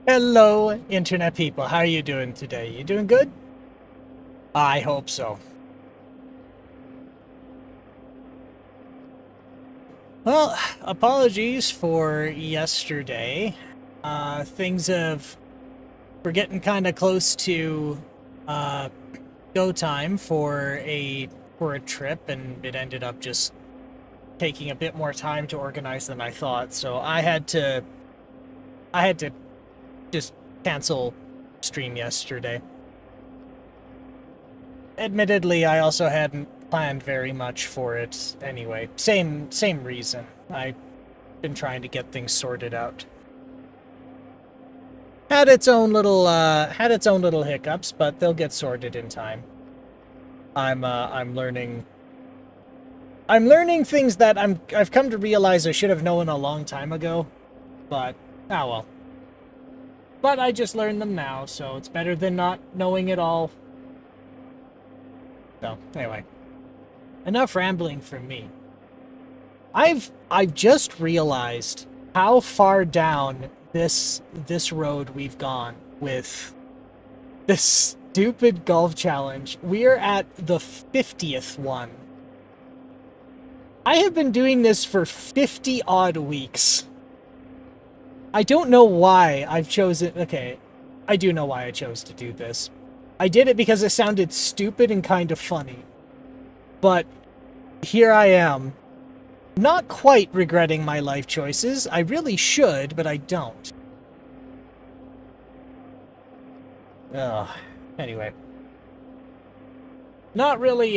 Hello, internet people. How are you doing today? You doing good? I hope so. Well, apologies for yesterday. Things have... We're getting kind of close to uh, go time for a trip, and it ended up just taking a bit more time to organize than I thought. So I had to just cancel stream yesterday. Admittedly, I also hadn't planned very much for it anyway. Same reason. I've been trying to get things sorted out. Had its own little hiccups, but they'll get sorted in time. I'm learning things that I've come to realize I should have known a long time ago, but oh well. But I just learned them now, so it's better than not knowing it all. So, anyway. Enough rambling from me. I've just realized how far down this road we've gone with this stupid golf challenge. We're at the 50th one. I have been doing this for 50 odd weeks. I don't know why I've chosen... Okay, I do know why I chose to do this. I did it because it sounded stupid and kind of funny. But here I am, not quite regretting my life choices. I really should, but I don't. Ugh. Anyway. Not really,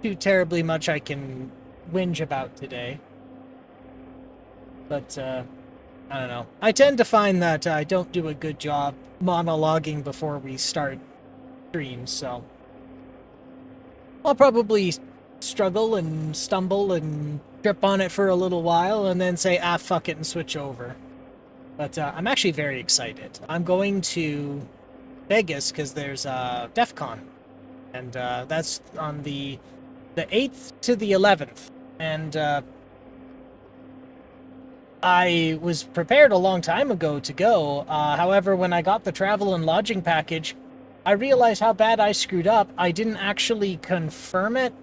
too terribly much I can whinge about today. But, I don't know. I tend to find that I don't do a good job monologuing before we start streams, so... I'll probably struggle and stumble and trip on it for a little while and then say, ah, fuck it, and switch over. But I'm actually very excited. I'm going to Vegas because there's DEF CON. And that's on the 8th to the 11th. And I was prepared a long time ago to go. However, when I got the travel and lodging package, I realized how bad I screwed up. I didn't actually confirm it.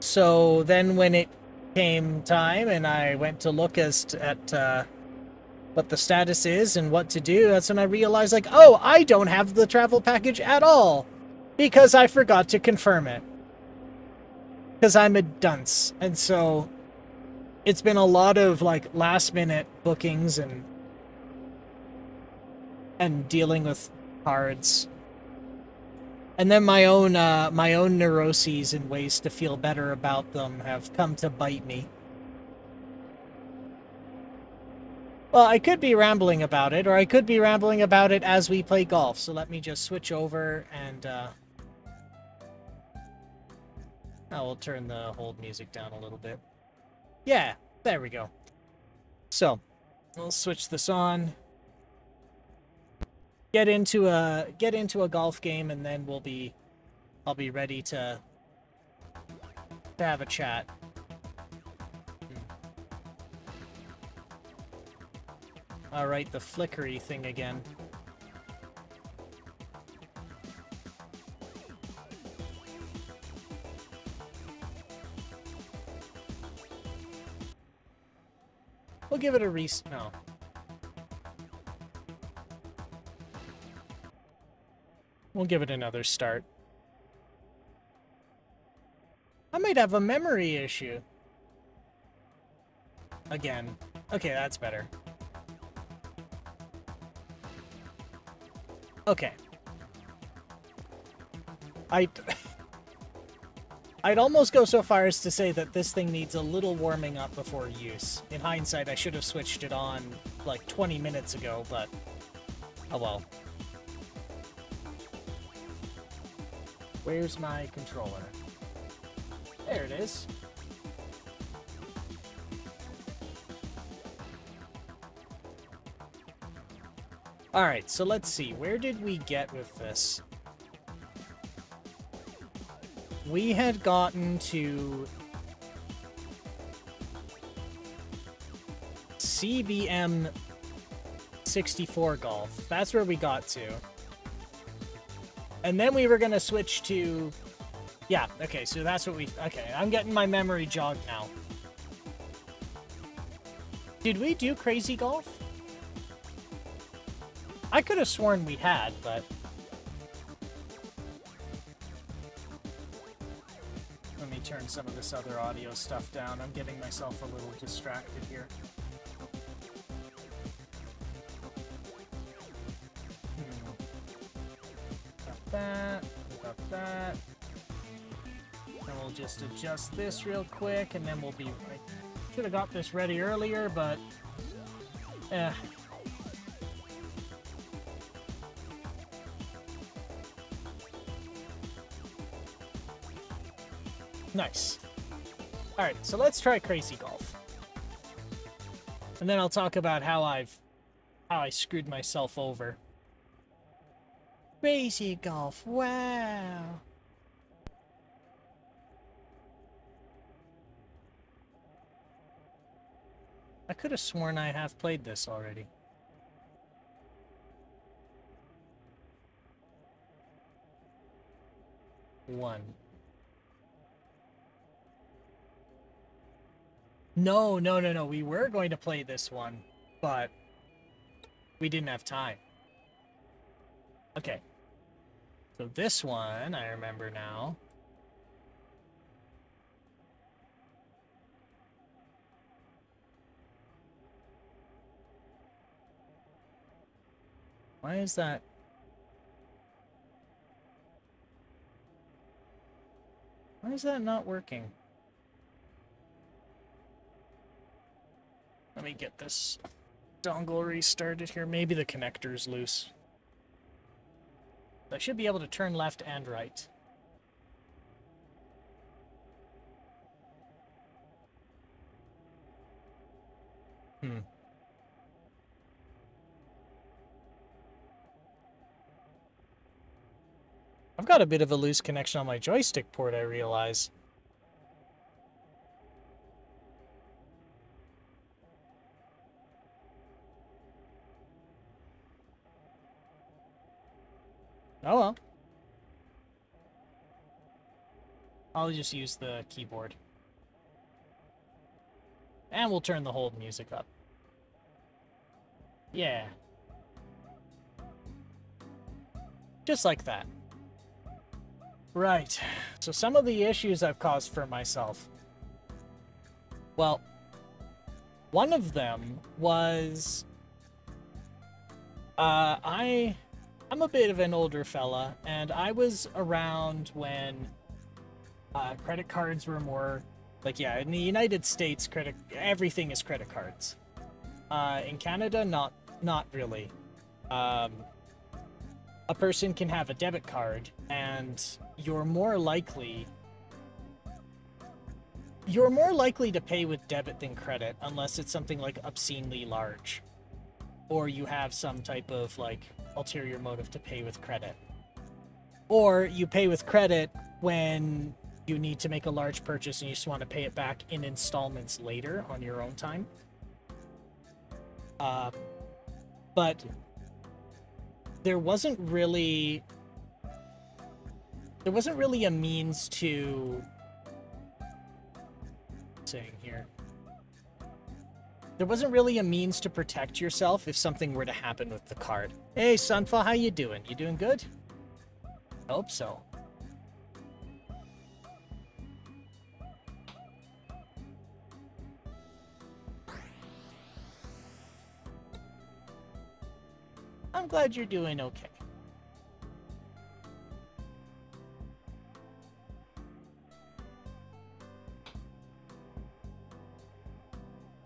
So then when it came time and I went to look at what the status is and what to do, that's when I realized, like, oh, I don't have the travel package at all because I forgot to confirm it. Because I'm a dunce. And so it's been a lot of, like, last-minute bookings and dealing with cards. And then my own neuroses and ways to feel better about them have come to bite me. Well, I could be rambling about it, or I could be rambling about it as we play golf. So let me just switch over and I will turn the hold music down a little bit. Yeah, there we go. So, we'll switch this on. Get into a golf game, and then I'll be ready to have a chat. Alright, the flickery thing again. We'll give it a no. We'll give it another start. I might have a memory issue. Again. Okay, that's better. Okay. I'd almost go so far as to say that this thing needs a little warming up before use. In hindsight, I should have switched it on like 20 minutes ago, but oh well. Where's my controller? There it is. Alright, so let's see. Where did we get with this? We had gotten to CBM 64 golf. That's where we got to. And then we were gonna switch to... Yeah, okay, so that's what we... Okay, I'm getting my memory jogged now. Did we do Crazy Golf? I could have sworn we had, but... Let me turn some of this other audio stuff down. I'm getting myself a little distracted here. Got that. Got that. And we'll just adjust this real quick, and then we'll be... I should have got this ready earlier, but... Nice. Alright, so let's try Crazy Golf. And then I'll talk about how I screwed myself over. Crazy Golf, wow! I could have sworn I have played this already. One. No. We were going to play this one, but we didn't have time. Okay. So this one, I remember now. Why is that? Why is that not working? Let me get this dongle restarted here. Maybe the connector's loose. I should be able to turn left and right. I've got a bit of a loose connection on my joystick port, I realize. Oh well. I'll just use the keyboard. And we'll turn the hold music up. Yeah. Just like that. Right. So some of the issues I've caused for myself. Well, one of them was... I'm a bit of an older fella, and I was around when credit cards were more... Like, yeah, in the United States, everything is credit cards. In Canada, not really. A person can have a debit card, and you're more likely to pay with debit than credit, unless it's something like obscenely large. Or you have some type of, like, ulterior motive to pay with credit. Or you pay with credit when you need to make a large purchase and you just want to pay it back in installments later on your own time. But there wasn't really a means to... saying here. There wasn't really a means to protect yourself if something were to happen with the card. Hey, Sunfa, how you doing? You doing good? Hope so. I'm glad you're doing okay.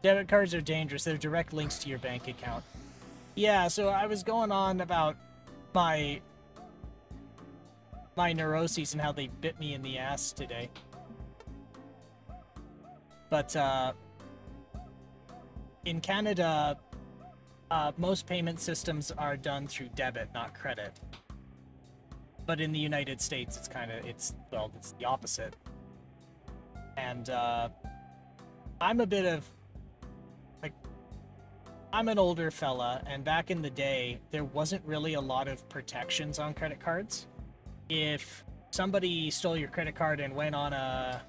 Debit cards are dangerous. They're direct links to your bank account. Yeah, so I was going on about my neuroses and how they bit me in the ass today. But in Canada, most payment systems are done through debit, not credit. But in the United States, it's the opposite. And I'm a bit of... I'm an older fella, and back in the day, there wasn't really a lot of protections on credit cards. If somebody stole your credit card and went on a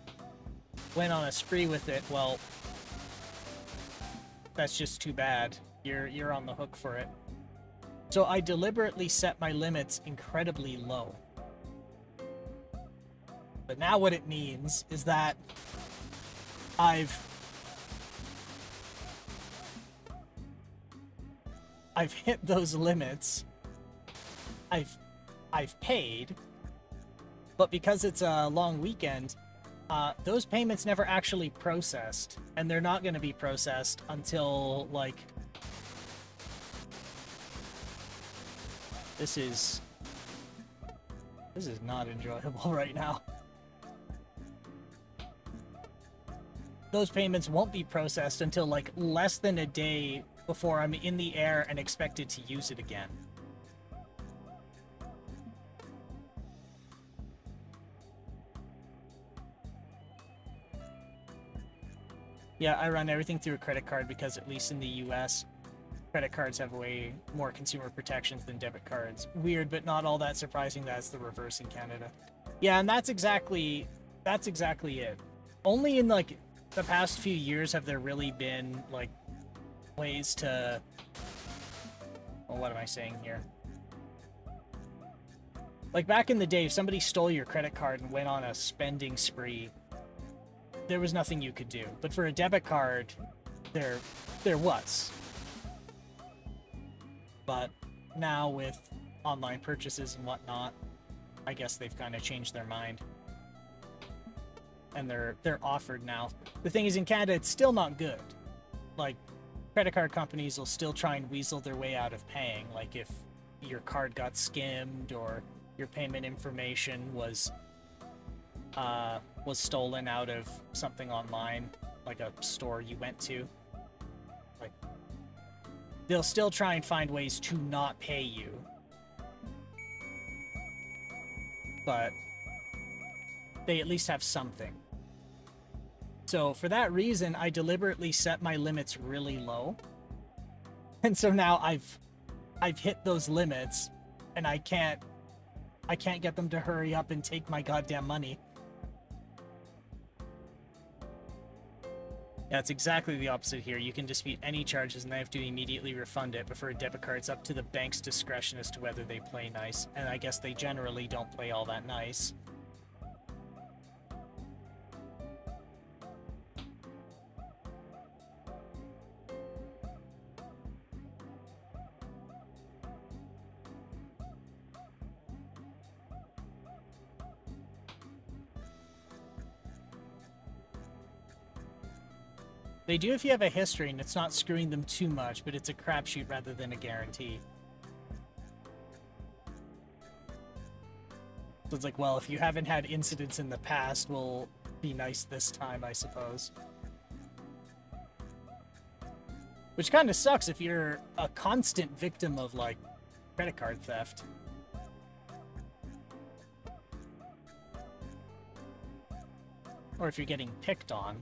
spree with it, well, that's just too bad. You're on the hook for it. So I deliberately set my limits incredibly low. But now what it means is that I've hit those limits. I've paid, but because it's a long weekend, those payments never actually processed, and they're not going to be processed until, like, this is not enjoyable right now. Those payments won't be processed until, like, less than a day before I'm in the air and expected to use it again. Yeah, I run everything through a credit card because, at least in the US, credit cards have way more consumer protections than debit cards. Weird, but not all that surprising that's the reverse in Canada. Yeah, and that's exactly it. Only in, like, the past few years have there really been, like, ways to... Well, what am I saying here? Like, back in the day, if somebody stole your credit card and went on a spending spree, there was nothing you could do. But for a debit card, there was. But now with online purchases and whatnot, I guess they've kind of changed their mind. And they're offered now. The thing is, in Canada, it's still not good. Like, credit card companies will still try and weasel their way out of paying. Like, if your card got skimmed or your payment information was stolen out of something online, like a store you went to. Like, they'll still try and find ways to not pay you. But they at least have something. So for that reason, I deliberately set my limits really low. And so now I've hit those limits, and I can't get them to hurry up and take my goddamn money. Yeah, it's exactly the opposite here. You can dispute any charges and they have to immediately refund it, but for a debit card, it's up to the bank's discretion as to whether they play nice. And I guess they generally don't play all that nice. They do if you have a history and it's not screwing them too much, but it's a crapshoot rather than a guarantee. So it's like, well, if you haven't had incidents in the past, we'll be nice this time, I suppose. Which kind of sucks if you're a constant victim of, like, credit card theft. Or if you're getting picked on.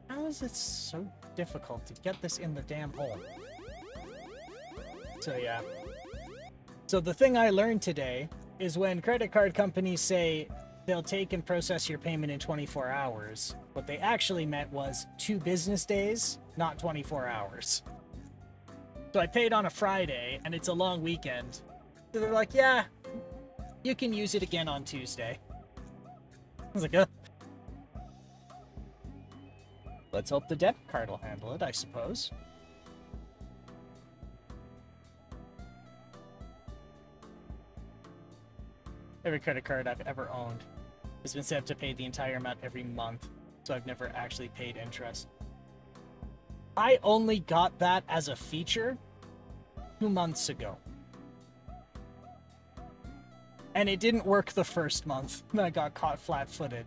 How is it so difficult to get this in the damn hole? So yeah. So the thing I learned today is when credit card companies say they'll take and process your payment in 24 hours, what they actually meant was 2 business days, not 24 hours. So I paid on a Friday, and it's a long weekend. So they're like, yeah, you can use it again on Tuesday. I was like, let's hope the debit card will handle it, I suppose. Every credit card I've ever owned has been set to pay the entire amount every month, so I've never actually paid interest. I only got that as a feature 2 months ago. And it didn't work the first month. I got caught flat-footed.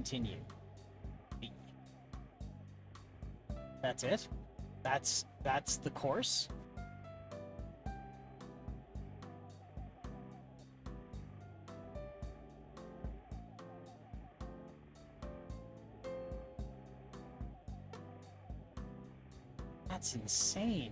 continue. B. That's it? That's the course? That's insane.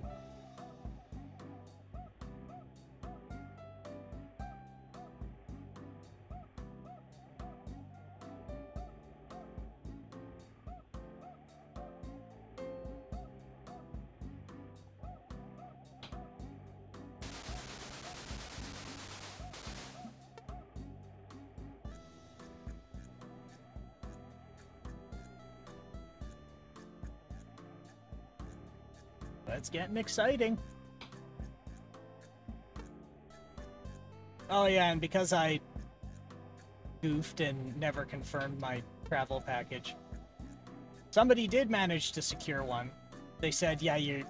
It's getting exciting. Oh yeah, and because I goofed and never confirmed my travel package, somebody did manage to secure one. They said, yeah,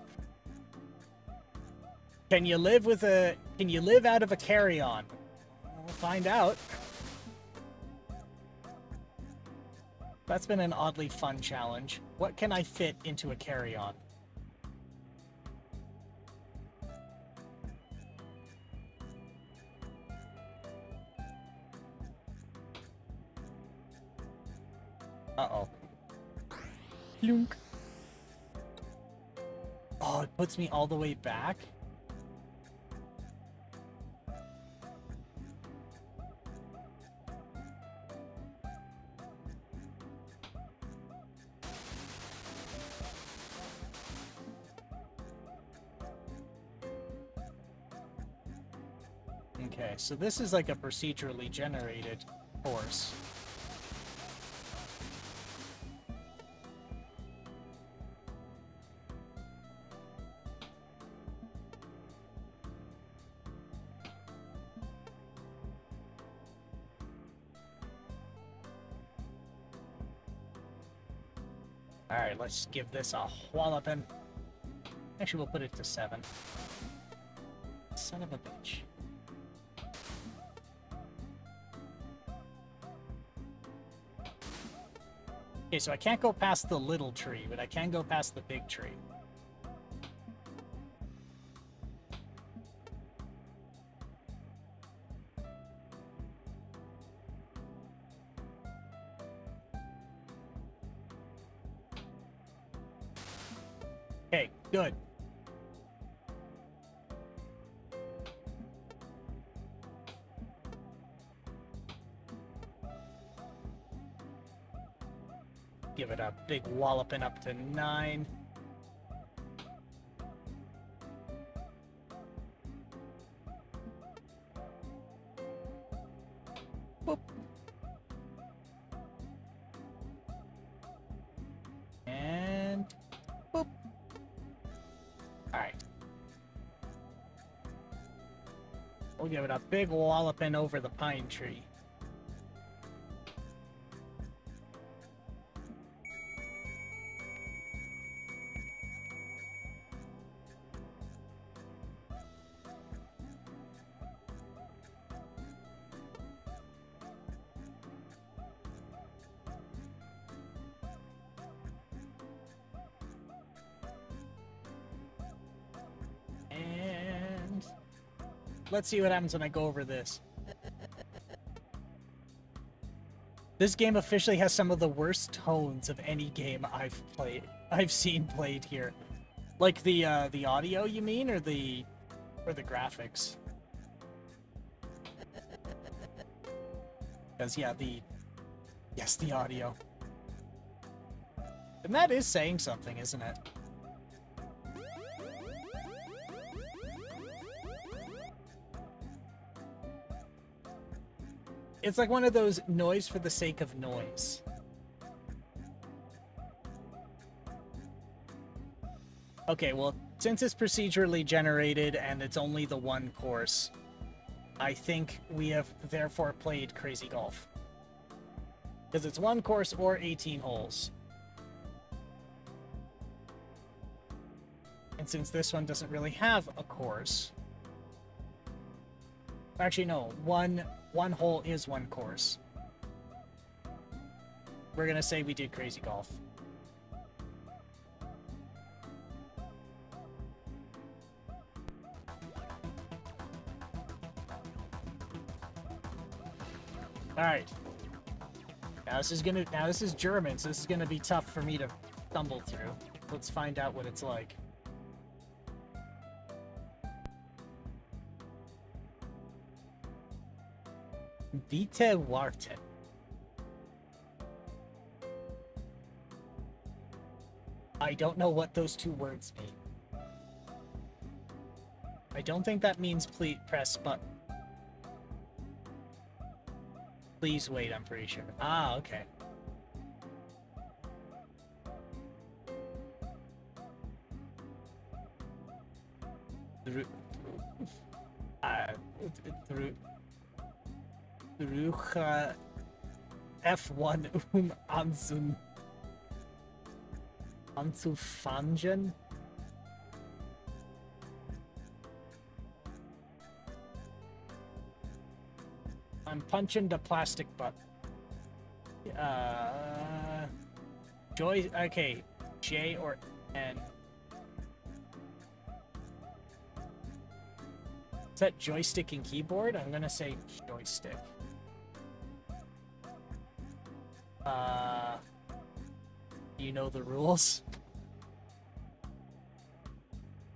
can you live out of a carry-on? We'll find out. That's been an oddly fun challenge. What can I fit into a carry-on? Uh-oh. Plunk. Oh, it puts me all the way back? Okay, so this is like a procedurally generated course. Alright, let's give this a walloping. Actually, we'll put it to 7. Son of a bitch. Okay, so I can't go past the little tree, but I can go past the big tree. Okay, good. Give it a big walloping up to 9. Boop. And boop. Alright. We'll give it a big walloping over the pine tree. Let's see what happens when I go over this. This game officially has some of the worst tones of any game I've seen played here. Like the audio, you mean, or the graphics? Because yeah, the audio. And that is saying something, isn't it? It's like one of those noise for the sake of noise. Okay, well, since it's procedurally generated and it's only the one course, I think we have therefore played Crazy Golf. Because it's one course or 18 holes. And since this one doesn't really have a course... Actually, no. One hole is one course. we're gonna say we did Crazy Golf. Alright. Now this is German, so this is gonna be tough for me to stumble through. Let's find out what it's like. Bitte warten. I don't know what those two words mean. I don't think that means please press button. Please wait, I'm pretty sure. Ah, okay. Rucha F1 anzufangen. I'm punching the plastic button. Joy. Okay, J or N. Is that joystick and keyboard? I'm gonna say joystick. Do you know the rules?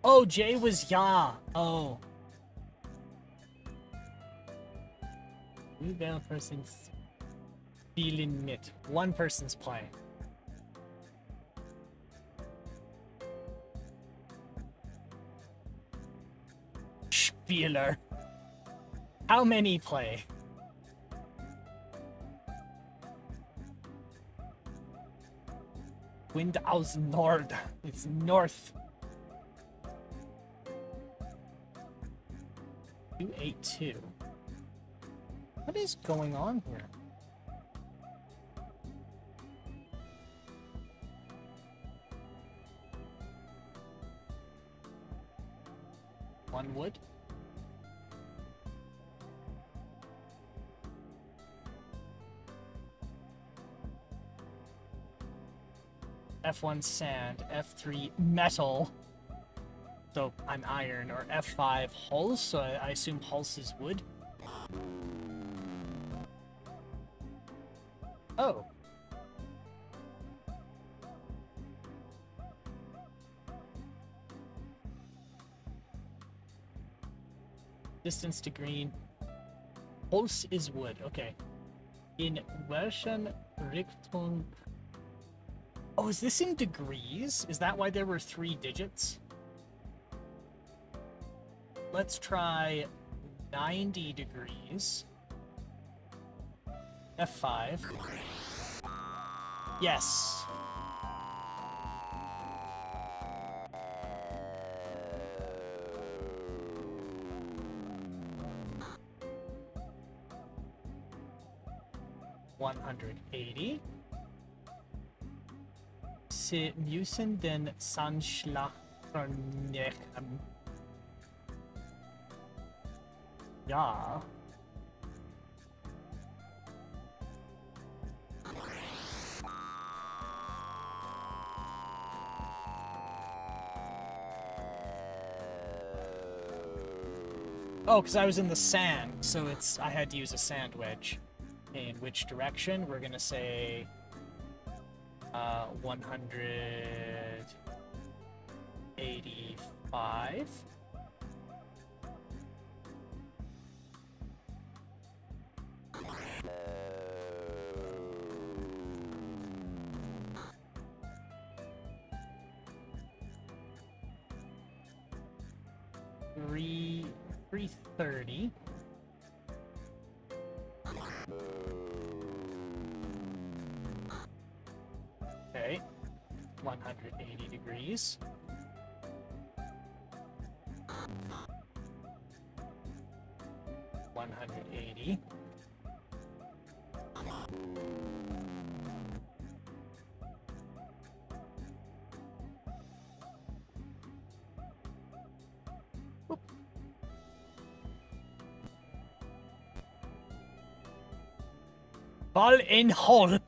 Oh, J was ja. Oh. One person's spielen mit. One person's playing. Spieler. How many play? Wind aus Nord. It's north. 282. What is going on here? One wood? F1 sand, F3 metal. So I'm iron, or F5 hulls, so I assume hulls is wood. Oh. Distance to green. Holz is wood, okay. In welchen Richtung... Oh, is this in degrees? Is that why there were 3 digits? Let's try 90 degrees. F5. Yes. $180. Sie müssen den Sandschlag vernehmen. Ja. Oh, because I was in the sand, so I had to use a sand wedge. In which direction? We're gonna say 185. Three 330. Okay, 180 degrees. $180. Ball in hole.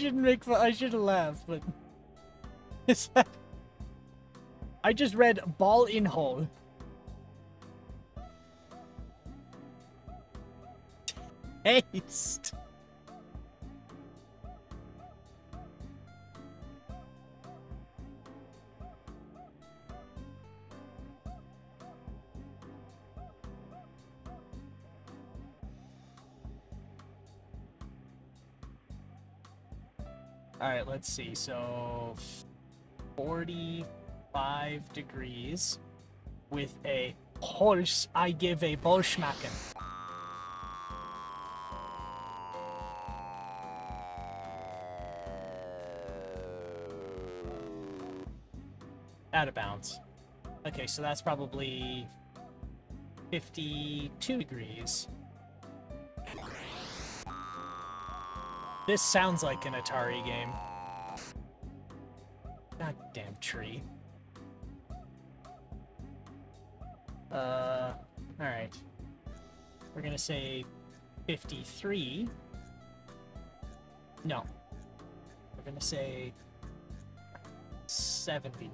shouldn't make fun. I shouldn't laugh, but is that... I just read ball in hole. Taste. Alright, let's see. So, 45 degrees with a Holz, I give a Bolschmacken. Out of bounds. Okay, so that's probably 52 degrees. This sounds like an Atari game. Goddamn tree. Alright. We're gonna say 53. No. We're gonna say 70.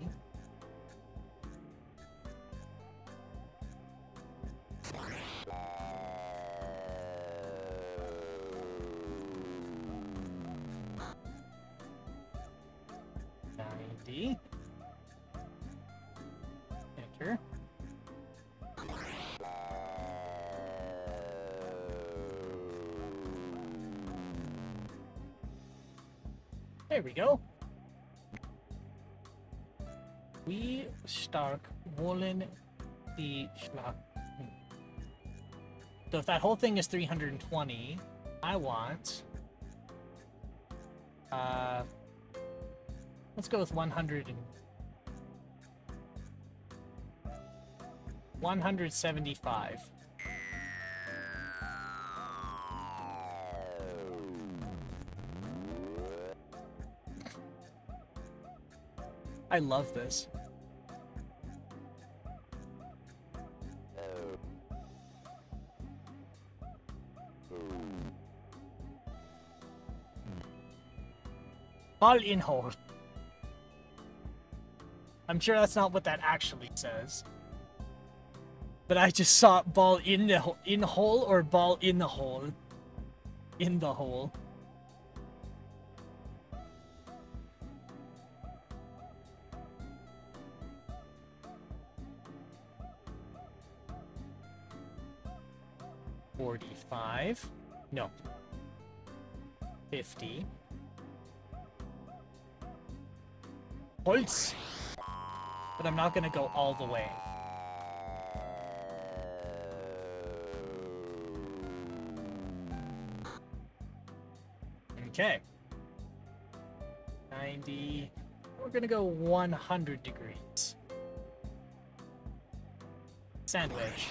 Enter. There we go. We stark wollen die Schlag. So if that whole thing is 320, I want... let's go with 175. I love this. Ball in hole. I'm sure that's not what that actually says. But I just saw ball in the hole or ball in the hole. In the hole. $45. No. 50. Holz. But I'm not gonna go all the way. Okay. 90. We're gonna go 100 degrees. Sandwich.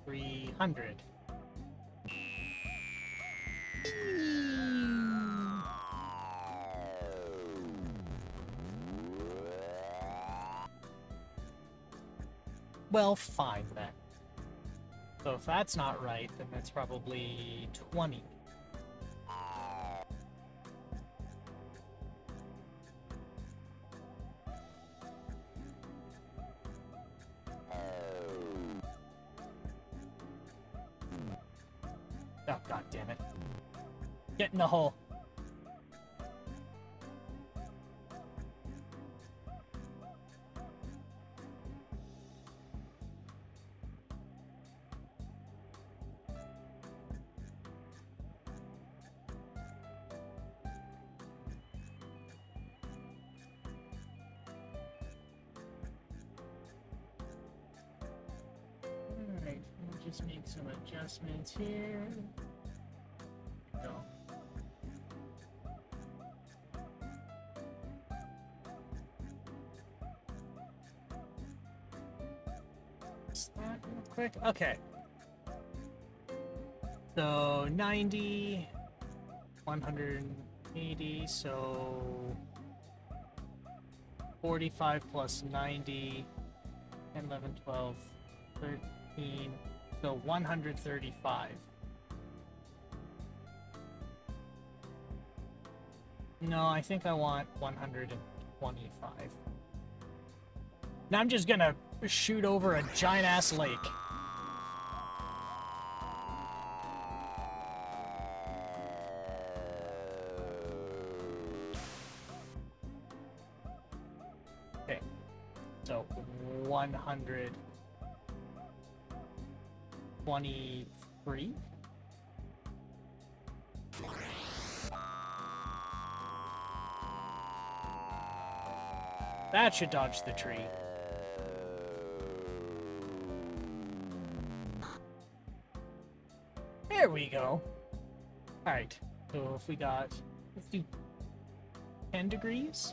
$300. Well, fine then. So if that's not right, then that's probably 20. Oh, god damn it. Get in the hole. Alright, we'll just make some adjustments here. Go. That real quick. Okay. So 90, 100, 80, so 45 plus 90, 10, 11, 12, 13, so 135. No, I think I want 125. Now I'm just gonna shoot over a giant-ass lake. Okay, so 123. That should dodge the tree. There we go. Alright, so if we got, let's do 10 degrees.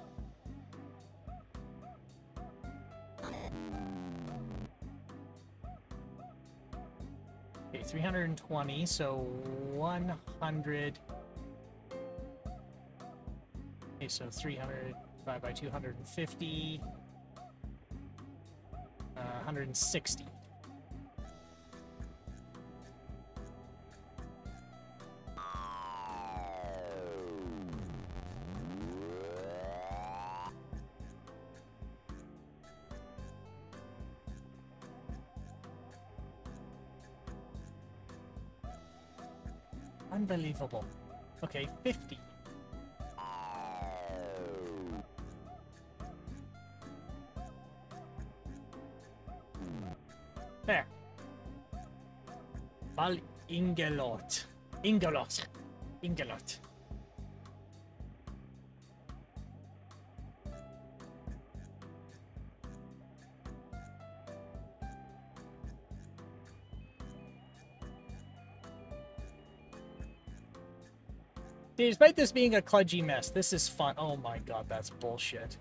Okay, 320, so 100. Okay, so 300 divided by 250. 160. Unbelievable. Okay, 50. There. Val Ingelot. Ingelot. Ingelot. Despite this being a kludgy mess, this is fun. Oh my god, that's bullshit.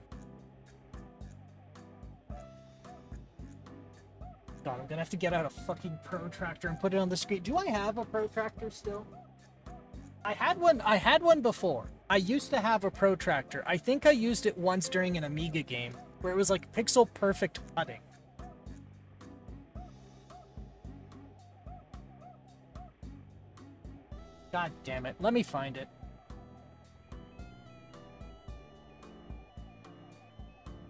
God, I'm gonna have to get out a fucking protractor and put it on the screen. Do I have a protractor still? I had one before. I used to have a protractor. I think I used it once during an Amiga game, where it was like pixel perfect putting. God damn it. Let me find it.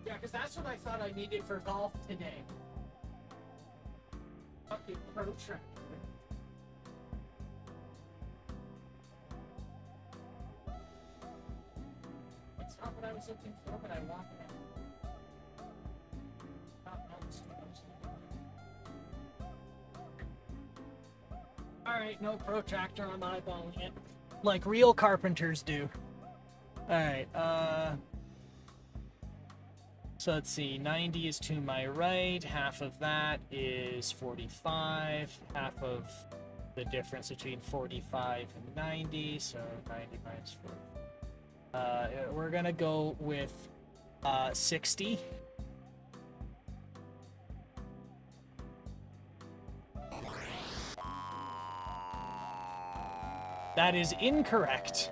Yeah, because that's what I thought I needed for golf today. Fucking protractor. It's not what I was looking for, but I want it. Alright, no protractor, I'm eyeballing it. Like real carpenters do. Alright, so let's see, 90 is to my right, half of that is 45, half of the difference between 45 and 90, so 90 minus 40. We're gonna go with 60. That is incorrect.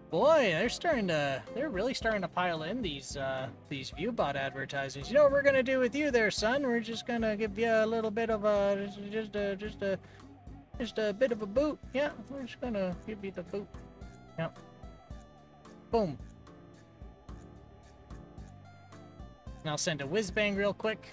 Boy, they're really starting to pile in these ViewBot advertisements. You know what we're gonna do with you there, son? We're just gonna give you a little bit of a, just a bit of a boot. Yeah, we're just gonna give you the boot. Yep. Boom. And I'll send a whiz bang real quick.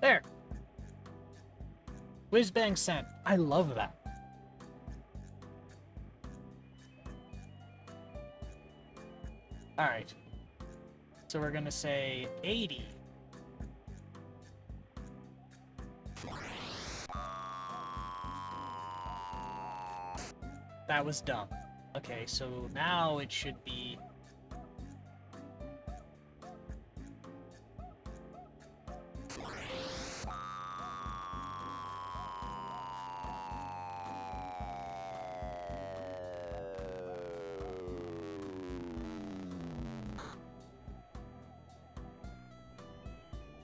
There. Whiz bang sent. I love that. Alright. So we're gonna say 80. That was dumb. Okay, so now it should be...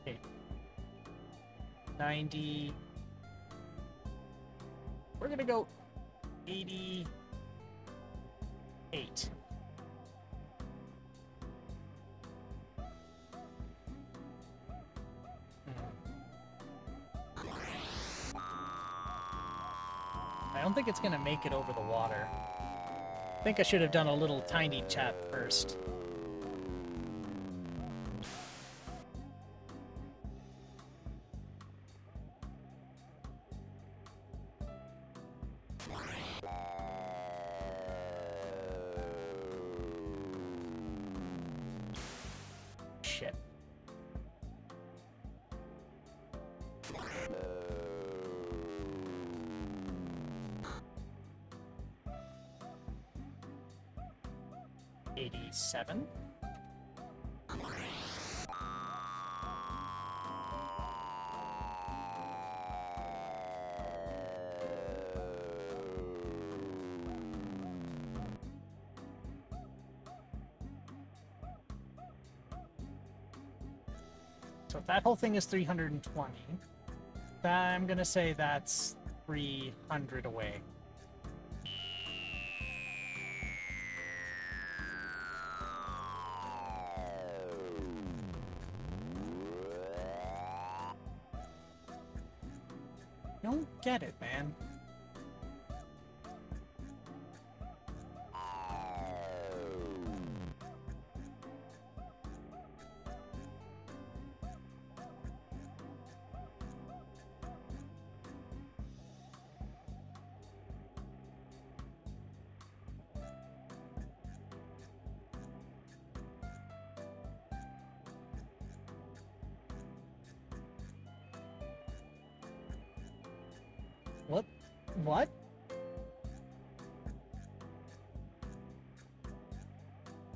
Okay. 90... We're gonna go 88. I don't think it's gonna make it over the water. I think I should have done a little tiny chat first. Shit. $87. So if that whole thing is 320, I'm gonna say that's 300 away. Don't get it, man. What? What?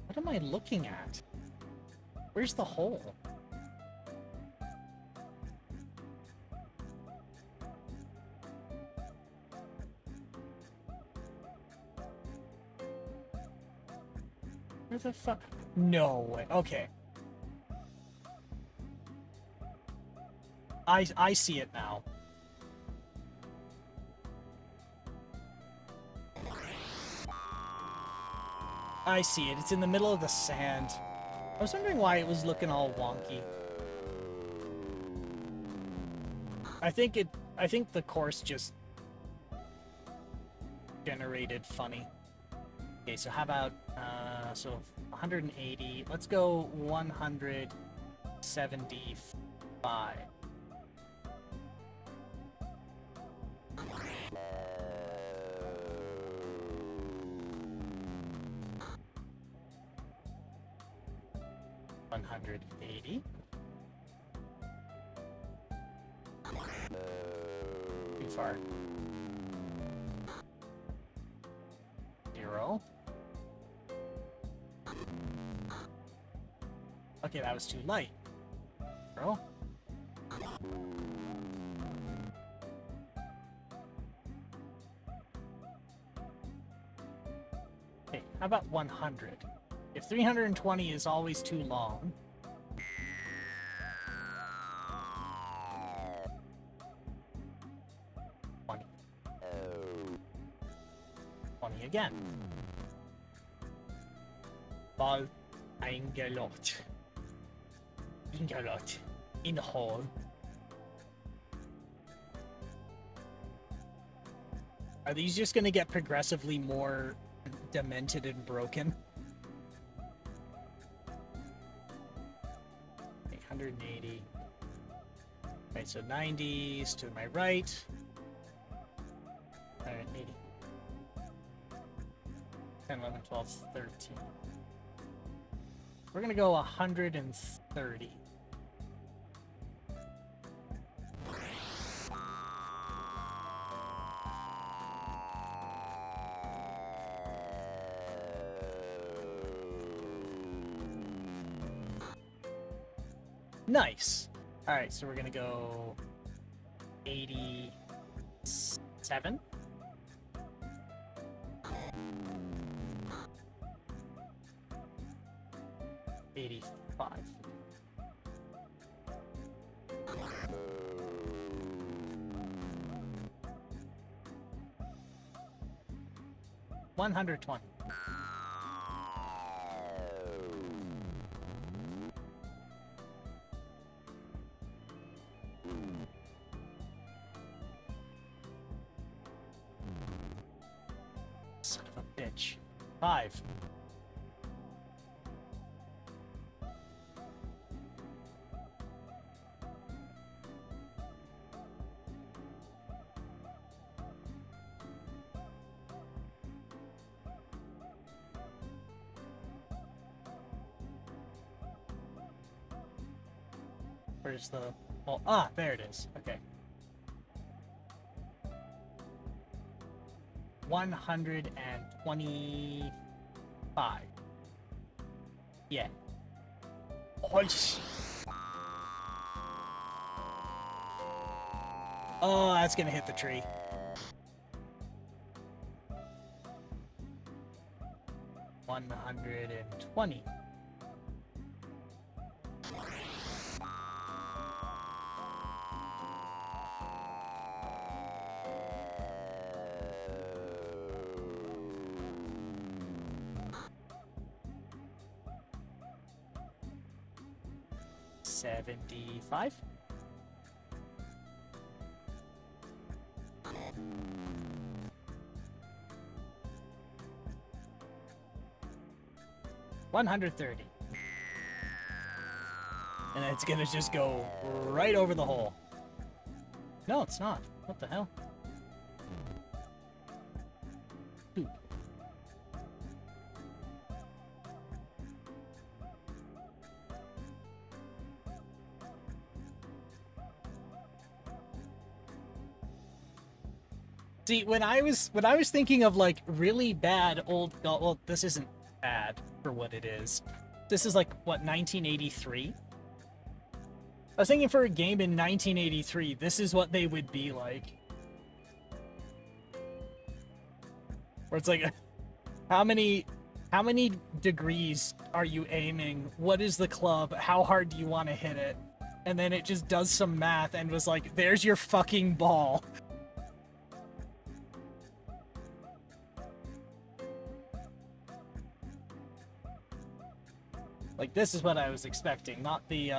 What am I looking at? Where's the hole? Where the fuck? No way. Okay. I see it now. I see it. It's in the middle of the sand. I was wondering why it was looking all wonky. I think the course just generated funny. Okay, so how about so 180. Let's go 175. $180. Too far. 0. Okay, that was too light. 0. Okay, how about 100? If 320 is always too long... again. Ball Ingelot. Ingelot. In the hole. Are these just gonna get progressively more demented and broken? 180. Right, so 90s to my right. 180. 10, 11, 12, 13. We're gonna go 130. Nice. Alright, so we're gonna go 87. $85. $120. Son of a bitch. 5. Where's the... Oh, ah, there it is. Okay. 125. Yeah. Oh, that's gonna hit the tree. $120. $75. $130. And it's gonna just go right over the hole. No, it's not. What the hell? Dude. See, when I was thinking of like really bad old, well, this isn't bad for what it is. This is like what, 1983? I was thinking for a game in 1983, this is what they would be like. Where it's like, how many degrees are you aiming? What is the club? How hard do you want to hit it? And then it just does some math and was like, there's your fucking ball. Like, this is what I was expecting, not the,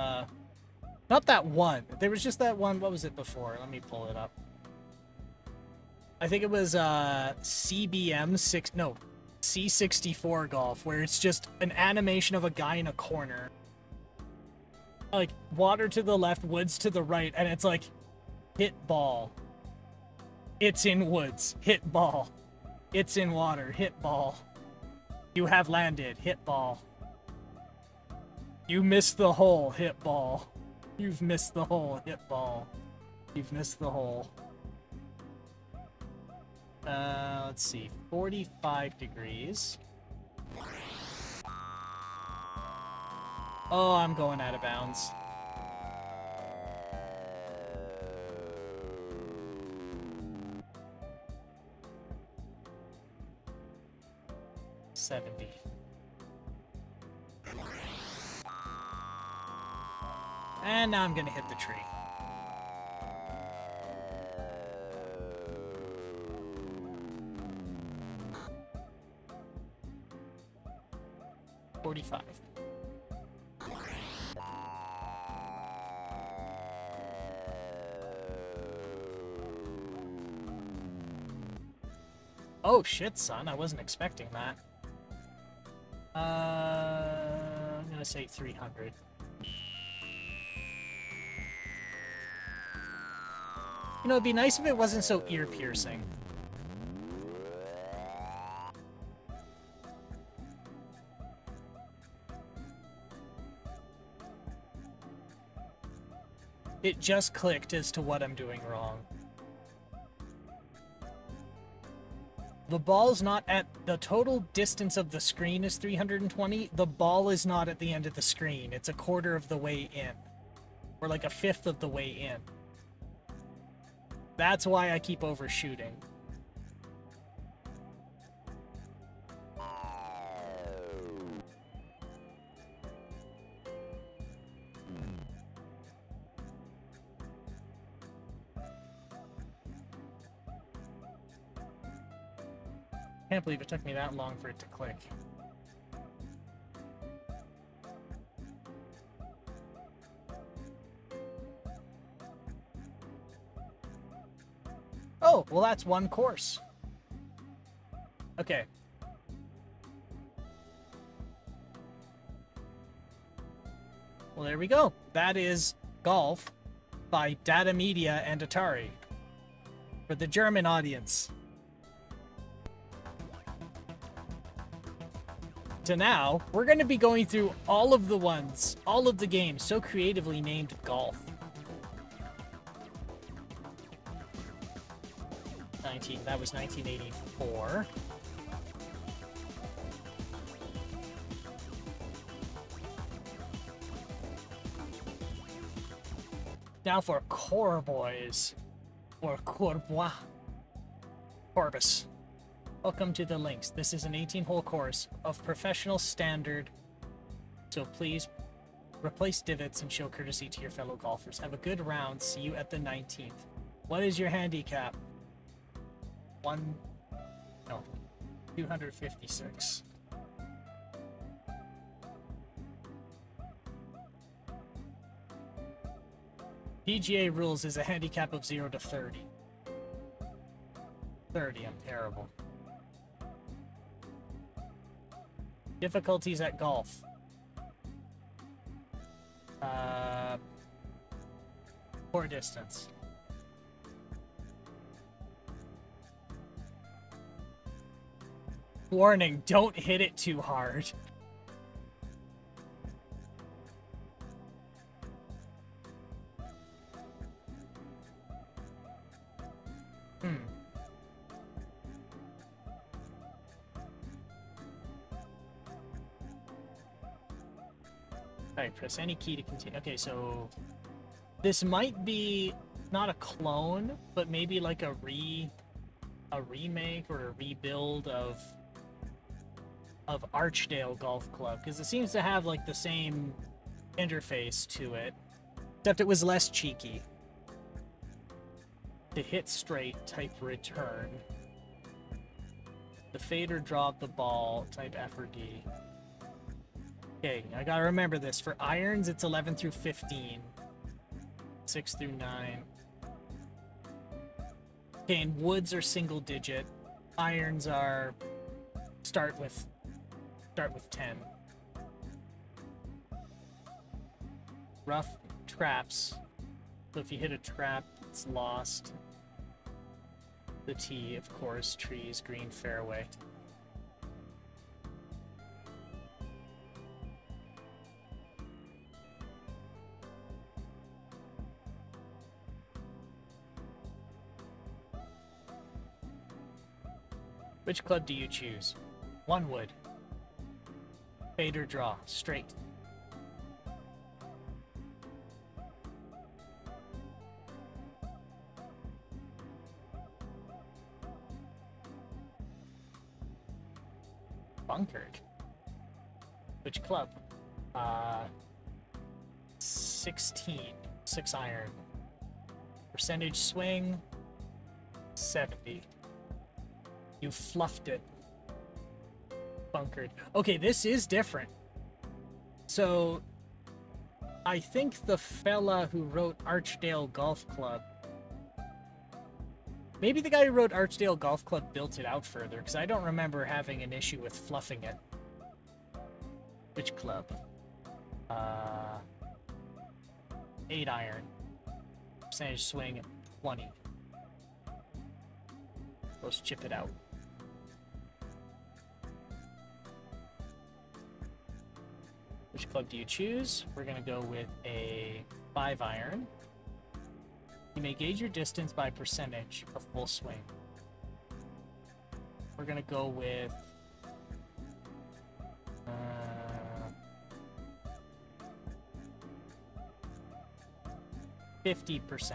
not that one. There was just that one, what was it before? Let me pull it up. I think it was, C64 golf, where it's just an animation of a guy in a corner. Like, water to the left, woods to the right, and it's like, hit ball. It's in woods, hit ball. It's in water, hit ball. You have landed, hit ball. You missed the hole, hit ball. You've missed the hole, hit ball. You've missed the hole. Let's see, 45 degrees. Oh, I'm going out of bounds. $70. And now I'm gonna hit the tree. $45. Oh shit, son, I wasn't expecting that. I'm gonna say 300. You know, it'd be nice if it wasn't so ear-piercing. It just clicked as to what I'm doing wrong. The ball's not at... The total distance of the screen is 320. The ball is not at the end of the screen. It's a quarter of the way in. We're like a fifth of the way in. That's why I keep overshooting. Can't believe it took me that long for it to click. Oh, well that's one course. Okay. Well, there we go. That is Golf by Data Media and Atari. For the German audience. So now, we're going to be going through all of the games so creatively named Golf. That was 1984. Now for Core Boys. Or Courbois. Corbus. Welcome to the links. This is an 18-hole course of professional standard, so please replace divots and show courtesy to your fellow golfers. Have a good round. See you at the 19th. What is your handicap? 256. PGA rules is a handicap of 0 to 30. 30, I'm terrible. Difficulties at golf. Poor distance. Warning, don't hit it too hard. Alright, press any key to continue. Okay, so this might be not a clone, but maybe like a remake or a rebuild of Archdale Golf Club, because it seems to have like the same interface to it, except it was less cheeky. To hit straight, type return. The fader drop the ball, type F or D. Okay, I gotta remember this. For irons, it's 11 through 15. 6 through 9. Okay, and woods are single digit. Irons are start with 10. Rough traps. So if you hit a trap, it's lost. The tee, of course, trees, green, fairway. Which club do you choose? One wood. Fade or draw? Straight. Bunkered. Which club? 16. 6 iron. Percentage swing? 70. You fluffed it. Bunkered. Okay, this is different. So, I think the fella who wrote Archdale Golf Club, maybe the guy who wrote Archdale Golf Club built it out further, because I don't remember having an issue with fluffing it. Which club? 8 iron. Percentage swing, 20. Let's chip it out. Which club do you choose? We're going to go with a 5 iron. You may gauge your distance by percentage of full swing. We're going to go with... 50%.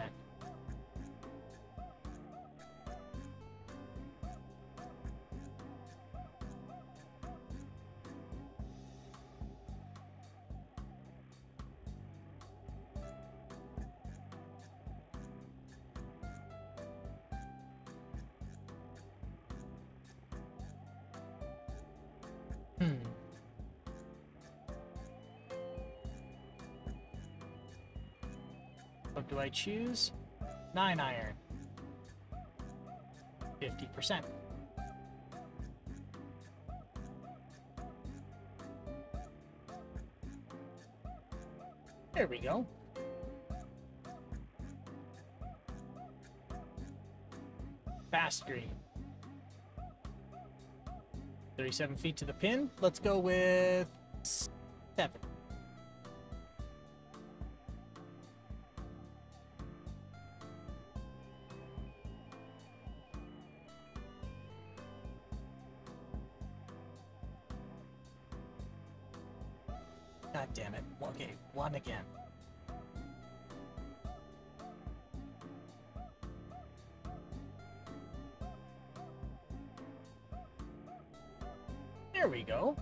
What do I choose? 9 iron. 50%. There we go. Fast green. 37 feet to the pin. Let's go with 7. God damn it. Okay, 1 again. There we go.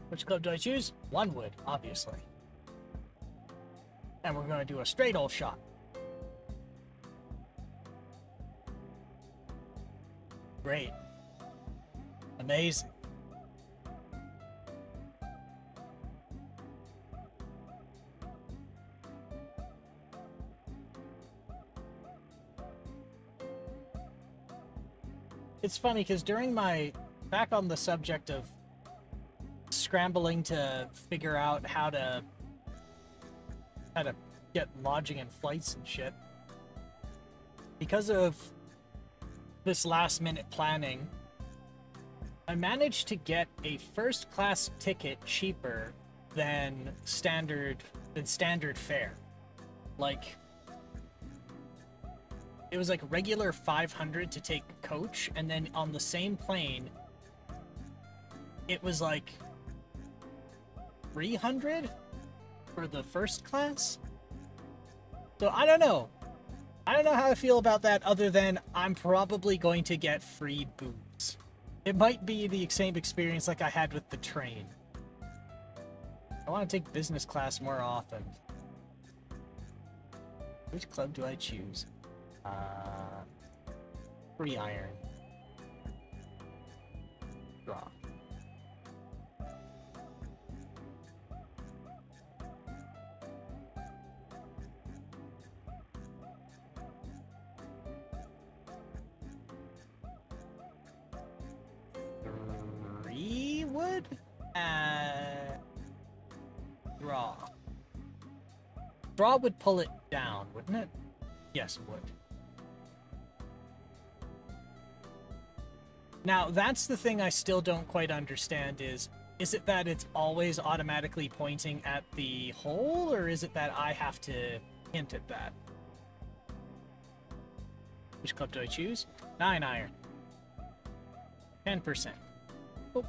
Which club do I choose? 1 wood, obviously. And we're going to do a straight old shot. Great. Amazing. It's funny because during my, back on the subject of scrambling to figure out how to get lodging and flights and shit, because of this last minute planning, I managed to get a first class ticket cheaper than standard fare. Like, it was like regular 500 to take coach, and then on the same plane, it was like 300 for the first class. So I don't know. I don't know how I feel about that other than I'm probably going to get free booze. It might be the same experience like I had with the train. I want to take business class more often. Which club do I choose? 3 iron. Draw. Wood? Draw. Draw would pull it down, wouldn't it? Yes, it would. Now, that's the thing I still don't quite understand is it that it's always automatically pointing at the hole, or is it that I have to hint at that? Which club do I choose? 9 iron. 10%. Oh.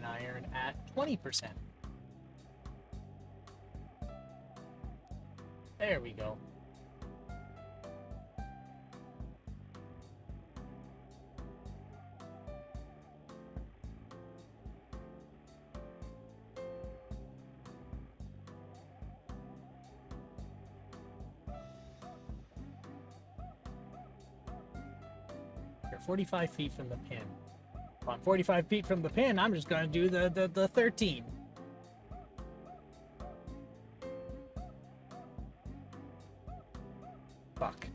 Iron at 20%. There we go. You're 45 feet from the pin. If I'm 45 feet from the pin, I'm just going to do the 13. Fuck.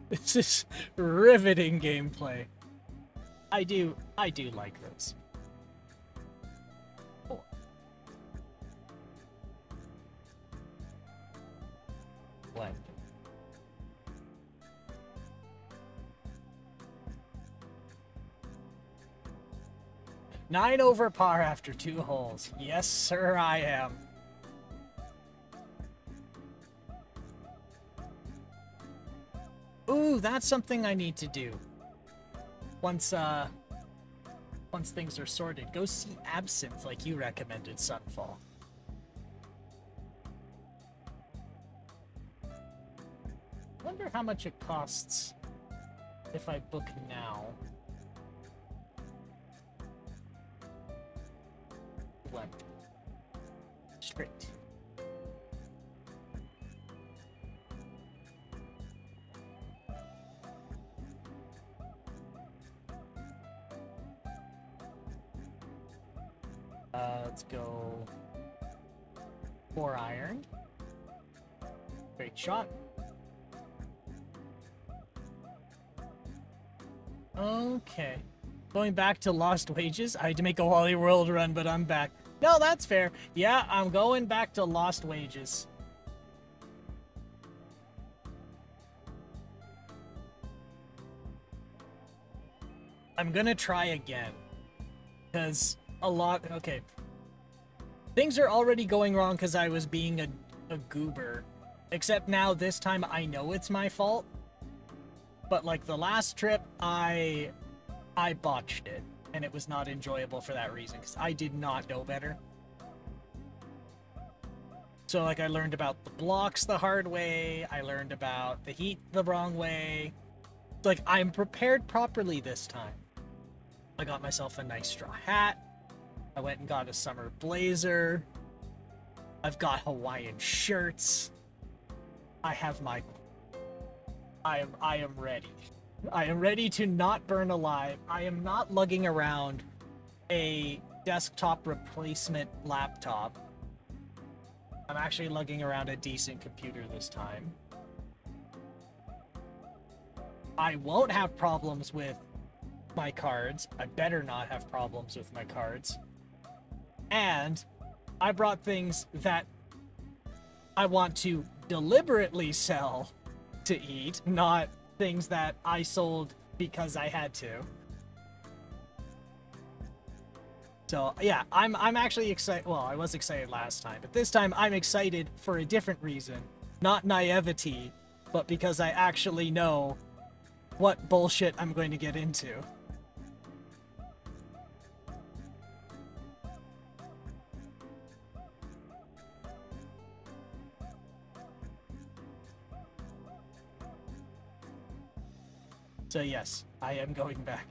This is riveting gameplay. I do like this. Oh. What? 9 over par after 2 holes. Yes, sir, I am. Ooh, that's something I need to do. Once things are sorted. Go see Absinthe like you recommended, Sunfall. I wonder how much it costs if I book now. Left. Straight. Let's go 4 iron. Great shot. Okay. Going back to Lost Wages. I had to make a Wally World run, but I'm back. No, that's fair. Yeah, I'm going back to Lost Wages. I'm gonna try again. Because okay. Things are already going wrong because I was being a goober. Except now, this time, I know it's my fault. But, like, the last trip, I botched it. And it was not enjoyable for that reason, because I did not know better. So, like, I learned about the blocks the hard way. I learned about the heat the wrong way. Like, I'm prepared properly this time. I got myself a nice straw hat. I went and got a summer blazer. I've got Hawaiian shirts. I have my... I am ready. I am ready to not burn alive. I am not lugging around a desktop replacement laptop. I'm actually lugging around a decent computer this time. I won't have problems with my cards. I better not have problems with my cards. And I brought things that I want to deliberately sell to eat, not things that I sold because I had to. So yeah, I'm actually excited. Well, I was excited last time, but this time I'm excited for a different reason. Not naivety, but because I actually know what bullshit I'm going to get into. So yes, I am going back.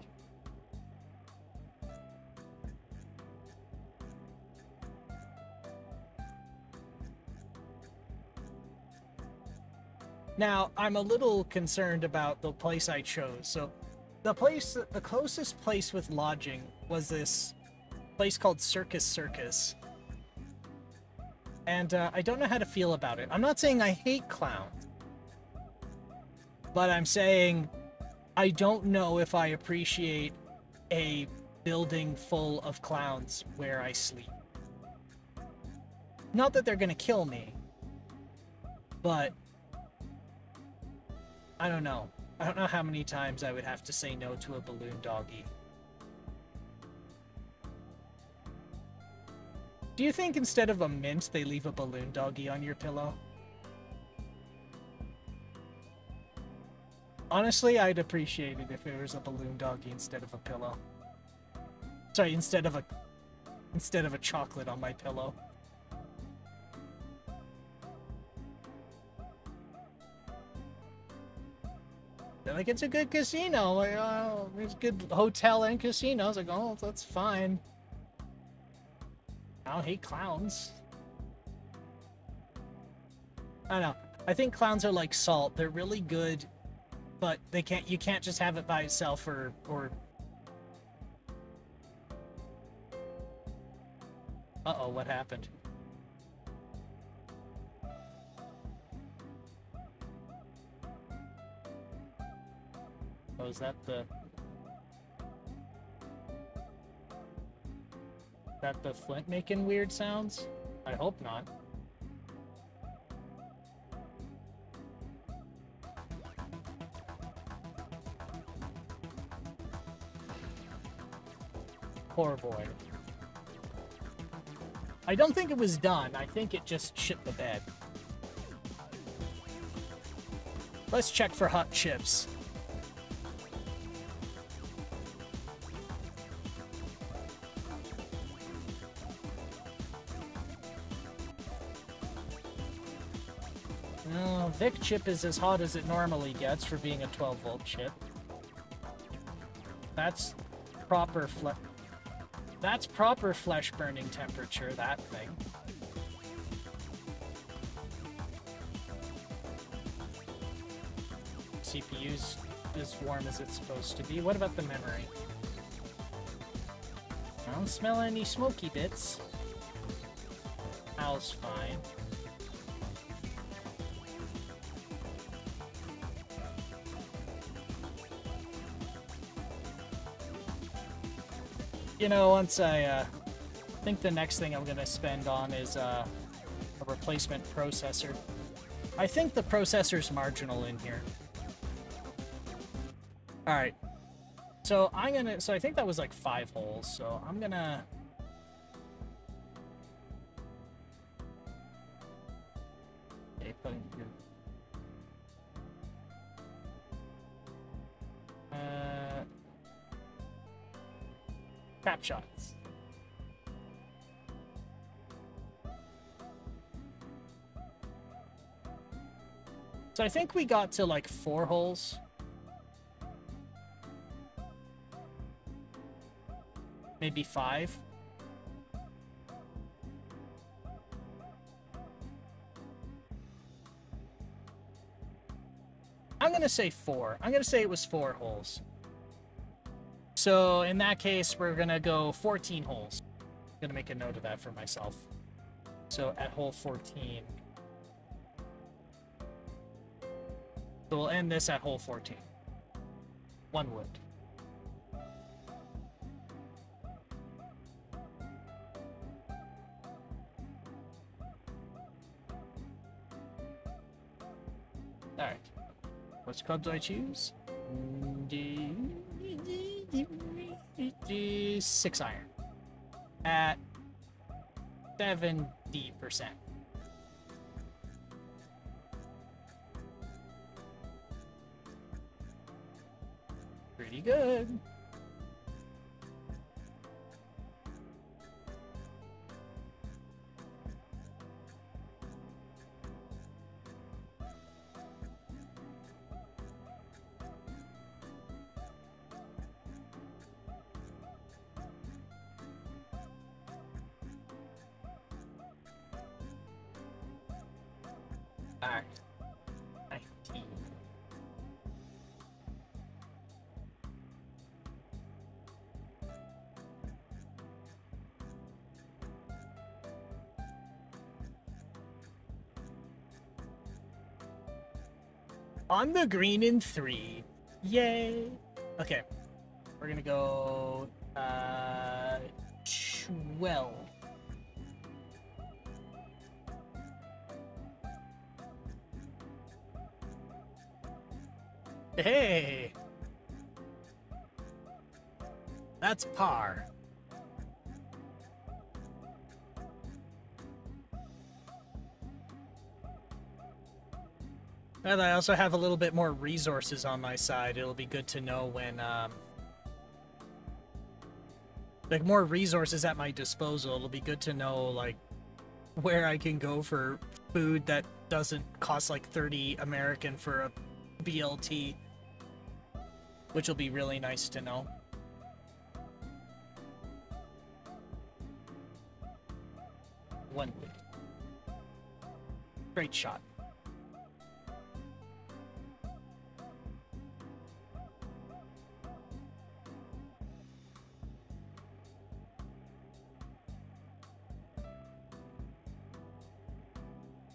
Now, I'm a little concerned about the place I chose. So, the closest place with lodging was this place called Circus Circus. And I don't know how to feel about it. I'm not saying I hate clowns. But I'm saying I don't know if I appreciate a building full of clowns where I sleep. Not that they're gonna kill me, but I don't know. I don't know how many times I would have to say no to a balloon doggy. Do you think instead of a mint, they leave a balloon doggy on your pillow? Honestly, I'd appreciate it if there was a balloon doggy instead of a pillow. Sorry, instead of a chocolate on my pillow. They're like, it's a good casino. Like, oh, it's a good hotel and casino. I was like, oh, that's fine. I don't hate clowns. I don't know. I think clowns are like salt. They're really good, but you can't just have it by itself or uh-oh, what happened? Oh, is that the Flint making weird sounds? I hope not. Poor boy. I don't think it was done. I think it just shit the bed. Let's check for hot chips. No, Vic chip is as hot as it normally gets for being a 12-volt chip. That's proper flesh burning temperature, that thing. CPU's as warm as it's supposed to be. What about the memory? I don't smell any smoky bits. Al's fine. You know, once I think the next thing I'm gonna spend on is a replacement processor. I think the processor's marginal in here. Alright. So I think that was like 5 holes, so I'm gonna... Okay, putting here. Crap shots. So I think we got to like 4 holes. Maybe 5. I'm gonna say 4. I'm gonna say it was 4 holes. So in that case, we're gonna go 14 holes. I'm gonna make a note of that for myself. So at hole 14. So we'll end this at hole 14. 1 wood. Alright. What club do I choose? 6 iron. At 70%. Pretty good. Alright. 19. On the green in 3. Yay! Okay. We're gonna go 12. Hey! That's par. And I also have a little bit more resources on my side. It'll be good to know when, like, more resources at my disposal. It'll be good to know, like, where I can go for food that doesn't cost, like, 30 American for a BLT. Which will be really nice to know. One wood. Great shot.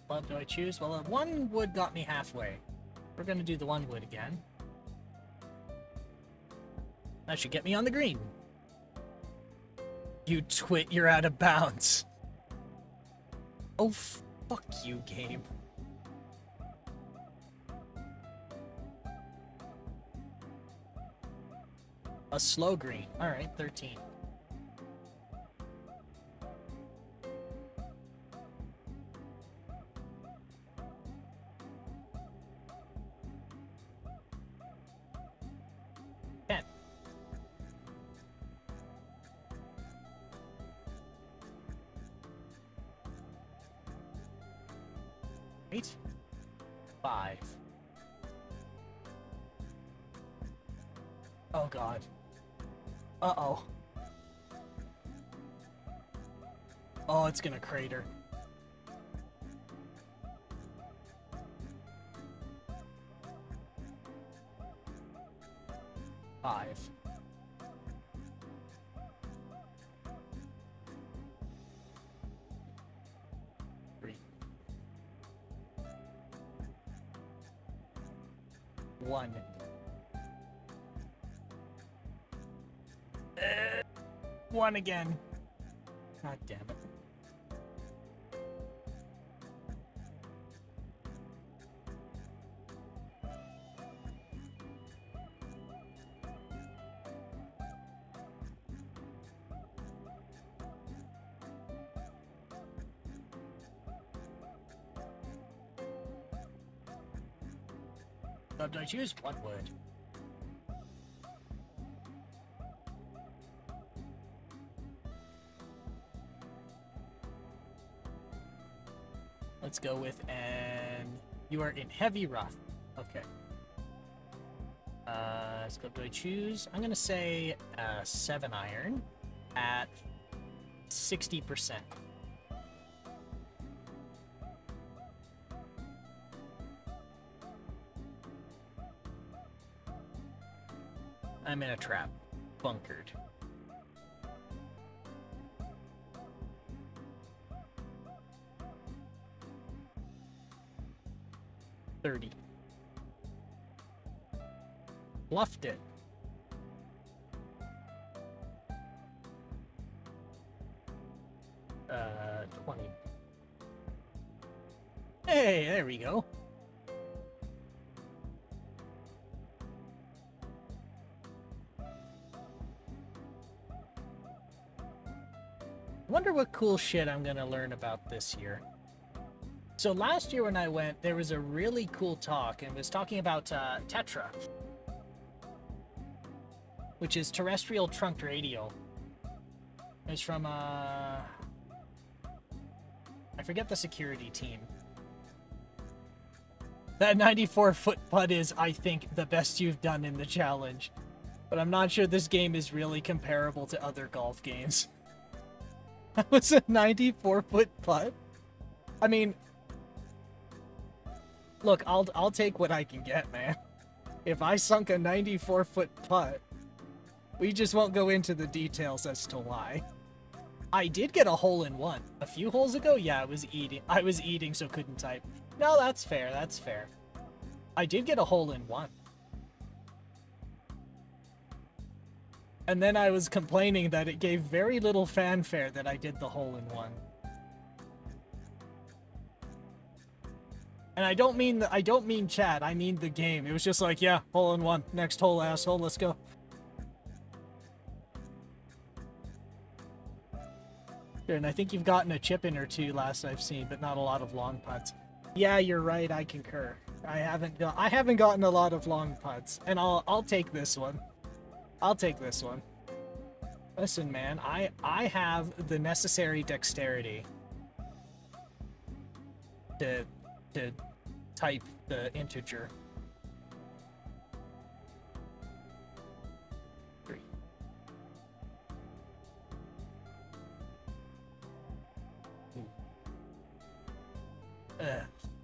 What do I choose? Well, 1 wood got me halfway. We're gonna do the 1 wood again. That should get me on the green. You twit, you're out of bounds. Oh, fuck you, game. A slow green. Alright, 13. Right? 5. Oh god. Uh-oh. Oh, it's gonna crater. Five. 3. 1. 1 again. God damn it. I choose one word. Let's go with you are in heavy rough. Okay. Scope do I choose? I'm gonna say 7 iron at 60%. I'm in a trap. Bunkered. $30. Bluffed it. $20. Hey, there we go. Wonder what cool shit I'm gonna learn about this year. So last year when I went, there was a really cool talk, and it was talking about Tetra, which is terrestrial trunked radio. It was from I forget the security team. That 94-foot putt is, I think, the best you've done in the challenge. But I'm not sure this game is really comparable to other golf games. That was a 94-foot putt? I mean, look, I'll take what I can get, man. If I sunk a 94-foot putt, we just won't go into the details as to why. I did get a hole-in-one. A few holes ago? Yeah, I was eating, so couldn't type. No, that's fair, that's fair. I did get a hole-in-one. And then I was complaining that it gave very little fanfare that I did the hole-in-one. And I don't mean chat, I mean the game. It was just like, yeah, hole-in-one. Next hole, asshole, let's go. And I think you've gotten a chip in or two last I've seen, but not a lot of long putts. Yeah, you're right, I concur. I haven't gotten a lot of long putts, and I'll take this one. I'll take this one. Listen, man, I have the necessary dexterity to type the integer. 3.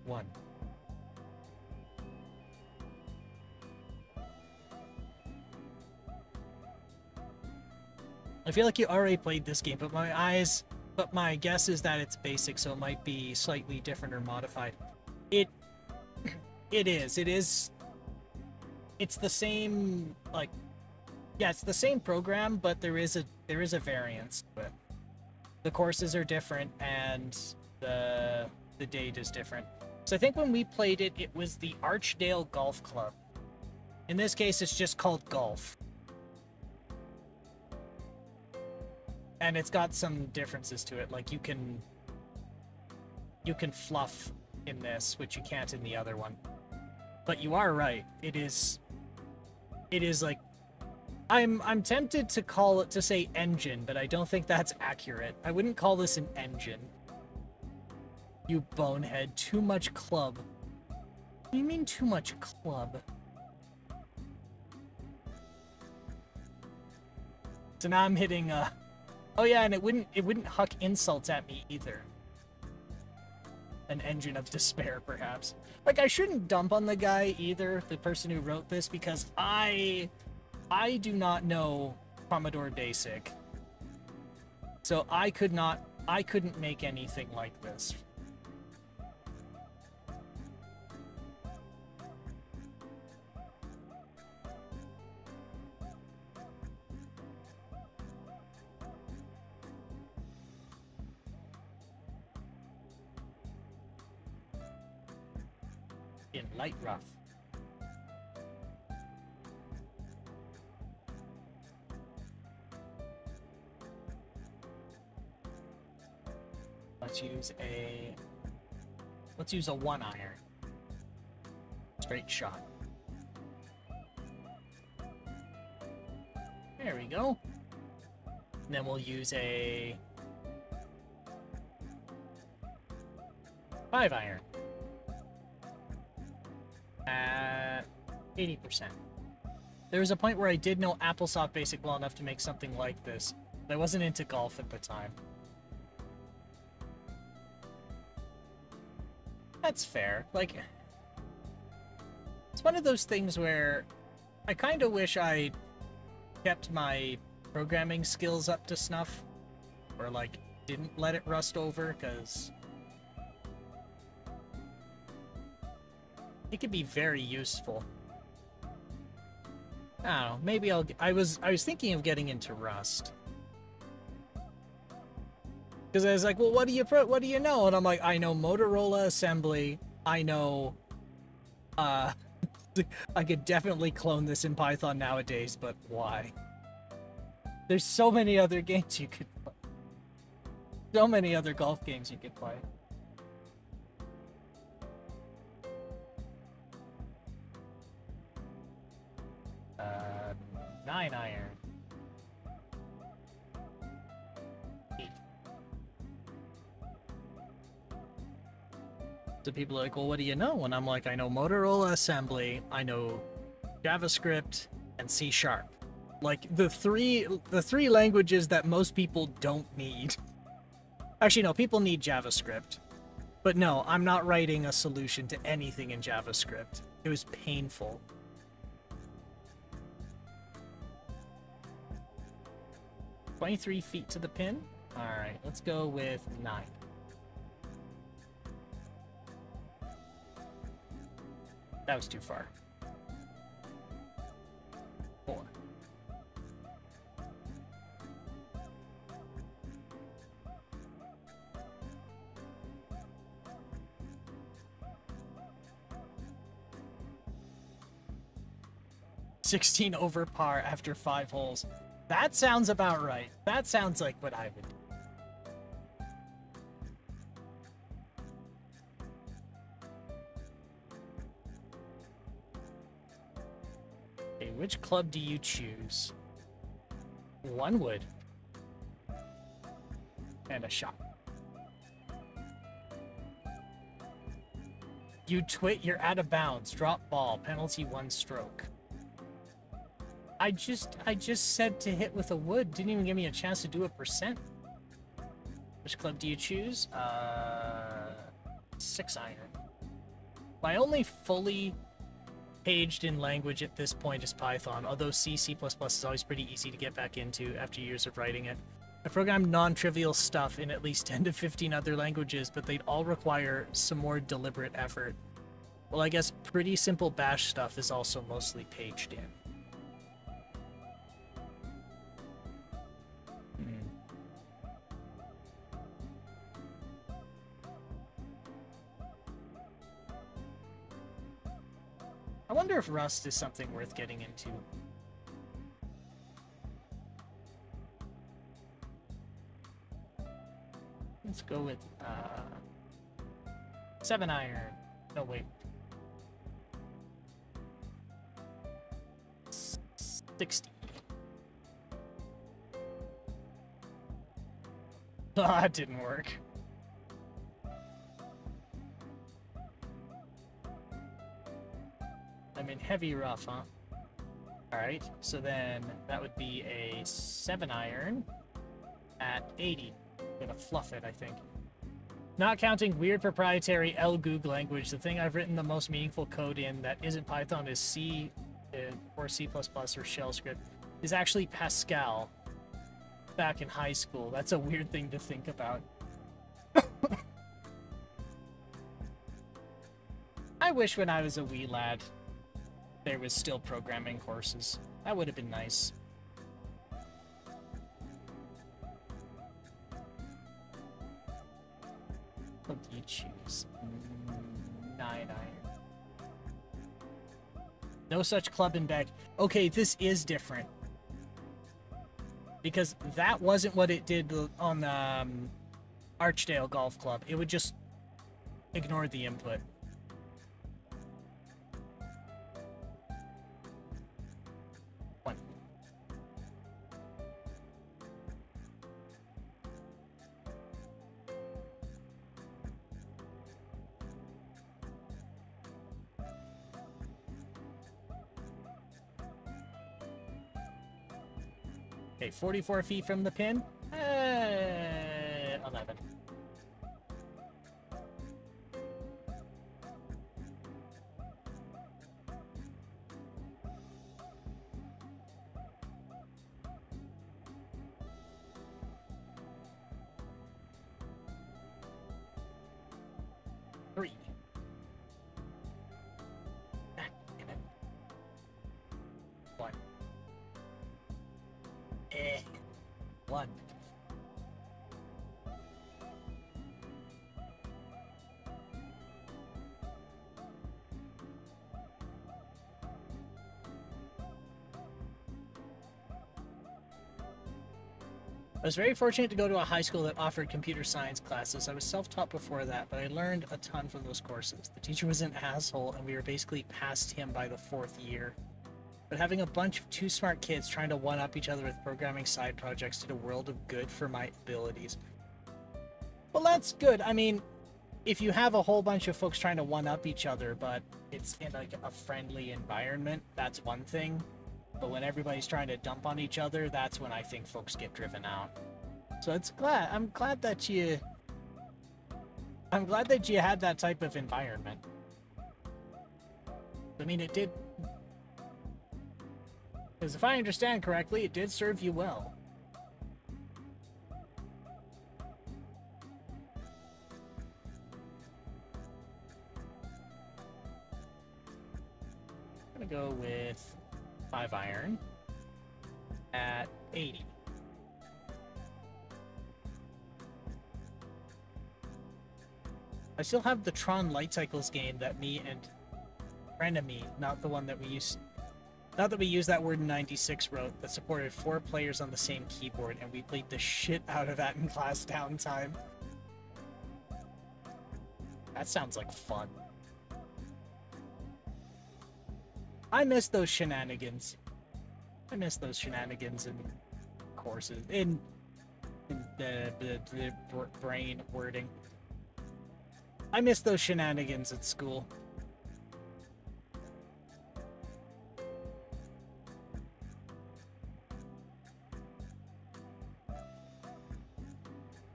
1. I feel like you already played this game, but my guess is that it's basic, so it might be slightly different or modified. It is. It's the same, like, yeah, it's the same program, but there is a variance to it. The courses are different, and the date is different. So I think when we played it, it was the Archdale Golf Club. In this case, it's just called Golf. And it's got some differences to it, like you can fluff in this, which you can't in the other one. But you are right. It is like, I'm tempted to say engine, but I don't think that's accurate. I wouldn't call this an engine. You bonehead. Too much club. What do you mean too much club? So now I'm hitting, oh yeah, and it wouldn't huck insults at me either. An engine of despair, perhaps. Like, I shouldn't dump on the guy either, the person who wrote this, because I do not know Commodore Basic. So I couldn't make anything like this. In light rough. Let's use a 1-iron. Straight shot. There we go. And then we'll use a 5-iron. At 80%. There was a point where I did know Applesoft Basic well enough to make something like this, but I wasn't into golf at the time. That's fair. Like, it's one of those things where I kind of wish I kept my programming skills up to snuff, or like didn't let it rust over, because it could be very useful. I don't know, maybe I was thinking of getting into Rust. Because I was like, well, what do you know? And I'm like, I know Motorola assembly. I know, I could definitely clone this in Python nowadays, but why? There's so many other games you could play. So many other golf games you could play. Uh, 9-iron. So people are like, well, what do you know? And I'm like, I know Motorola assembly, I know JavaScript, and C#. Like, the three languages that most people don't need. Actually, no, people need JavaScript. But no, I'm not writing a solution to anything in JavaScript. It was painful. $23 feet to the pin? Alright, let's go with 9. That was too far. 4. $16 over par after 5 holes. That sounds about right. That sounds like what I would do. Okay, which club do you choose? 1 wood. And a shot. You twit, you're out of bounds. Drop ball, penalty 1 stroke. I just said to hit with a wood. Didn't even give me a chance to do a percent. Which club do you choose? 6-iron. My only fully paged in language at this point is Python, although C, C++ is always pretty easy to get back into after years of writing it. I programmed non-trivial stuff in at least 10 to 15 other languages, but they'd all require some more deliberate effort. Well, I guess pretty simple bash stuff is also mostly paged in. I wonder if Rust is something worth getting into. Let's go with 7-iron. No, wait. 60. Ah, it didn't work. I'm in heavy rough, huh? Alright, so then that would be a 7 iron at 80. I'm gonna fluff it, I think. Not counting weird proprietary LGOOG language, the thing I've written the most meaningful code in that isn't Python is C or C++ or shell script is actually Pascal back in high school. That's a weird thing to think about. I wish when I was a wee lad there was still programming courses. That would have been nice. What do you choose? 9 iron. No such club in bag. Okay, this is different. Because that wasn't what it did on Archdale Golf Club. It would just ignore the input. One. Okay, 44 feet from the pin. 11. Three. Ah, damn it. One. One. I was very fortunate to go to a high school that offered computer science classes. I was self-taught before that, but I learned a ton from those courses. The teacher was an asshole, and we were basically past him by the 4th year. But having a bunch of too smart kids trying to one-up each other with programming side projects did a world of good for my abilities. Well, that's good. I mean, if you have a whole bunch of folks trying to one-up each other, but it's in like a friendly environment, that's one thing. But when everybody's trying to dump on each other, that's when I think folks get driven out. So I'm glad that you had that type of environment. I mean, it did. Because if I understand correctly, it did serve you well. I'm gonna go with 5 iron at 80. I still have the Tron Light Cycles game that me and Frenemy, not the one that we used. Not that we used that word in 96 wrote, that supported 4 players on the same keyboard, and we played the shit out of that in class downtime. That sounds like fun. I miss those shenanigans. I miss those shenanigans in courses, in the brain wording. I miss those shenanigans at school.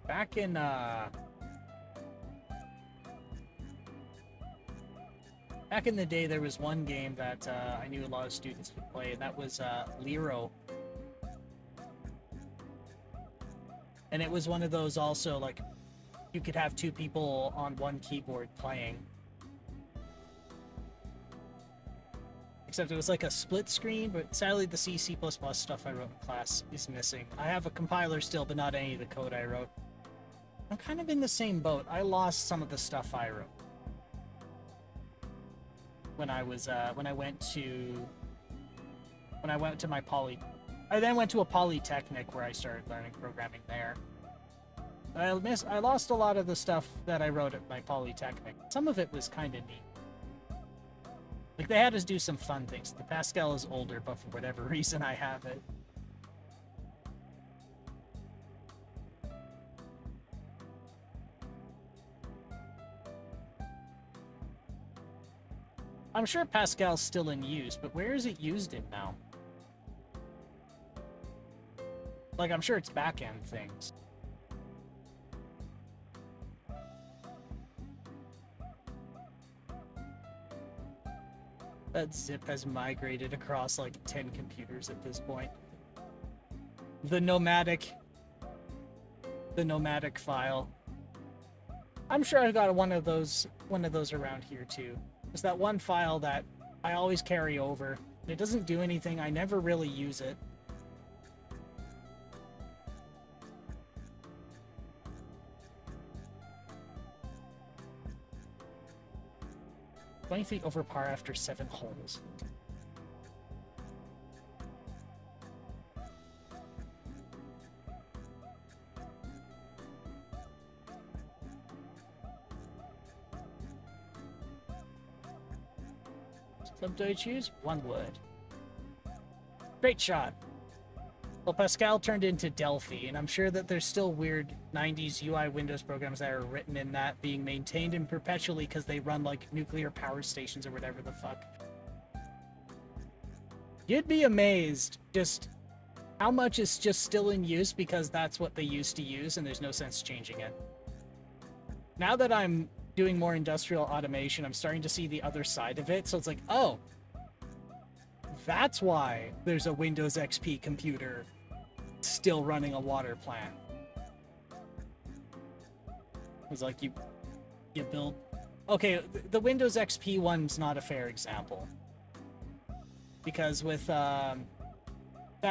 Back in the day, there was one game that I knew a lot of students would play, and that was Lero. And it was one of those also, like, you could have 2 people on one keyboard playing. Except it was like a split screen, but sadly the C++ stuff I wrote in class is missing. I have a compiler still, but not any of the code I wrote. I'm kind of in the same boat. I lost some of the stuff I wrote when I went to my poly. I then went to a polytechnic where I started learning programming there. I lost a lot of the stuff that I wrote at my polytechnic. Some of it was kind of neat. Like, they had us do some fun things. The Pascal is older, but for whatever reason I have it. I'm sure Pascal's still in use, but where is it used in now? Like, I'm sure it's back-end things. That zip has migrated across like 10 computers at this point. The nomadic file. I'm sure I've got one of those around here too. There's that one file that I always carry over. It doesn't do anything. I never really use it. $20 over par after 7 holes. Club do I choose? One word. Great shot. Well, Pascal turned into Delphi, and I'm sure that there's still weird 90s UI Windows programs that are written in that being maintained and perpetually because they run like nuclear power stations or whatever the fuck. You'd be amazed just how much is just still in use because that's what they used to use and there's no sense changing it. Now that I'm doing more industrial automation, I'm starting to see the other side of it, so it's like, oh, that's why there's a Windows XP computer still running a water plant. It's like you build... Okay, the Windows XP one's not a fair example. Because with that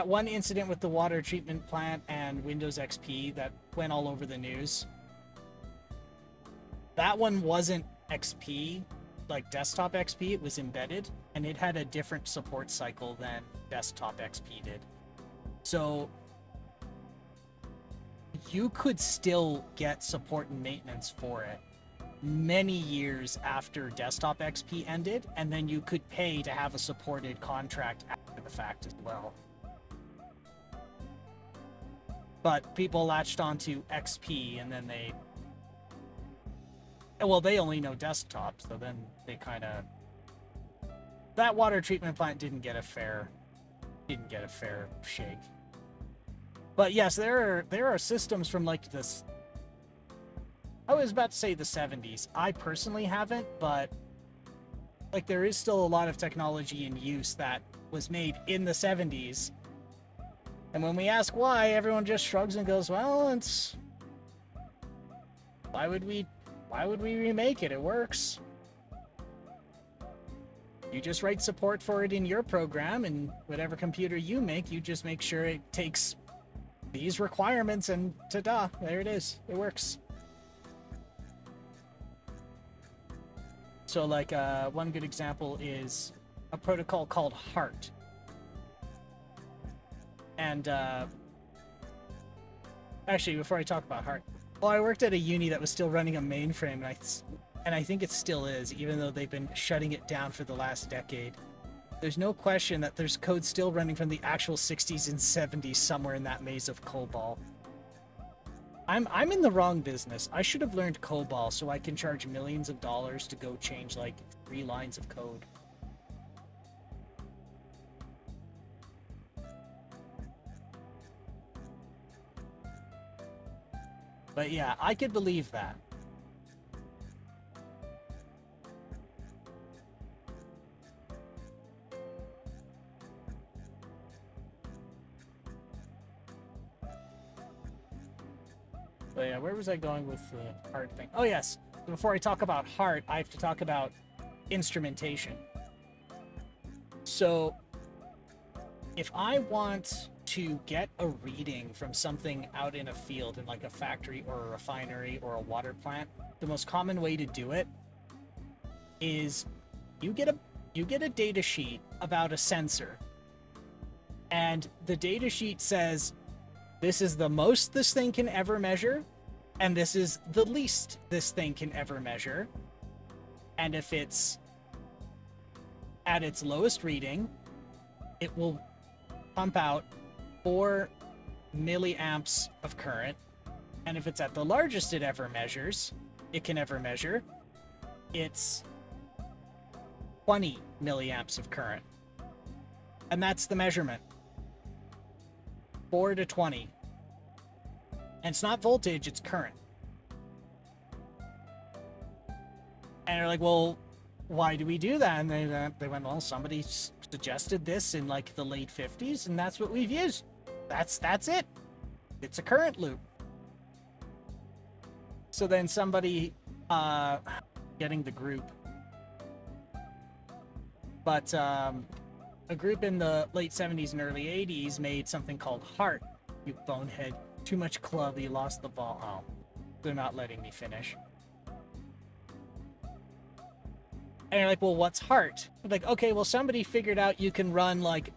one incident with the water treatment plant and Windows XP that went all over the news, that one wasn't XP, like desktop XP, it was embedded, and it had a different support cycle than desktop XP did. So you could still get support and maintenance for it many years after desktop XP ended, and then you could pay to have a supported contract after the fact as well. But people latched onto XP, and then they... Well, they only know desktop, so then they kind of... That water treatment plant didn't get a fair shake. But yes, there are systems from like this... I was about to say the 70s. I personally haven't, but like there is still a lot of technology in use that was made in the 70s. And when we ask why, everyone just shrugs and goes, well, it's... Why would we remake it? It works. You just write support for it in your program, and whatever computer you make, you just make sure it takes these requirements, and ta-da, there it is. It works. So, like, one good example is a protocol called HART. And, actually, before I talk about HART, well, I worked at a uni that was still running a mainframe, and I think it still is, even though they've been shutting it down for the last decade. There's no question that there's code still running from the actual 60s and 70s somewhere in that maze of COBOL. I'm in the wrong business. I should have learned COBOL so I can charge millions of dollars to go change, like, 3 lines of code. But yeah, I could believe that. But yeah, where was I going with the HART thing? Oh yes, before I talk about HART, I have to talk about instrumentation. So, if I want to get a reading from something out in a field, in like a factory or a refinery or a water plant, the most common way to do it is you get a data sheet about a sensor, and the data sheet says this is the most this thing can ever measure, and this is the least this thing can ever measure. And if it's at its lowest reading, it will pump out 4 milliamps of current. And if it's at the largest it can ever measure, it's 20 milliamps of current. And that's the measurement. 4 to 20. And it's not voltage, it's current. And they're like, well, why do we do that? And they went, well, somebody suggested this in like the late 50s, and that's what we've used. That's it. It's a current loop. So then somebody, getting the group, but a group in the late 70s and early 80s made something called HART. You bonehead. Too much club, you lost the ball. Oh, they're not letting me finish. And you're like, well, what's HART? Like, okay, well, somebody figured out you can run, like,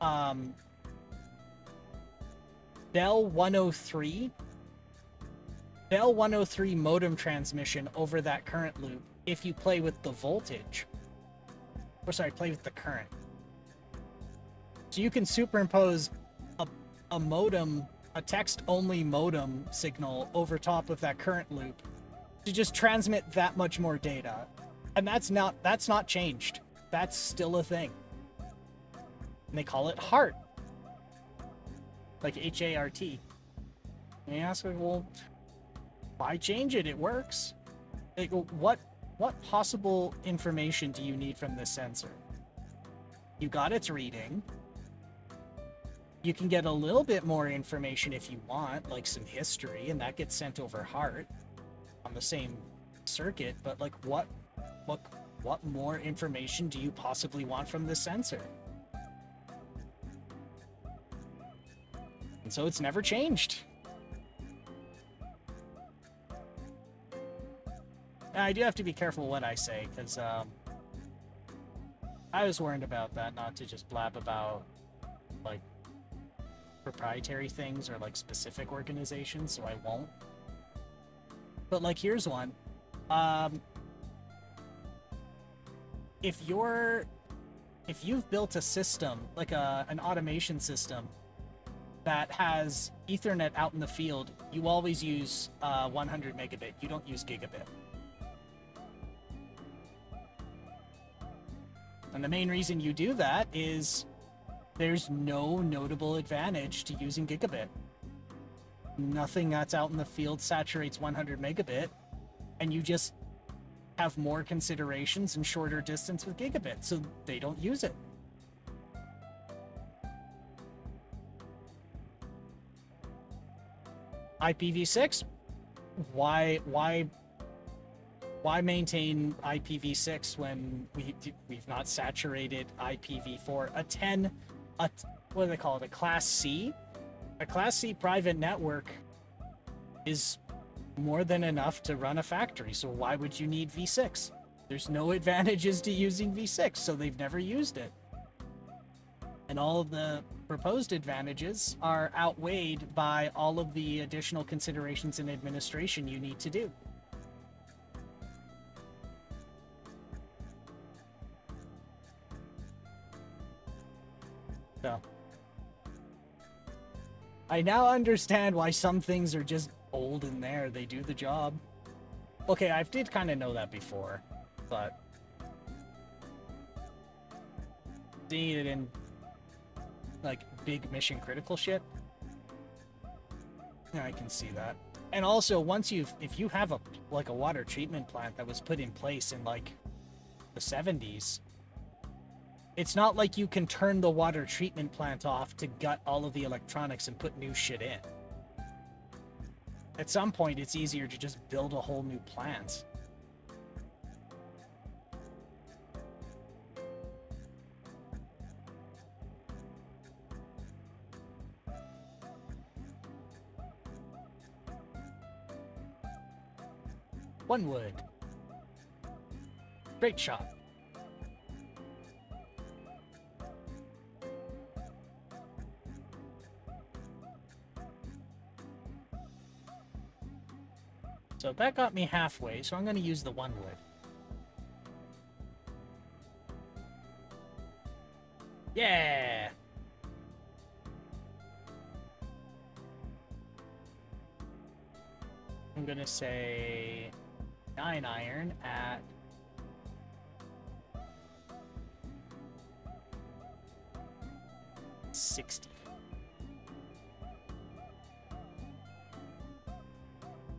Bell 103 modem transmission over that current loop if you play with the voltage. Or, sorry, play with the current. So you can superimpose a modem, a text-only modem signal over top of that current loop to just transmit that much more data. And that's not changed. That's still a thing. And they call it HART. Like H-A-R-T. And you ask, like, well, why change it? It works. Like, what possible information do you need from this sensor? You got its reading. You can get a little bit more information if you want, like some history, and that gets sent over HART on the same circuit, but like what more information do you possibly want from this sensor? And so it's never changed. Now, I do have to be careful what I say, because I was worried about that, not to just blab about, like, proprietary things or, like, specific organizations, so I won't. But, like, here's one. If you've built a system, like an automation system, that has Ethernet out in the field, you always use 100 megabit. You don't use gigabit. And the main reason you do that is there's no notable advantage to using gigabit. Nothing that's out in the field saturates 100 megabit, and you just have more considerations and shorter distance with gigabit, so they don't use it. IPv6? Why maintain IPv6 when we've not saturated IPv4? What do they call it? A Class C? A Class C private network is more than enough to run a factory, so why would you need v6? There's no advantages to using v6, so they've never used it. And all of the proposed advantages are outweighed by all of the additional considerations in administration you need to do. So, I now understand why some things are just old in there. They do the job. Okay, I did kind of know that before, but seeing it in like big mission critical shit, yeah, I can see that. And also, if you have a water treatment plant that was put in place in like the 70s, it's not like you can turn the water treatment plant off to gut all of the electronics and put new shit in. At some point, it's easier to just build a whole new plant. One wood. Great shot. So that got me halfway, so I'm going to use the one wood. Yeah! I'm going to say 9 iron at 60.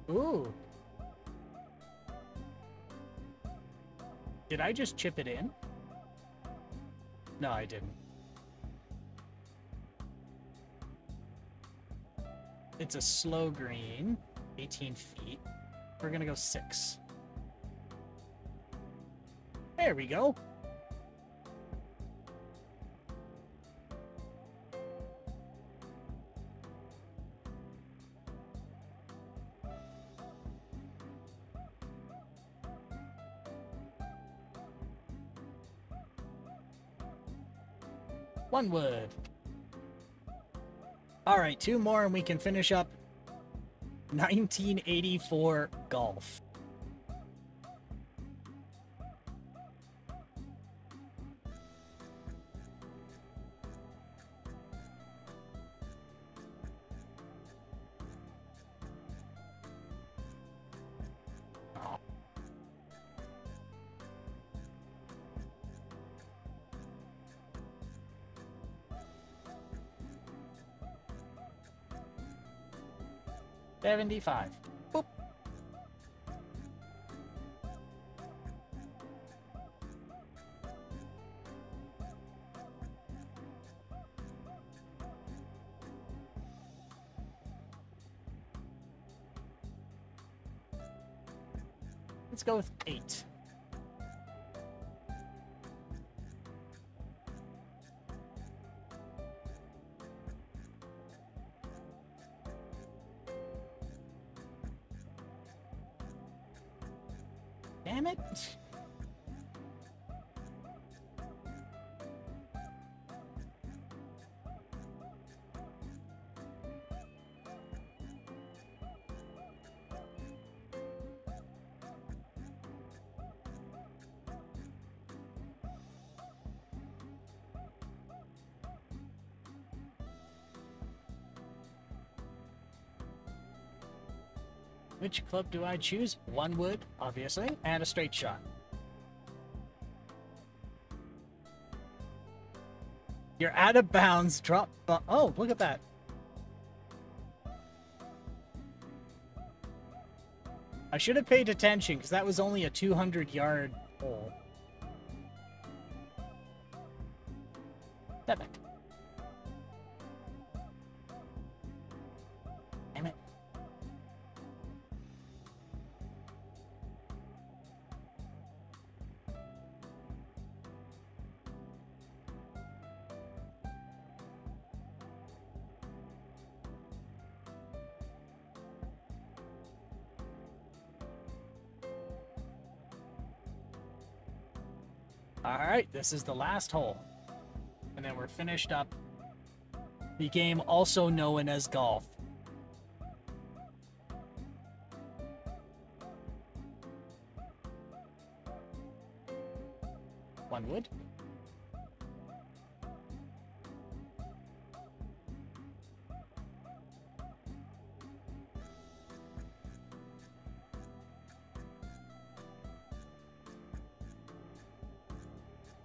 Ooh. Did I just chip it in? No, I didn't. It's a slow green, 18 feet. We're gonna go 6. There we go. One wood. All right, 2 more and we can finish up 1984 golf. Oh. $75. Boop. Let's go with 8. Damn it. Which club do I choose? 1 wood, obviously, and a straight shot. You're out of bounds. Drop. Oh, look at that. I should have paid attention because that was only a 200-yard hole. Damn it. Damn it. Alright, this is the last hole. And then we're finished up the game also known as golf. One wood.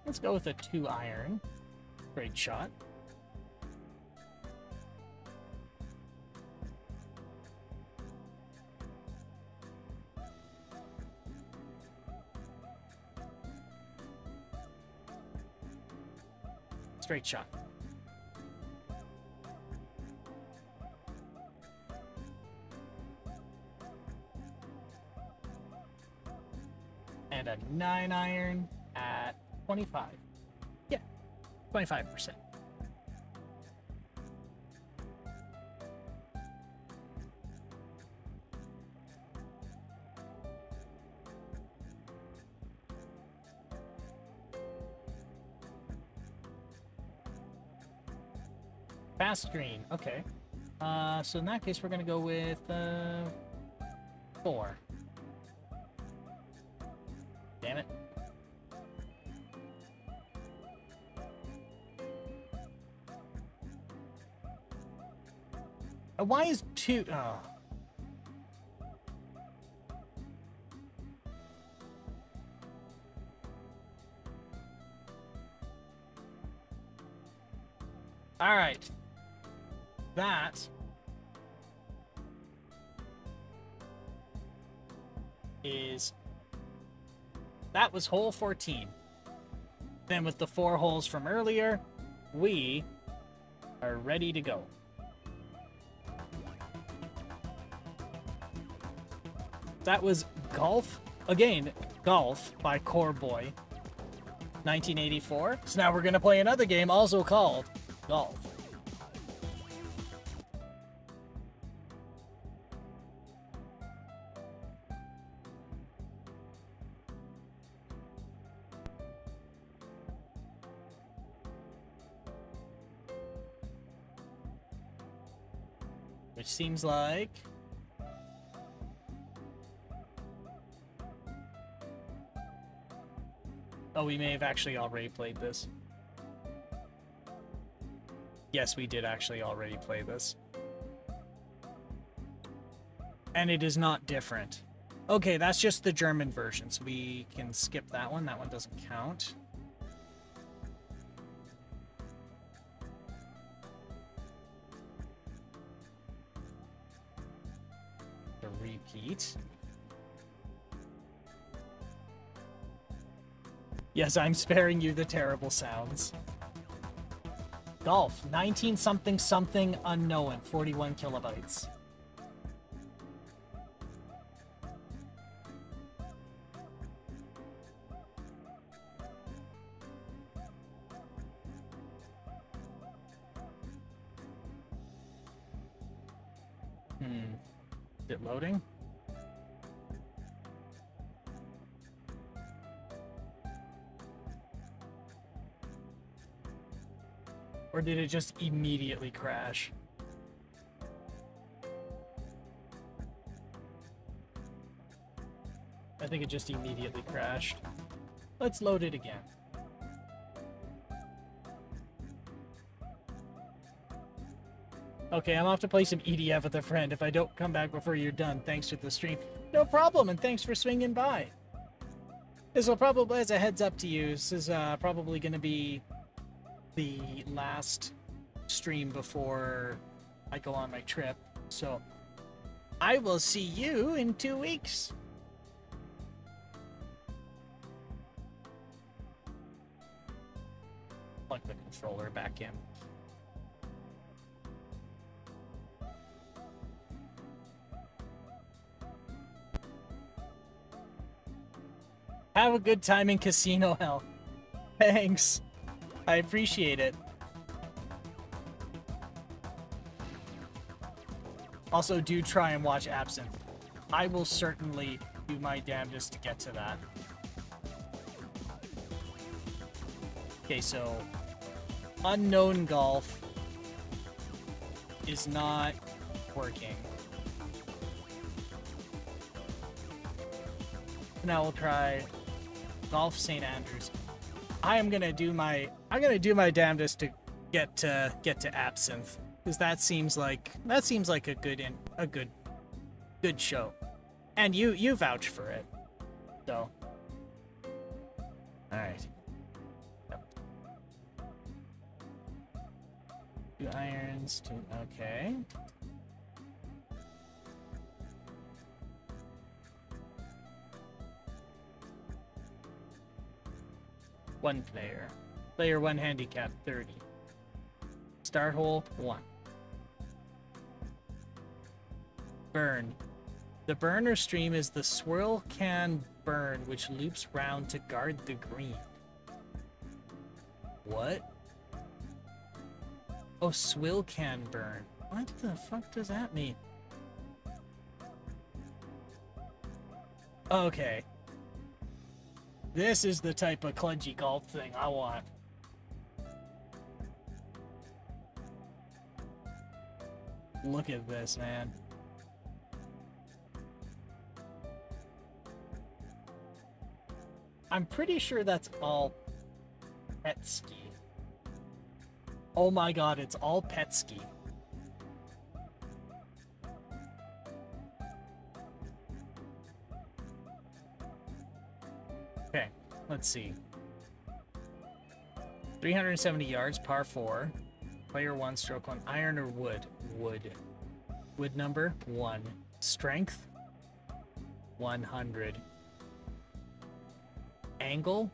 Let's go with a 2 iron. Great shot. Straight shot. And a 9 iron at 25. Yeah, 25%. Fast green, okay. So in that case, we're gonna go with 4. Damn it. Why is 2? Oh. Alright. That was hole 14. Then with the 4 holes from earlier, we are ready to go. That was Golf. Again, Golf by Core Boy. 1984. So now we're going to play another game also called Golf. Which seems like... Oh, we may have actually already played this. Yes, we did actually already play this. And it is not different. Okay, that's just the German version, so we can skip that one. That one doesn't count. The repeat. Yes, I'm sparing you the terrible sounds. Golf, 19-something something unknown, 41 kilobytes. Is it loading? Or did it just immediately crash? I think it just immediately crashed. Let's load it again. Okay, I'm off to play some EDF with a friend. If I don't come back before you're done, thanks for the stream. No problem, and thanks for swinging by. This will probably, as a heads up to you, this is probably going to be the last stream before I go on my trip, so I will see you in 2 weeks. Plug the controller back in. Have a good time in Casino Hell. Thanks. I appreciate it. Also, do try and watch Absinthe. I will certainly do my damnedest to get to that. Okay, so Unknown Golf is not working. Now we'll try Golf St. Andrews. I'm gonna do my damnedest to get to Absinthe, because that seems like a good show, and you vouch for it, so all right. Yep. 2 irons, 2. Okay. One player. Player 1 handicap 30. Start hole 1. Burn. The burner stream is the swirl can burn, which loops round to guard the green. What? Oh, swill can burn. What the fuck does that mean? Okay. This is the type of kludgy golf thing I want. Look at this, man. I'm pretty sure that's all Petski. Oh my god, it's all Petski. Okay, let's see. 370 yards, par 4. Player 1, stroke 1. Iron or wood? Wood. Wood number 1. Strength 100. Angle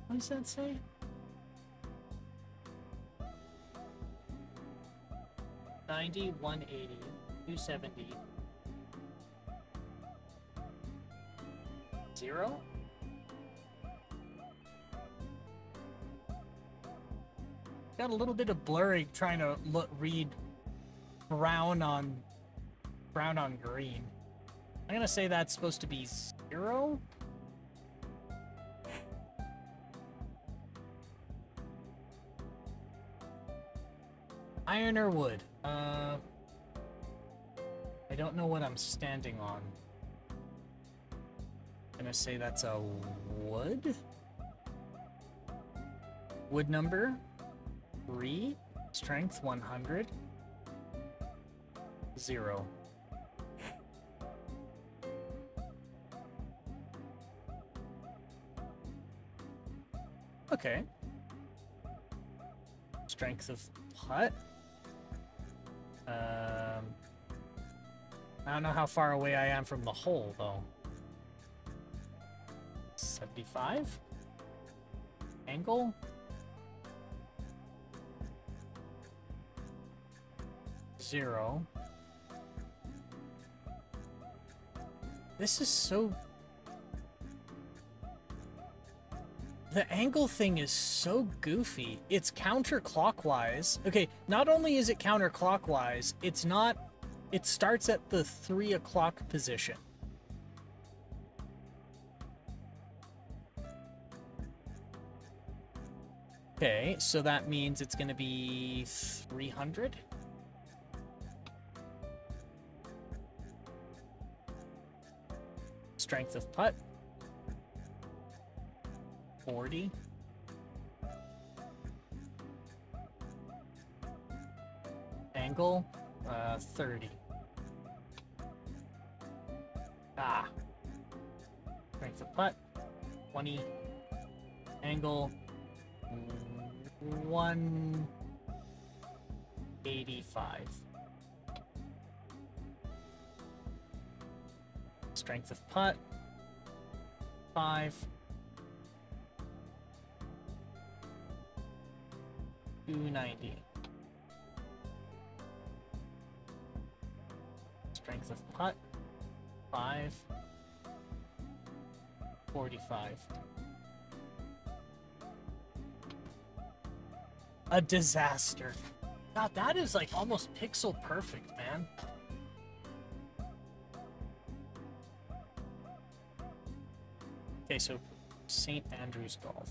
what does that say? $90, $180, $270, 0? Got a little bit of blurring trying to read brown on green. I'm gonna say that's supposed to be 0. Iron or wood? I don't know what I'm standing on. I'm gonna say that's a wood. Wood number 3. Strength 100. 0. Okay. Strength of putt. I don't know how far away I am from the hole, though. 75? Angle? Zero. This is so... The angle thing is so goofy. It's counterclockwise. Okay, not only is it counterclockwise, it's not... It starts at the 3 o'clock position. Okay, so that means it's going to be 300. Strength of putt. 40. Angle, 30. Ah. Strength of putt, 20. Angle, 185. Strength of putt, 5. 290. Strength of putt, 5. 45. A disaster. God, that is like almost pixel perfect, man. Okay, so St. Andrews Golf.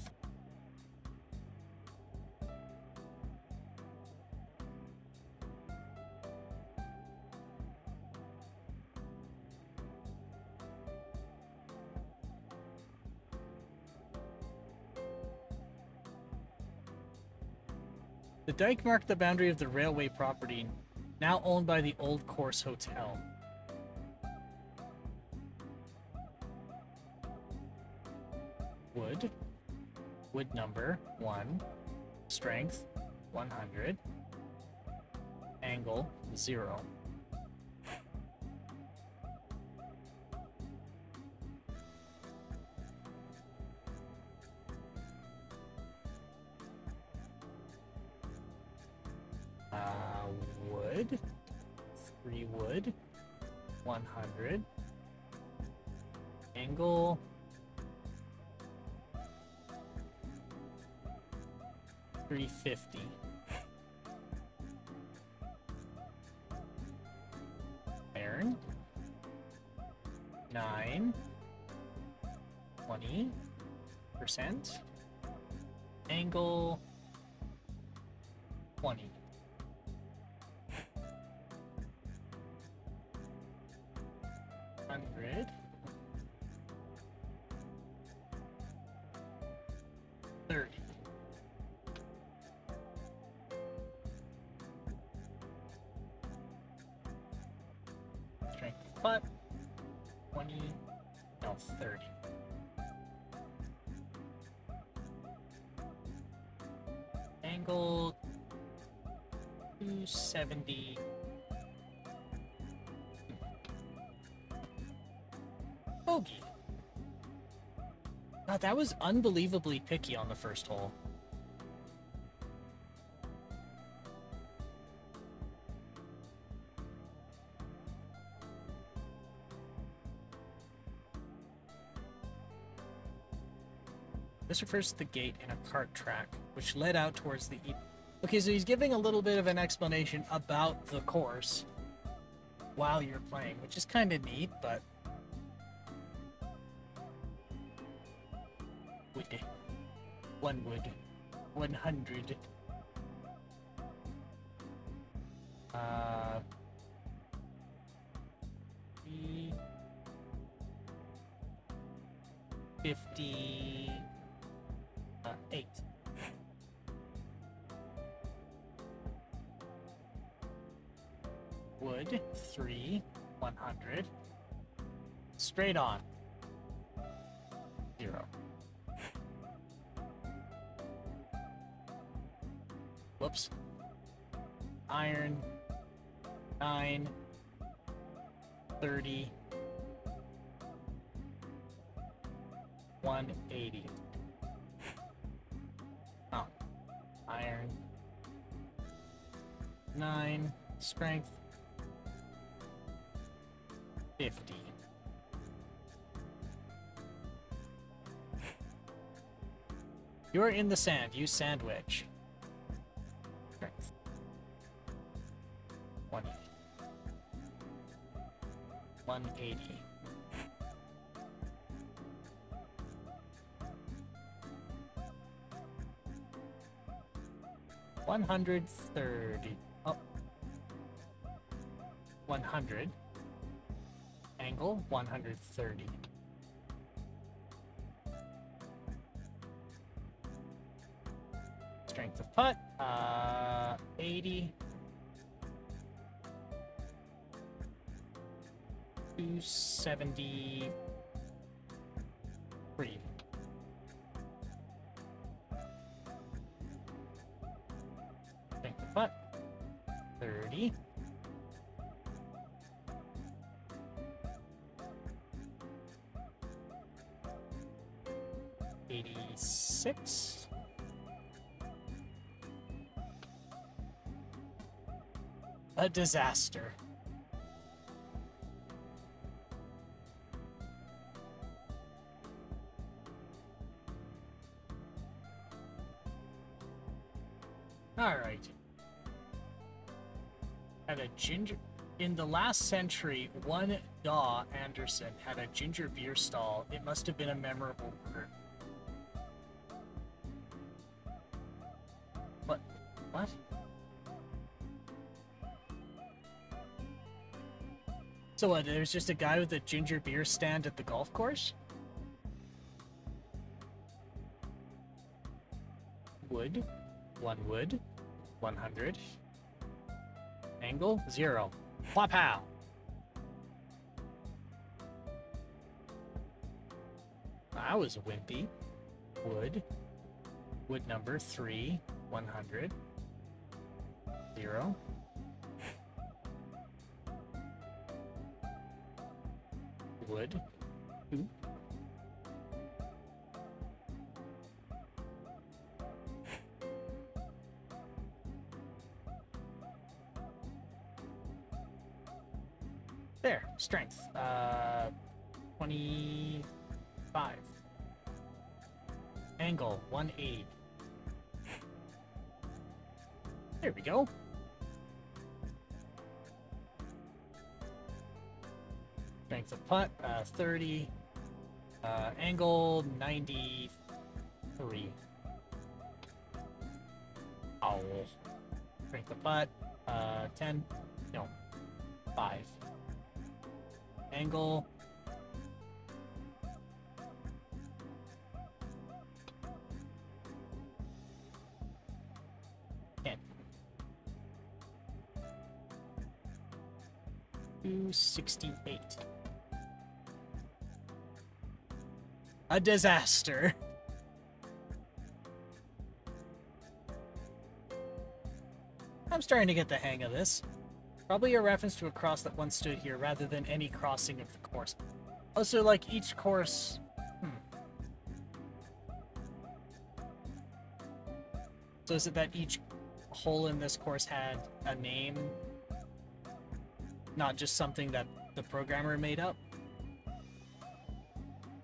The dike marked the boundary of the railway property, now owned by the Old Course Hotel. Wood. Wood number 1. Strength 100. Angle 0. Wood. 3 wood. 100. Angle 350. Iron 9. 20%. Angle 20. $100. $30. putt. 20, no, 30. Angle 270. Bogey. God, that was unbelievably picky on the first hole. This refers to the gate in a cart track, which led out towards the east. Okay, so he's giving a little bit of an explanation about the course while you're playing, which is kind of neat, but... Wood. One wood. 100. 58. Wood, 3, 100. Straight on. 0. Whoops. Iron, 9, 30, 180. Oh. Iron, 9, strength, 50. You're in the sand. Use sandwich. Strength. 20. 180. $130. Oh. 100. Angle 130. Strength of putt 80. 273. Strength of putt 30. 86. A disaster. All right. Had a ginger... In the last century, one Daw Anderson had a ginger beer stall. It must have been a memorable murder. What? What? So what, there's just a guy with a ginger beer stand at the golf course? Wood. 1 wood. 100. Angle. 0. Plop-pow. I was wimpy. Wood. Wood number 3. 100. 0. Wood. 2. There. Strength. 25. Angle. 180. There we go. Strength of putt, 30. Angle, 93. Ow. Strength of putt, 10. No. 5. Angle. 10. 268. A disaster. I'm starting to get the hang of this. Probably a reference to a cross that once stood here rather than any crossing of the course. Also, like, each course... So is it that each hole in this course had a name? Not just something that the programmer made up?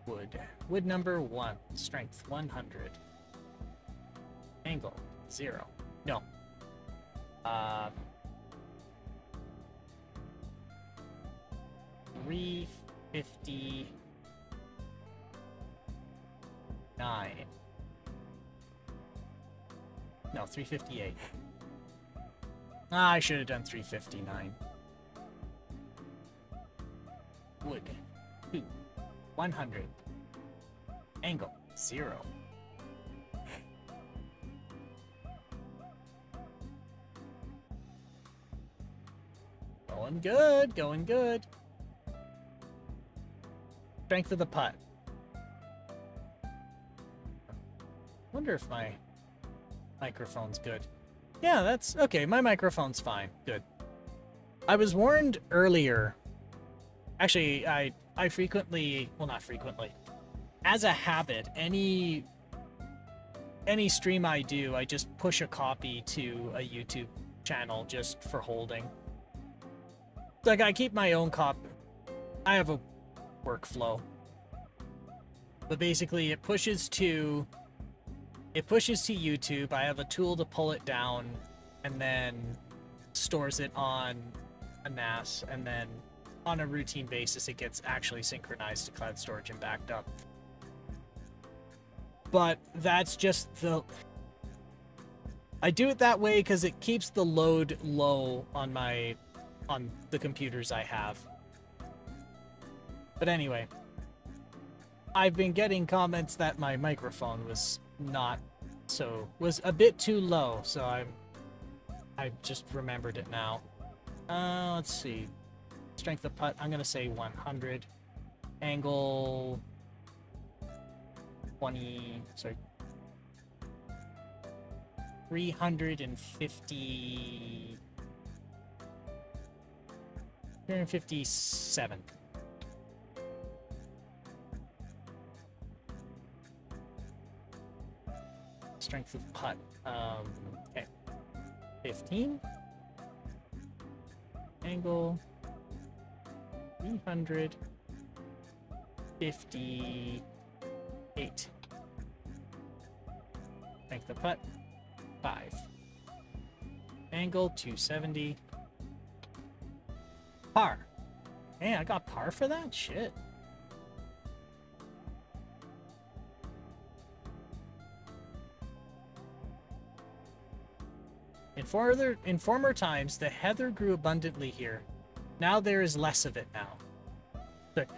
Wood. Wood number 1. Strength 100. Angle 0. No. 359. No, 358. I should have done 359. Wood 2. 100. Angle 0. Going good, going good. Strength of the putt. Wonder if my microphone's good. Yeah, that's okay. My microphone's fine. Good. I was warned earlier. Actually, I frequently, well, not frequently. As a habit, any stream I do, I just push a copy to a YouTube channel just for holding. Like, I keep my own copy. I have a workflow. But basically, it pushes to YouTube. I have a tool to pull it down, and then stores it on a NAS, and then on a routine basis, it gets actually synchronized to cloud storage and backed up. But that's just the... I do it that way because it keeps the load low on the computers I have. But anyway, I've been getting comments that my microphone was a bit too low, so I just remembered it now. Let's see. Strength of putt, I'm gonna say 100. Angle 20, sorry. 350... 357. Strength of putt. Okay. 15. Angle 358. Strength of putt. 5. Angle 270. Par. Hey, I got par for that? Shit. In former times, the heather grew abundantly here. Now there is less of it now. But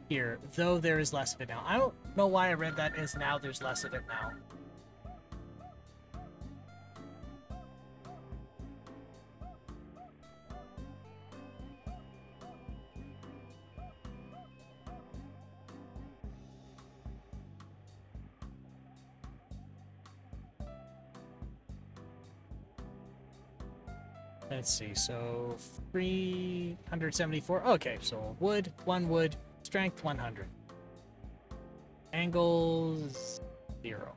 here, though there is less of it now. I don't know why I read that as now there's less of it now. Let's see, so 374. Okay, so wood, 1 wood, strength 100. Angles 0.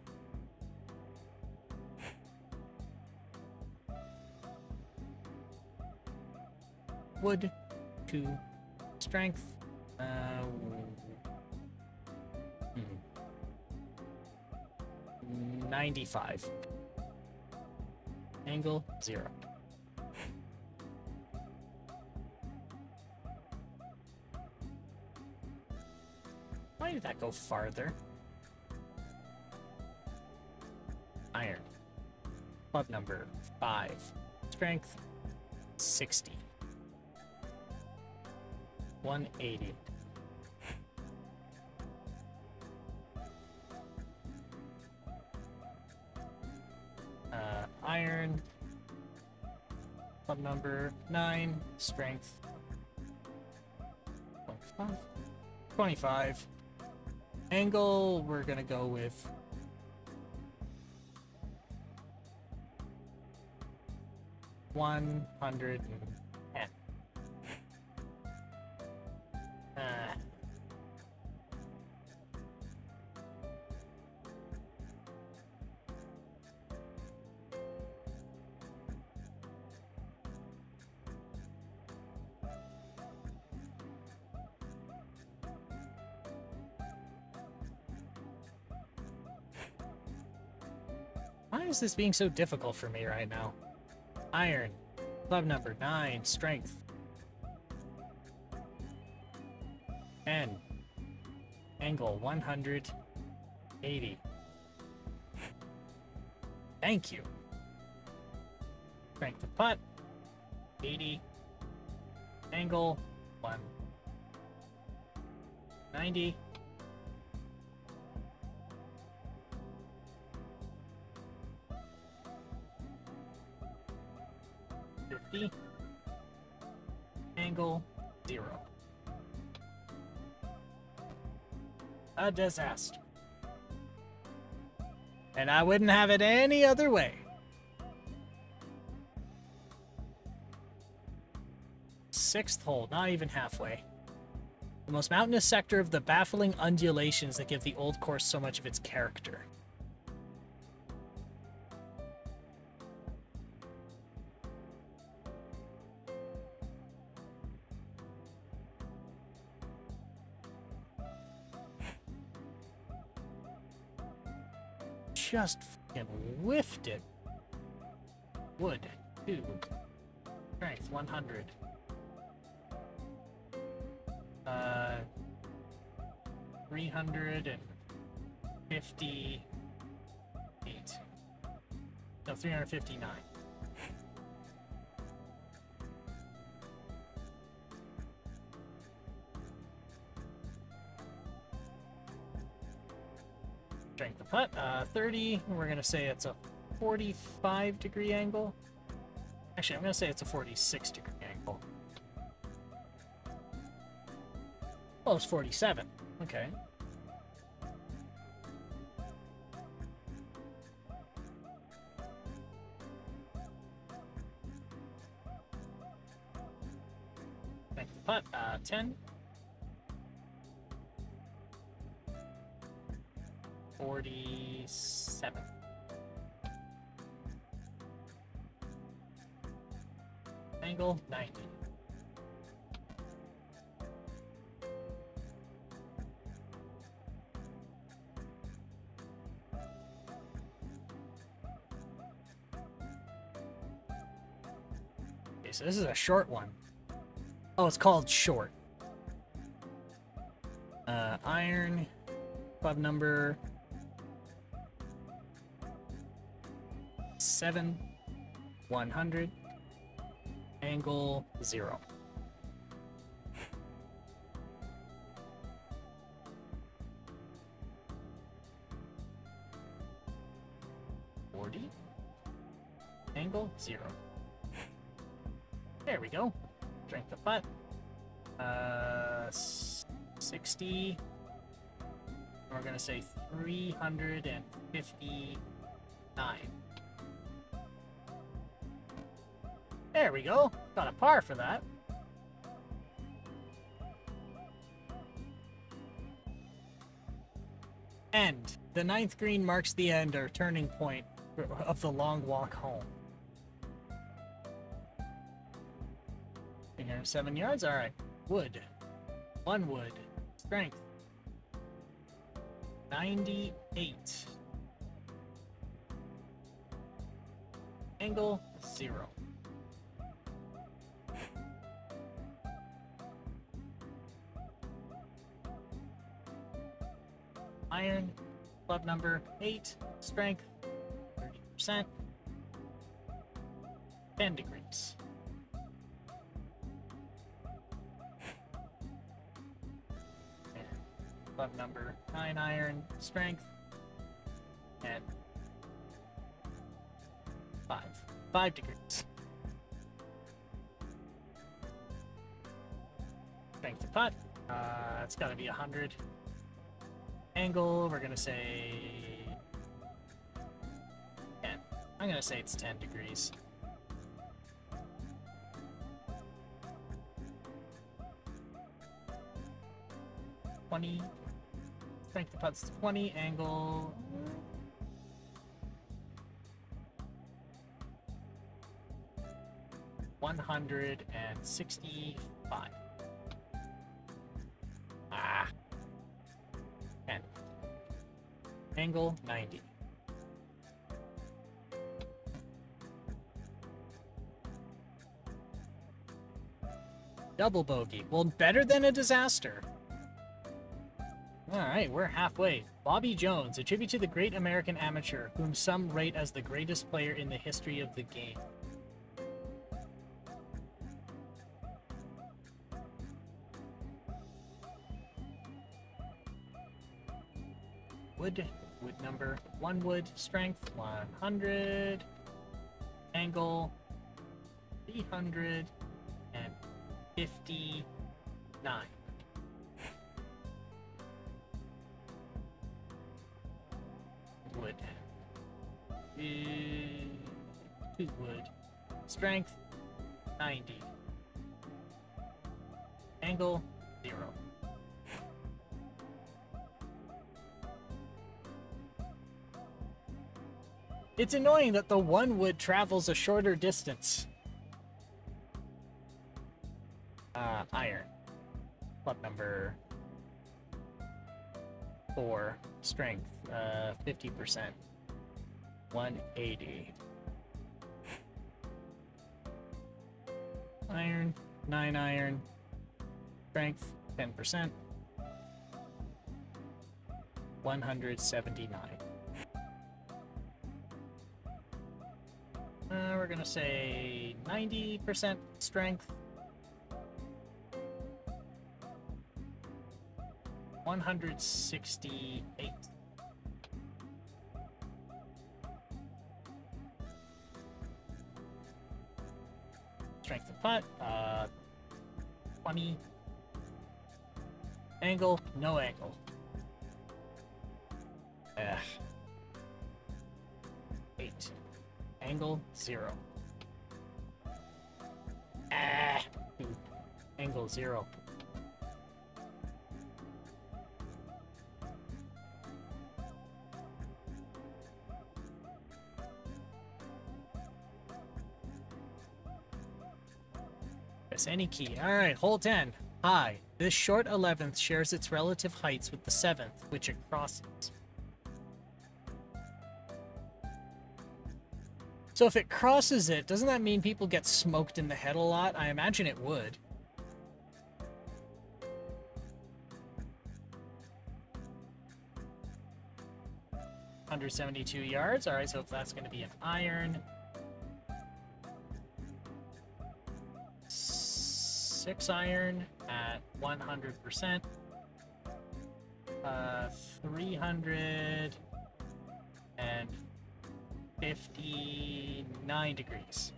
Wood 2, strength 95. Angle 0. Why did that go farther? Iron. Club number 5. Strength 60. 180. Iron. Club number 9. Strength 25. Angle, we're gonna go with 110. Why is this being so difficult for me right now? Iron. Club number 9. Strength. 10. Angle 180. Thank you. Strength of putt. 80. Angle 190. Angle 0. A disaster. And I wouldn't have it any other way. Sixth hole, not even halfway. The most mountainous sector of the baffling undulations that give the old course so much of its character. Just fucking whiffed it. Wood, 2. Strength, 100. 358. No, 359. Strength the putt, 30. We're gonna say it's a 45-degree angle. Actually, I'm gonna say it's a 46-degree angle. Oh, it's 47. Okay. Strength the putt, 10. 47. Angle 90. Okay, so this is a short one. Oh, it's called short. Iron, club number 7, 100, angle 0. Angle 0. There we go. Strength of putt. 60. We're gonna say 359. There we go. Got a par for that. End. The 9th green marks the end or turning point of the long walk home. 307 yards? Alright. Wood. 1 wood. Strength. 98. Angle 0. Iron, club number 8, strength 30%, 10 degrees. Club number 9 iron, strength, and 5 degrees. Strength to putt, It's got to be 100. Angle, we're going to say 10. I'm going to say it's 10 degrees. Strength of putts 20, angle 165. Ah. 10. Angle 90. Double bogey. Well, better than a disaster. Alright, we're halfway. Bobby Jones, a tribute to the great American amateur, whom some rate as the greatest player in the history of the game. Wood number, 1 wood, strength, 100, angle, 359. Wood. 2 wood. Strength, 90. Angle, 0. It's annoying that the 1 wood travels a shorter distance. Iron. Club number 4. Strength, 50%. 180. Iron, 9 iron. Strength, 10%. 179. We're gonna say 90% strength. 168. Strength of putt, 20. Angle, no angle. 8. Angle, 0. Angle, 0. Press any key. Alright, hole 10. High. This short 11th shares its relative heights with the 7th, which it crosses. So if it crosses it, doesn't that mean people get smoked in the head a lot? I imagine it would. $172 yards. Alright, so if that's going to be an iron. 6 iron at 100%. 359 degrees.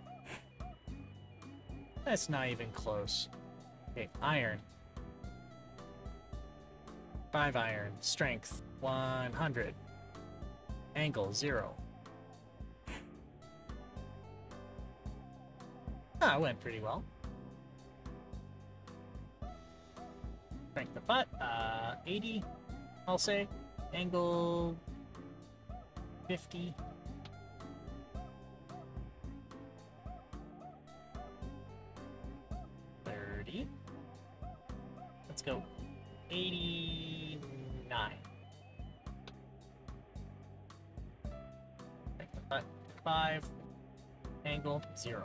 That's not even close. Okay, iron. 5 iron. Strength, 100. Angle, 0. Ah, it went pretty well. Strength the putt, 80, I'll say. Angle, 50. Let's go 89. Strength the putt, 5. Angle, 0.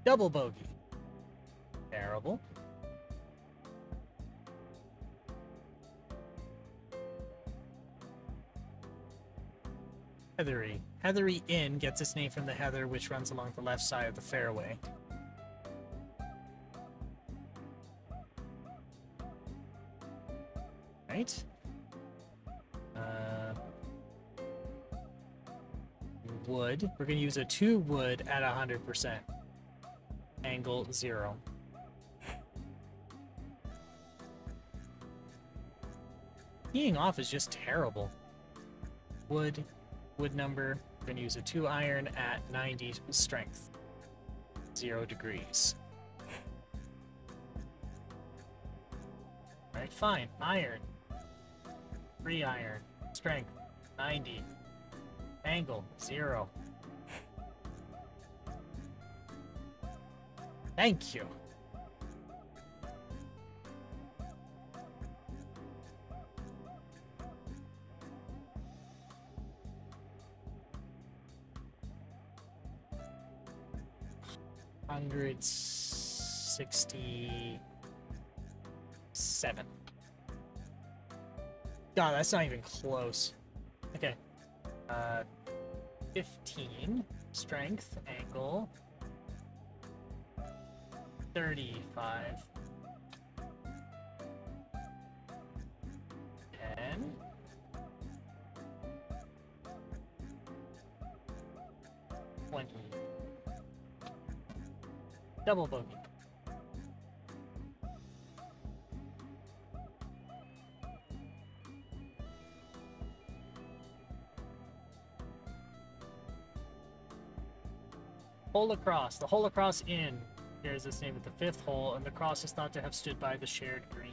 Double bogey. Terrible. Heathery. Heathery Inn gets its name from the heather which runs along the left side of the fairway. Right? Wood. We're going to use a 2 wood at 100%. Angle, 0. Keying off is just terrible. Wood number. We're gonna use a 2 iron at 90 strength. 0 degrees. Alright, fine. Iron. 3 iron. Strength. 90. Angle. 0. Thank you. $167. God, that's not even close. Okay. 15 strength, angle. 35. 10. 20. Double bogey. Hole across. The hole across in shares this name with the 5th hole, and the cross is thought to have stood by the shared green.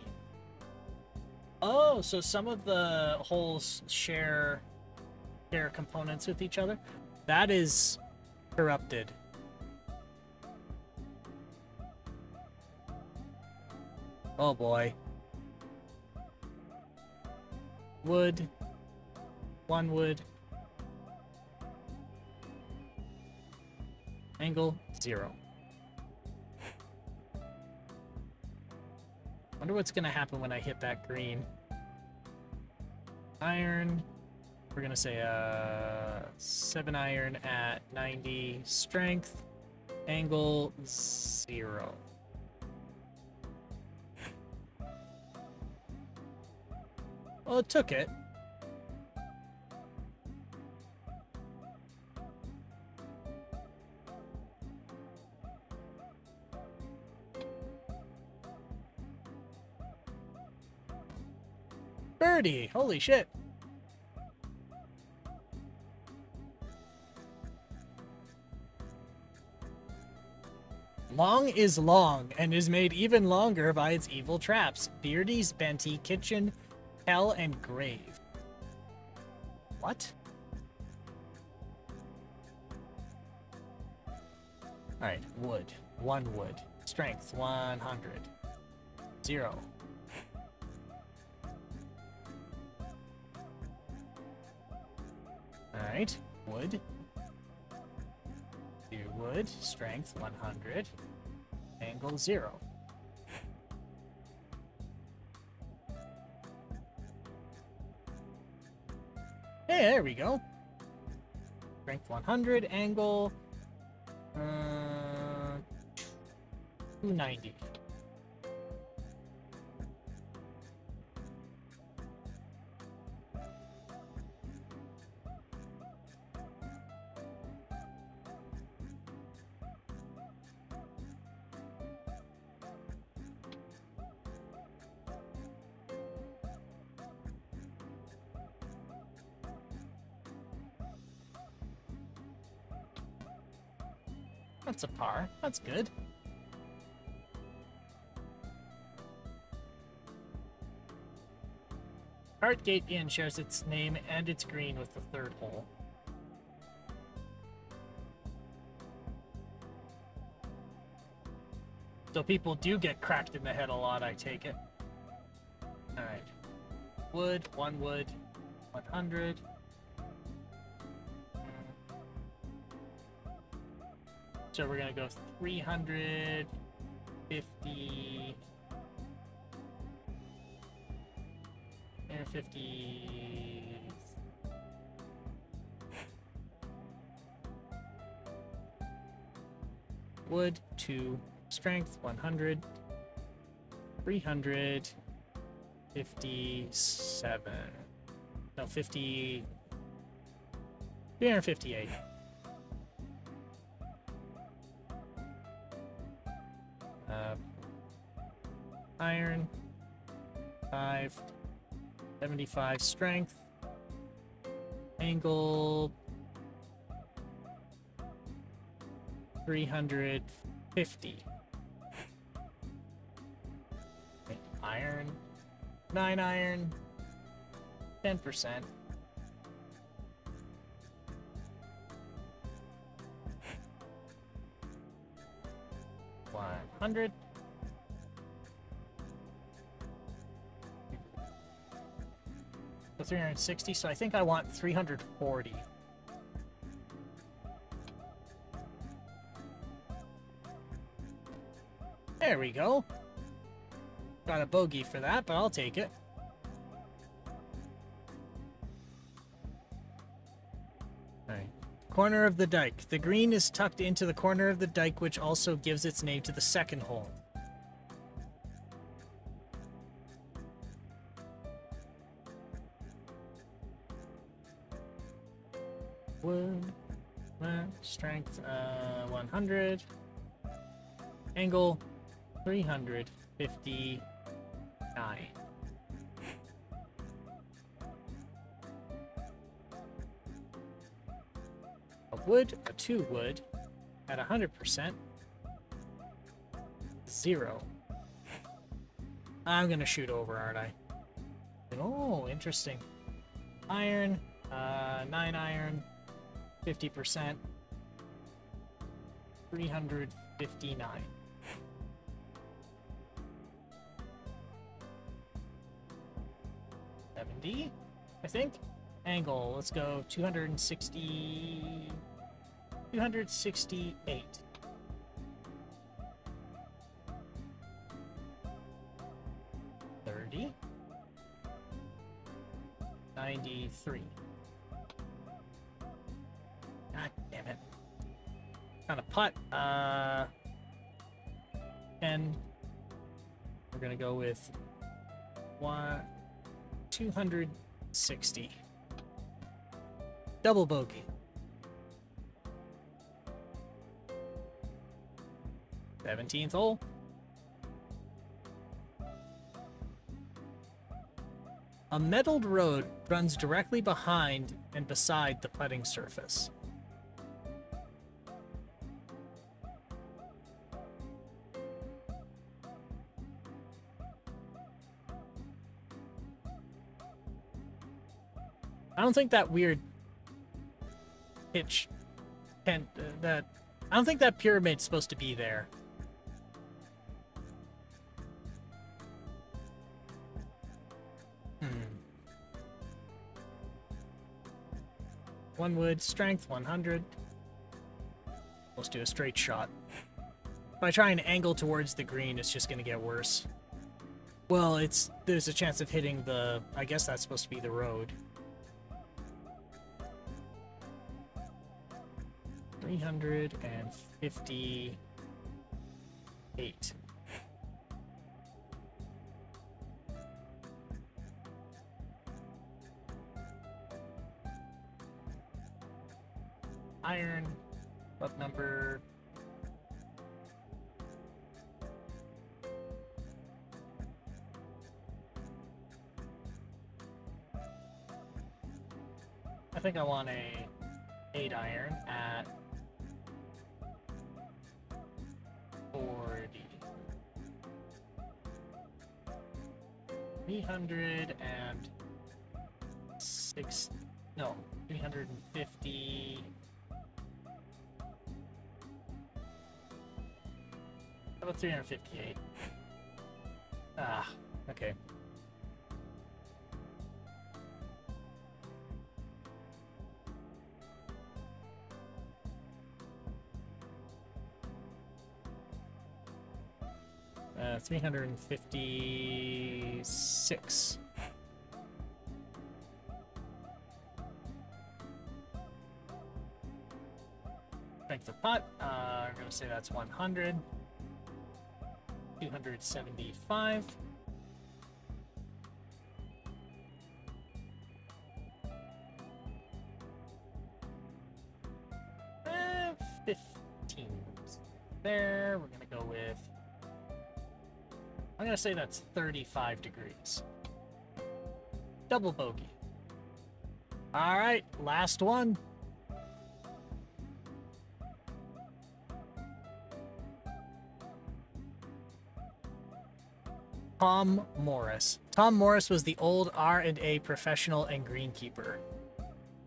Oh, so some of the holes share components with each other? That is corrupted. Oh boy. Wood. 1 wood. Angle, 0. Wonder what's gonna happen when I hit that green. Iron. We're gonna say 7 iron at 90 strength. Angle, 0. Well, it took it. Birdie! Holy shit! Long is long, and is made even longer by its evil traps. Beardy's, Benty, Kitchen, Hell, and Grave. What? Alright, wood. 1 wood. Strength, 100. 0. Alright, wood. 2 wood. Strength, 100. Angle, 0. Hey, there we go. Strength 100, angle 290. That's a par. That's good. Heartgate Inn shares its name and its green with the 3rd hole. So people do get cracked in the head a lot, I take it. Alright. Wood, 1 wood, 100. So we're gonna go 350, 350, wood, 2, strength, 100, 357, no, 50, 358. Iron, 5, 75 strength. Angle 350. Iron 9 iron 10%. 100. So 360, so I think I want 340. There we go. Got a bogey for that, but I'll take it. Alright. Corner of the dike. The green is tucked into the corner of the dike, which also gives its name to the second hole. Wood. Strength 100. Angle 359. A wood, a 2 wood, at 100%. 0. I'm gonna shoot over, aren't I? Oh, interesting. Iron, 9 iron, 50%, 359. 70, I think. Angle, let's go 260... 268. $30. 93. God damn it. Kind of putt. 10. We're gonna go with 260. Double bogey. 17th hole. A metalled road runs directly behind and beside the putting surface. I don't think that weird pitch I don't think that pyramid's supposed to be there. One wood, strength 100. Let's do a straight shot. If I try and angle towards the green, it's just going to get worse. Well, there's a chance of hitting I guess that's supposed to be the road. 358. Iron, what number? I think I want a 8 iron at 40. 306. No, 350. How about 358? Ah, okay. Uh, 356. Strength of putt, I'm going to say that's 100. 275. 15. There, we're going to go with... I'm going to say that's 35 degrees. Double bogey. All right, last one. Tom Morris. Tom Morris was the old R&A professional and greenkeeper.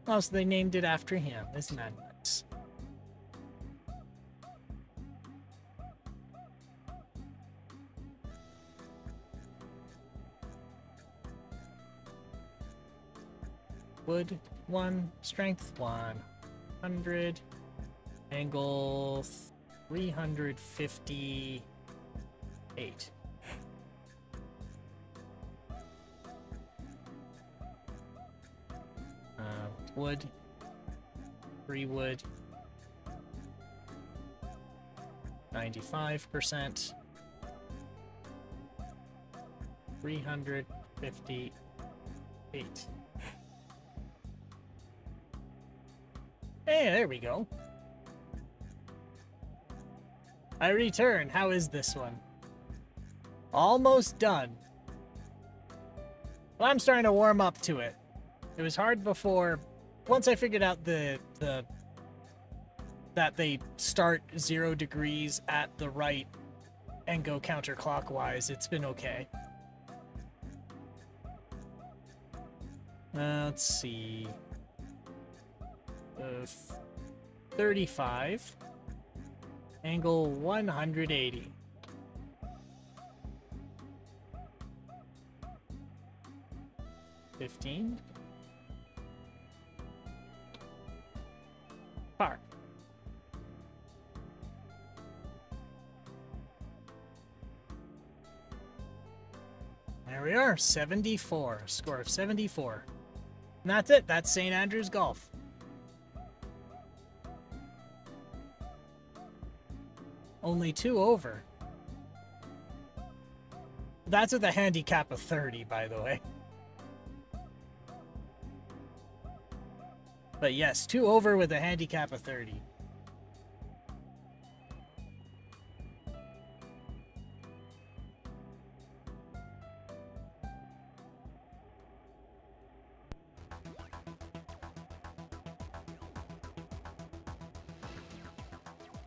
Oh, so they named it after him. Isn't that nice? Wood 1, strength 100, angle 358. Wood, 3 wood, 95%, 358. Hey, there we go. I return. How is this one? Almost done. Well, I'm starting to warm up to it. It was hard before. Once I figured out that they start 0 degrees at the right and go counterclockwise, it's been okay. Let's see. 35. Angle 180. $15. Par. There we are, 74. Score of 74. And that's it. That's St. Andrews Golf. Only 2 over. That's with a handicap of 30, by the way. But yes, 2 over with a handicap of 30.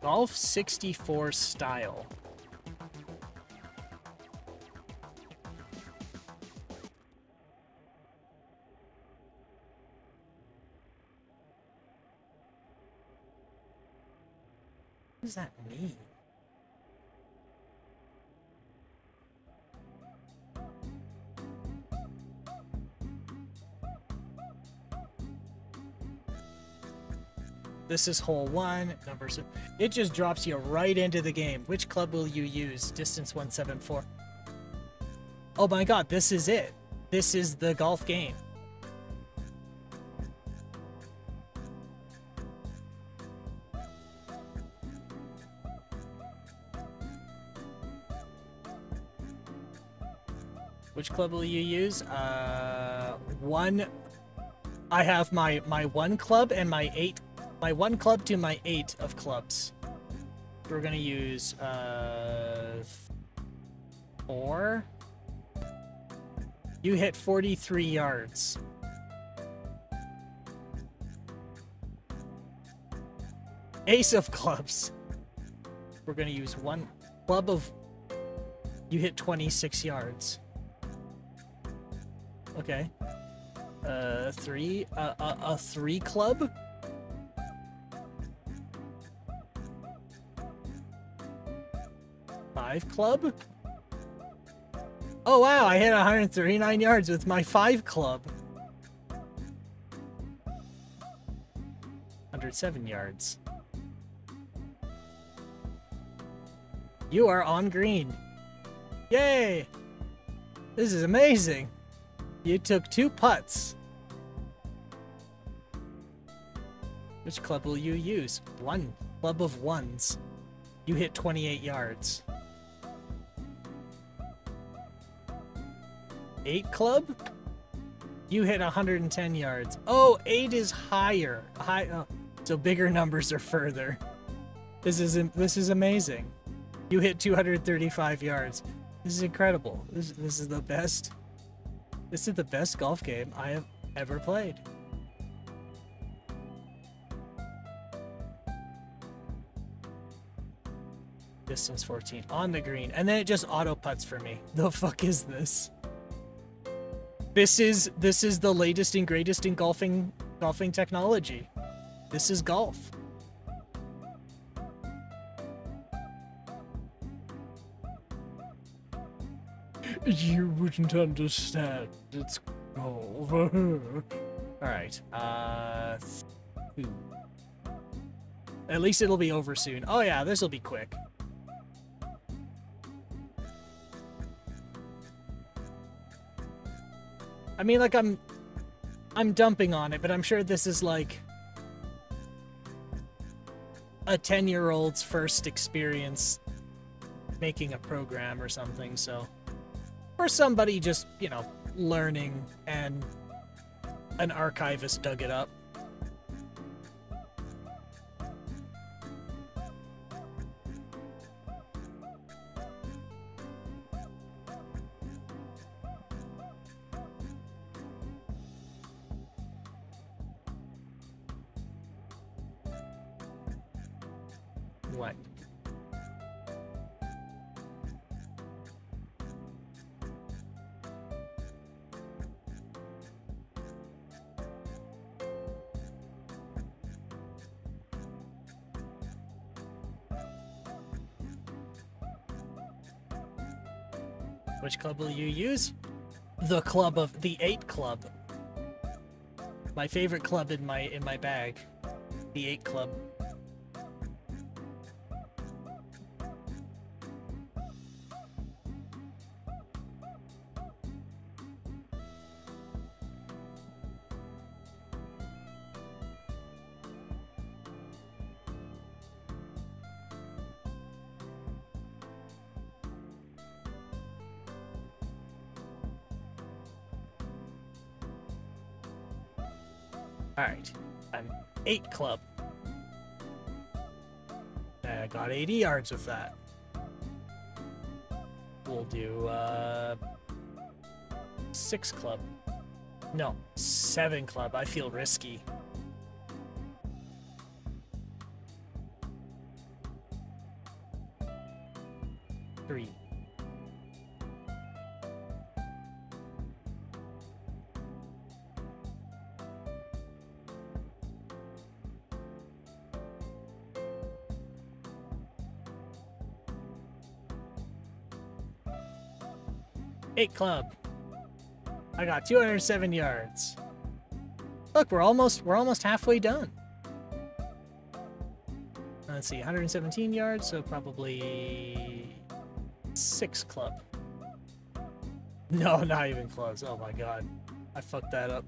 Golf 64 style. What does that mean? This is hole 1. Numbers. It just drops you right into the game. Which club will you use? Distance 174. Oh my god, this is it. This is the golf game. Which club will you use? One. I have my 1 club and my 8. My 1 club to my 8 of clubs. We're gonna use 4. You hit 43 yards. Ace of clubs. We're gonna use 1 club of. You hit 26 yards. Okay. 3. A 3 club. Club? Oh wow, I hit 139 yards with my 5 club. 107 yards. You are on green. Yay! This is amazing. You took 2 putts. Which club will you use? 1 club of 1s. You hit 28 yards. 8 club? You hit 110 yards. Oh, 8 is higher. So bigger numbers are further. This is amazing. You hit 235 yards. This is incredible. This is the best. This is the best golf game I have ever played. Distance 14 on the green, and then it just auto putts for me. The fuck is this? This is the latest and greatest in golfing technology. This is golf. You wouldn't understand. It's golf. Alright, two. At least it'll be over soon. Oh yeah, this'll be quick. I mean, like, I'm dumping on it, but I'm sure this is like a 10-year-old's first experience making a program or something, so... Or somebody just, you know, learning and an archivist dug it up. What? Which club will you use? The 8 club. My favorite club in my bag. The 8 club. Alright, I'm 8 club. I got 80 yards with that. We'll do 6 club. No, 7 club. I feel risky. Three. Eight club. I got 207 yards. Look, we're almost halfway done. Let's see, 117 yards, so probably 6 club. No, not even close. Oh my god. I fucked that up.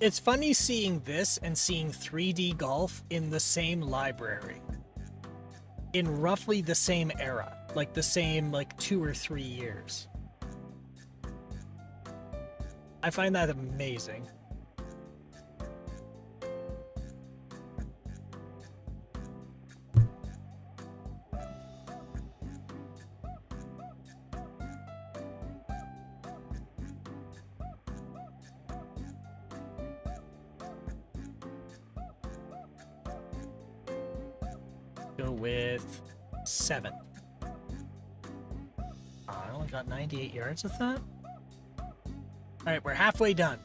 It's funny seeing this and seeing 3D golf in the same library. In roughly the same era. Like the same, like, 2 or 3 years. I find that amazing. Go with 7. I only got 98 yards with that? Alright, we're halfway done.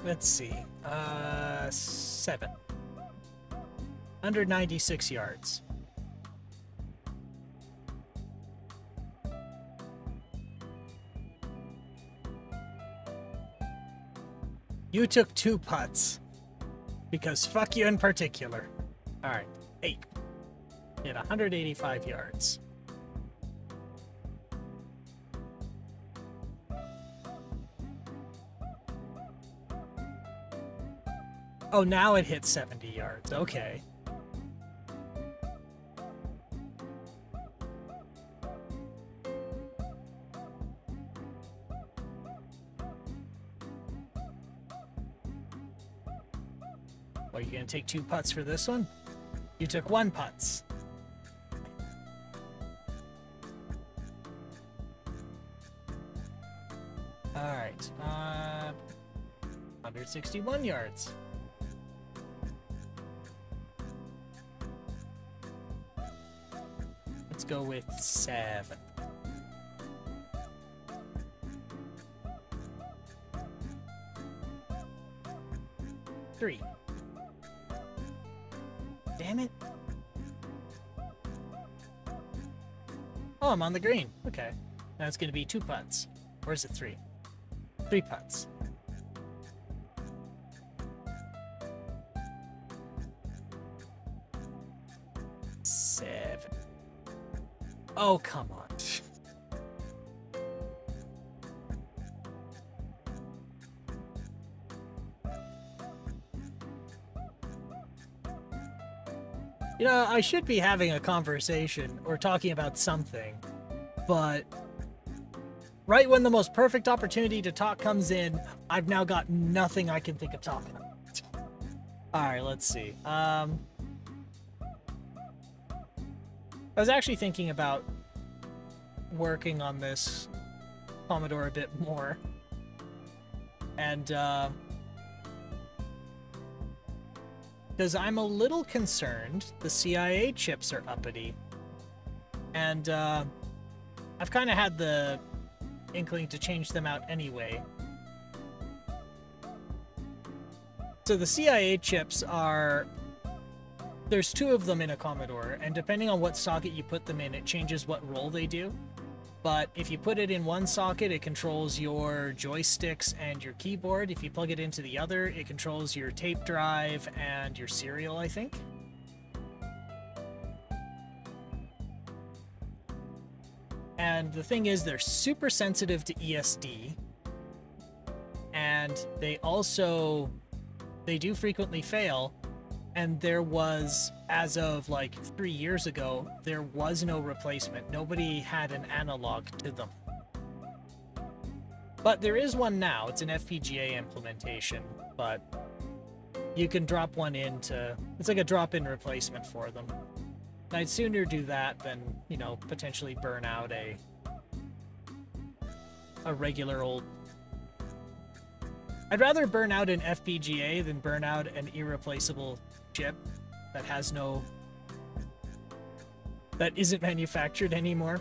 Let's see. 7. 196 yards. You took 2 putts. Because fuck you in particular. Alright, 8. Hit 185 yards. Oh, now it hits 70 yards. Okay. Are you going to take 2 putts for this one? You took 1 putts. Alright. 161 yards. Let's go with 7. Three. Damn it. Oh, I'm on the green. Okay. Now it's going to be 2 putts. Or is it 3? 3 putts. Seven. Oh, come on. You know, I should be having a conversation or talking about something, but right when the most perfect opportunity to talk comes in, I've now got nothing I can think of talking about. Alright, let's see. I was actually thinking about working on this Commodore a bit more. And, because I'm a little concerned the CIA chips are uppity. And, I've kind of had the inkling to change them out anyway. So the CIA chips are... There's 2 of them in a Commodore, and depending on what socket you put them in, it changes what role they do. But if you put it in one socket, it controls your joysticks and your keyboard. If you plug it into the other, it controls your tape drive and your serial, I think. And the thing is, they're super sensitive to ESD. And they also... They do frequently fail. And there was, as of like 3 years ago, there was no replacement. Nobody had an analog to them. But there is one now. It's an FPGA implementation, but you can drop one into... It's like a drop-in replacement for them. And I'd sooner do that than, you know, potentially burn out a regular old... I'd rather burn out an FPGA than burn out an irreplaceable chip that has no... that isn't manufactured anymore.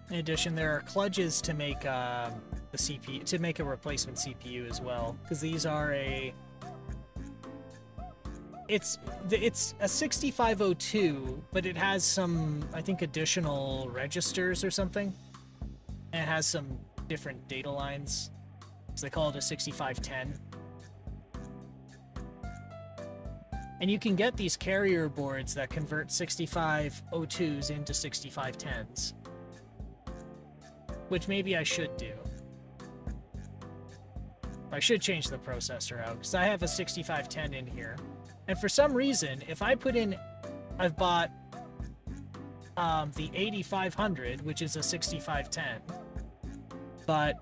In addition, there are kludges to make the CPU, to make a replacement CPU as well, because these are a... It's a 6502, but it has some, I think, additional registers or something. And it has some different data lines. So they call it a 6510. And you can get these carrier boards that convert 6502s into 6510s. Which maybe I should do. I should change the processor out, because I have a 6510 in here. And for some reason, if I put in... I've bought the 8500, which is a 6510. But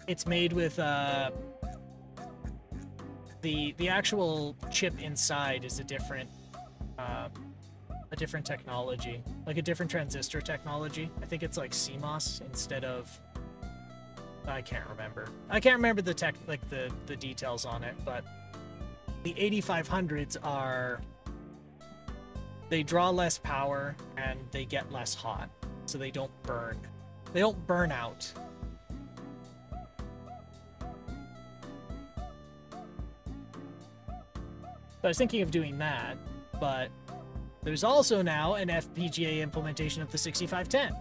it's made with the actual chip inside is a different technology, like a different transistor technology. I think it's like CMOS instead of... I can't remember. I can't remember the the details on it, but the 8500s are... They draw less power and they get less hot. so they don't burn. They don't burn out. So I was thinking of doing that, but there's also now an FPGA implementation of the 6510.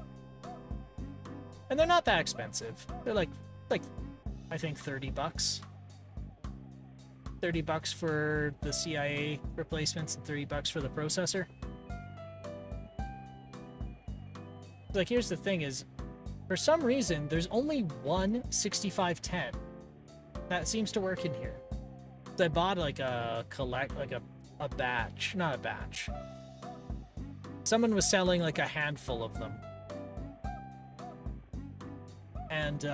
And they're not that expensive. They're like I think 30 bucks. 30 bucks for the CIA replacements and 30 bucks for the processor. Like, here's the thing is, for some reason, there's only one 6510 that seems to work in here. So I bought like a batch, not a batch. Someone was selling like a handful of them. And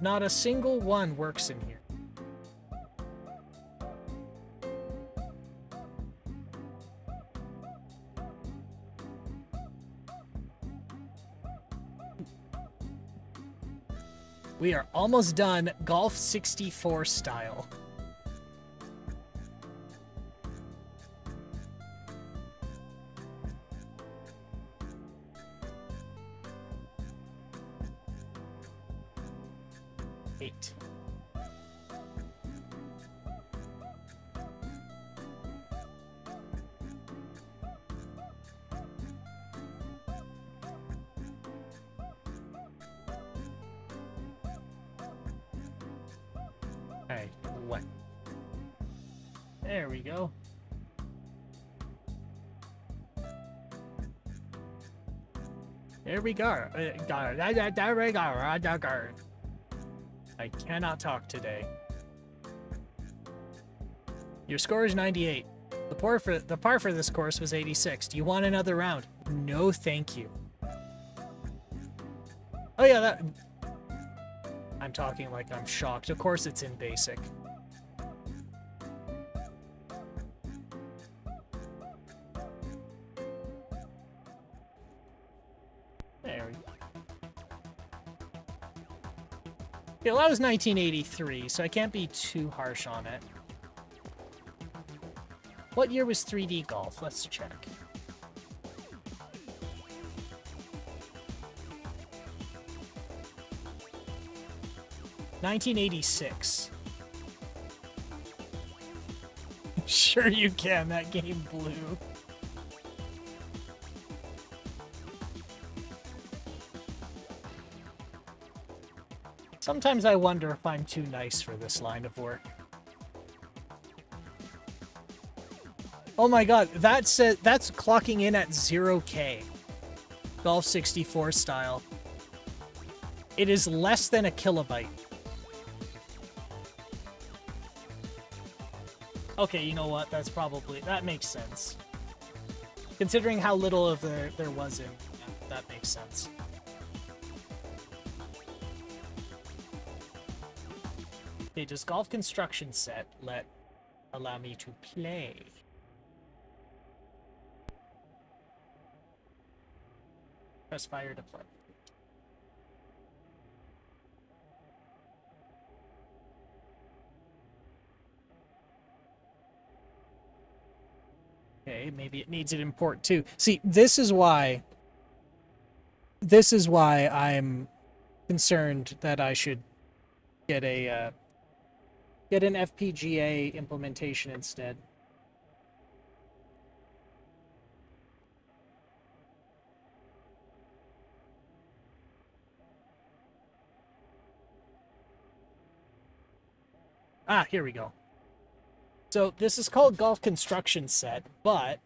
not a single one works in here. We are almost done Golf 64 style. Eight. Alright, what? There we go. There we go. There we go. I cannot talk today. Your score is 98. The par for this course was 86. Do you want another round? No, thank you. Oh yeah, that... I'm talking like I'm shocked. Of course it's in basic. There we go. Yeah, well, that was 1983, so I can't be too harsh on it. What year was 3D Golf? Let's check. $1986. Sure you can, that game blew. Sometimes I wonder if I'm too nice for this line of work. Oh my god, that's clocking in at 0K. Golf 64 style. It is less than a kilobyte. Okay, you know what? That makes sense. Considering how little of there was in, yeah, that makes sense. Okay, does Golf Construction Set allow me to play? Press fire to play. Okay, maybe it needs an import too. See, this is why I'm concerned that I should get an FPGA implementation instead. Ah, here we go. So this is called Golf Construction Set, but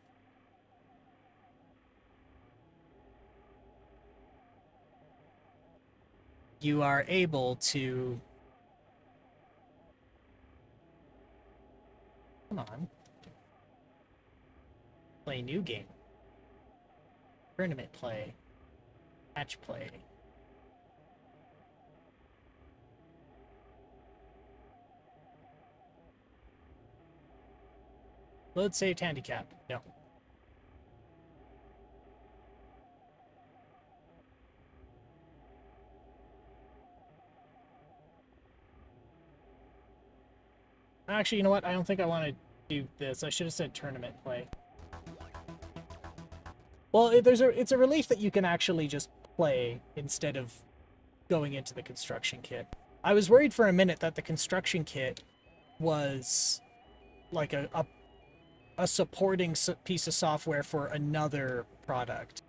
you are able to... Come on. Play new game. Tournament play. Match play. Load saved handicap. No. Actually, you know what? I don't think I want to do this. I should have said tournament play. Well, it's a relief that you can actually just play instead of going into the construction kit. I was worried for a minute that the construction kit was like a supporting piece of software for another product.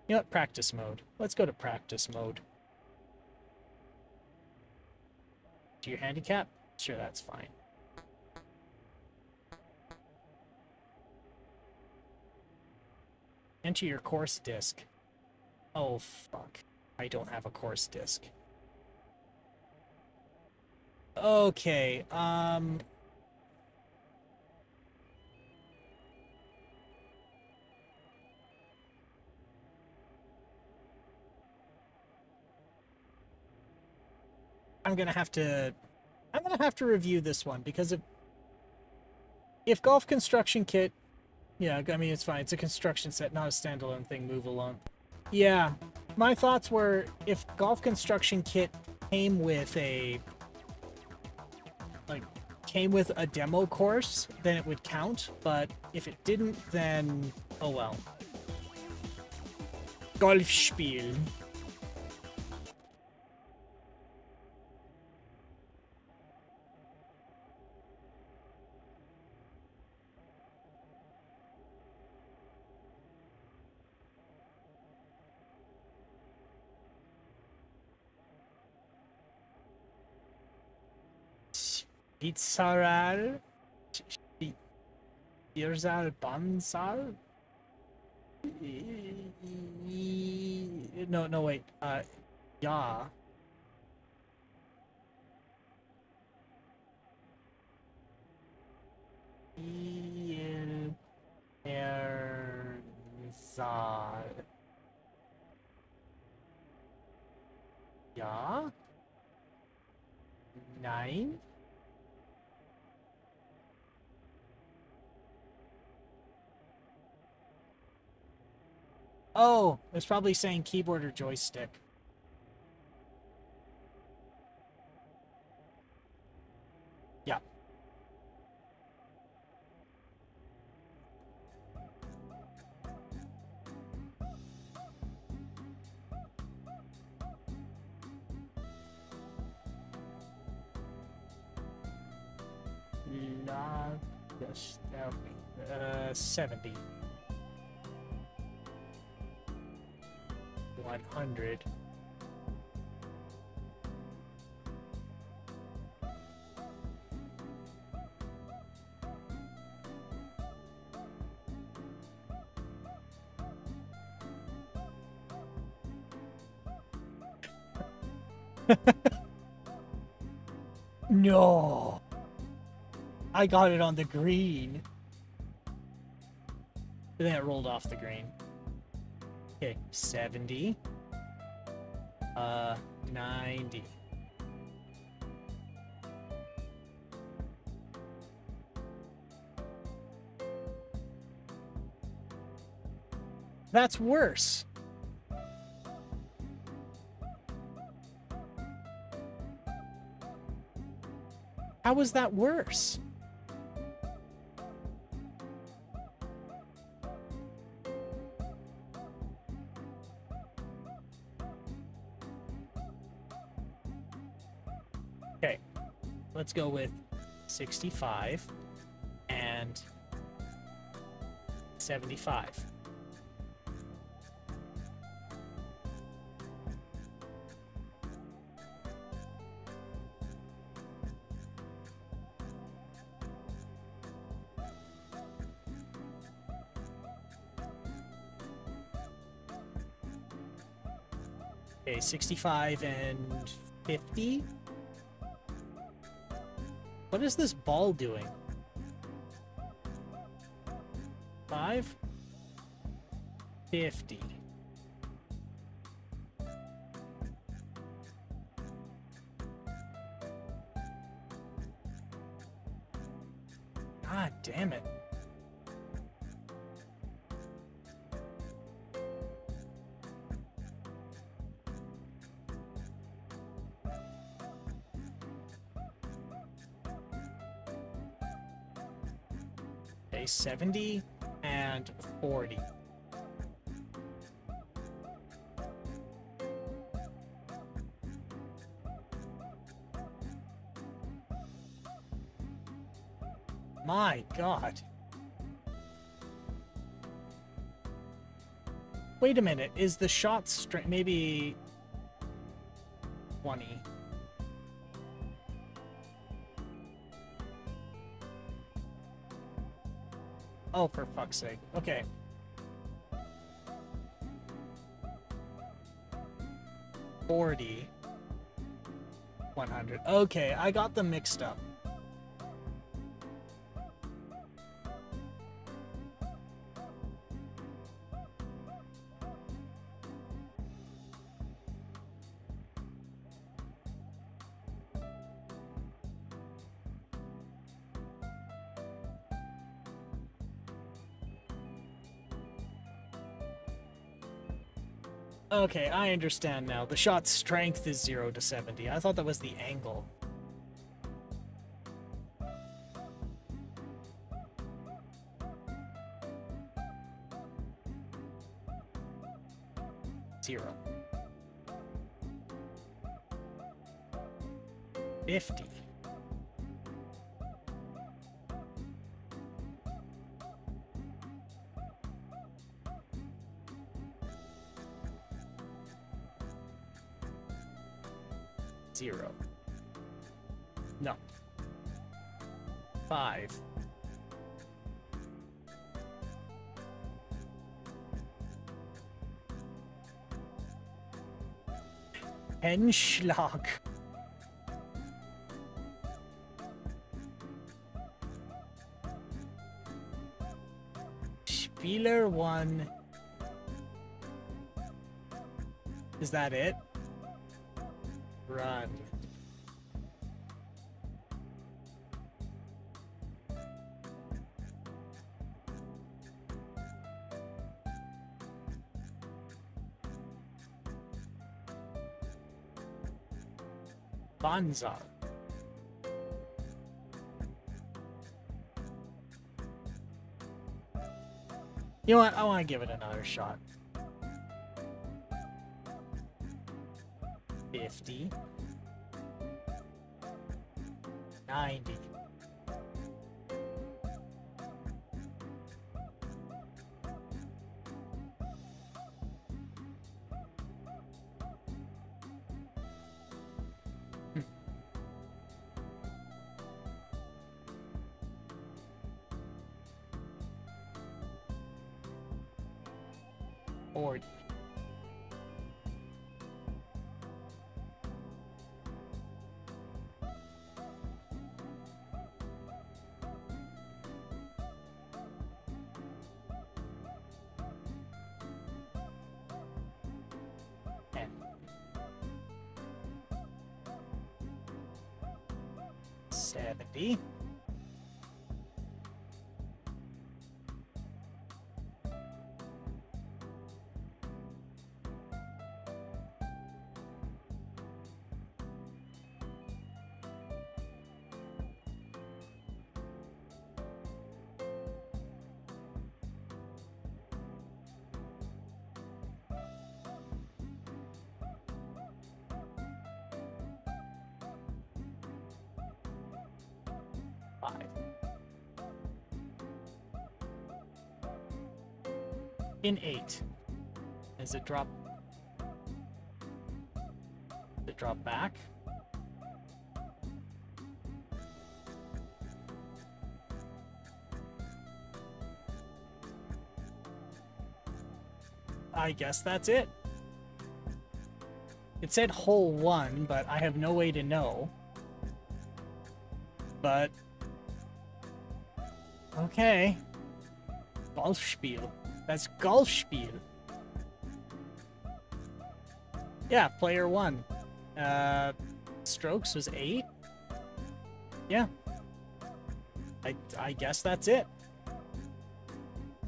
You know what? Practice mode. Let's go to practice mode. Do your handicap? Sure, that's fine. Enter your course disc. Oh, fuck. I don't have a course disc. Okay, I'm gonna have to review this one because if Golf Construction Kit, yeah, I mean it's fine. It's a construction set, not a standalone thing. Move along. Yeah, my thoughts were if Golf Construction Kit came with a demo course, then it would count. But if it didn't, then oh well. Golfspiel. Spitzaral? Spirzal Bansal? No, wait. Yeah. Erzal. Ja? Nein? Oh, it's probably saying keyboard or joystick. Yeah. Yes, 70. 100. No. I got it on the green. But then it rolled off the green. Okay, 70. 90. That's worse. How was that worse? Okay, let's go with 65 and 75. Okay, 65 and 50. What is this ball doing? 5? 50. God damn it. Okay, 70 and 40. My God. Wait a minute, is the shot straight? Maybe 20. Oh, for fuck's sake. Okay. $40. 100. Okay, I got them mixed up. Okay, I understand now. The shot's strength is 0 to 70. I thought that was the angle. Zero. 50. Zero. No. 5. Henschlag. Spieler 1. Is that it? Run. Banzai. You know what? I want to give it another shot. 50. 90. Or and 70. In 8. Does it drop? Does it drop back? I guess that's it. It said hole 1, but I have no way to know. But okay. Golfspiel. That's Golfspiel. Yeah, player 1. Strokes was 8. Yeah. I guess that's it.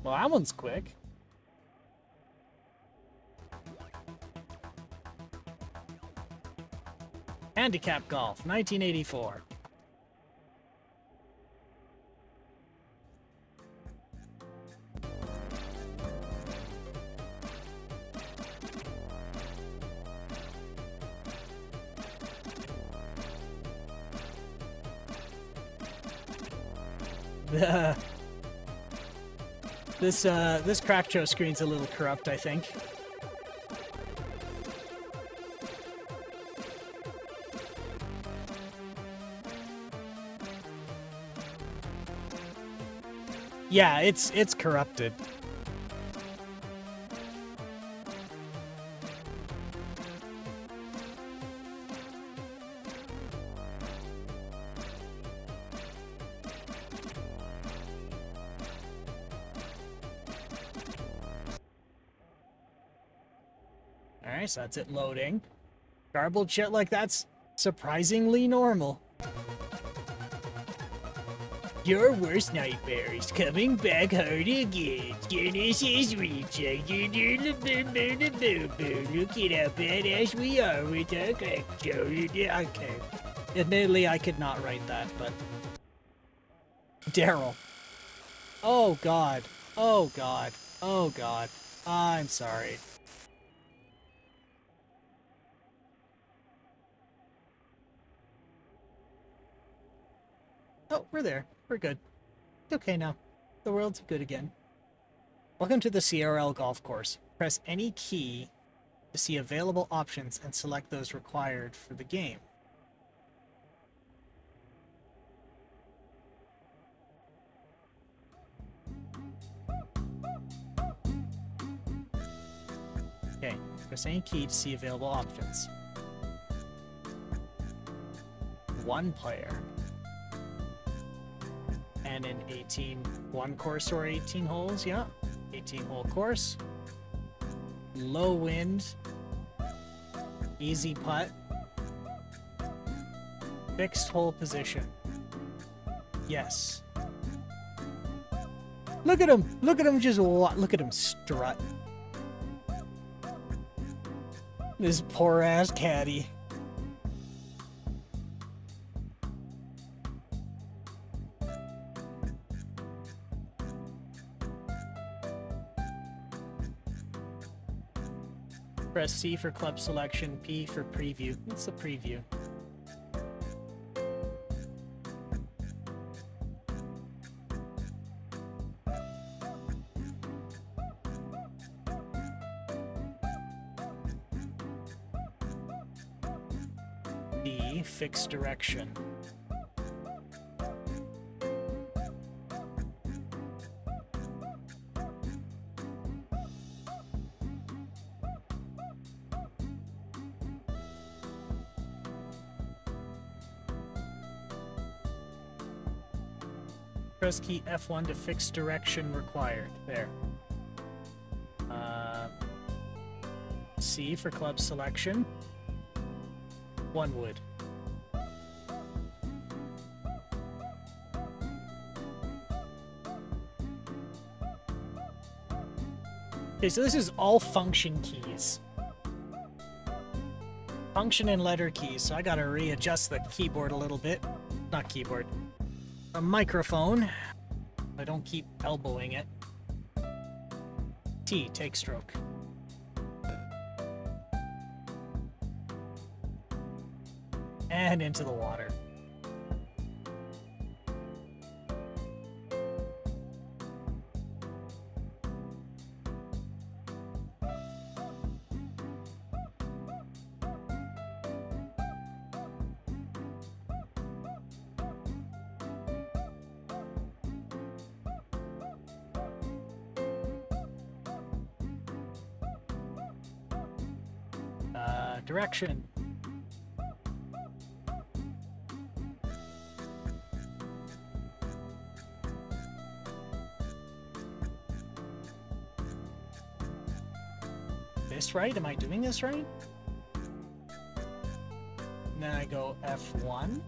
Well, that one's quick. Handicap Golf, 1984. This Crackcho screen's a little corrupt, I think. Yeah, it's corrupted. Alright, so that's it loading. Garbled shit like that's surprisingly normal. Your worst nightmare is coming back hard again. Genesis recharging. Look at how badass we are with our Crackcho. Okay. Admittedly, I could not write that, but... Daryl. Oh, God. Oh, God. Oh, God. I'm sorry. Oh, we're there. We're good. It's okay now. The world's good again. Welcome to the CRL golf course. Press any key to see available options and select those required for the game. Okay, press any key to see available options. One player. And an one course or 18 holes, yeah. 18-hole course. Low wind. Easy putt. Fixed hole position. Yes. Look at him! Look at him just look at him strut. This poor ass caddy. Press C for club selection, P for preview. What's the preview? D, fixed direction. Press key F1 to fix direction required. There. C for club selection. One wood. Okay, so this is all function keys. Function and letter keys, so I gotta readjust the keyboard a little bit. Not keyboard. A microphone. I don't keep elbowing it. T, take stroke. And into the water. Direction. This right? Am I doing this right? And then I go F1.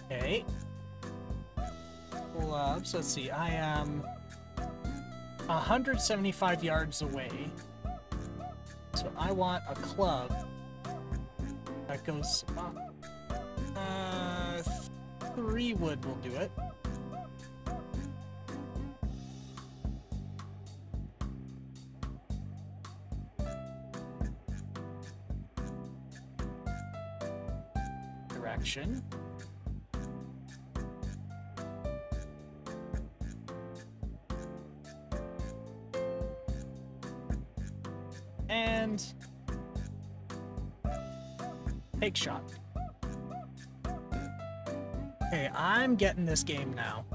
Okay. Clubs. Let's see. I am 175 yards away. So I want a club that goes up. 3 wood will do it. Direction. And take shot. Okay, I'm getting this game now.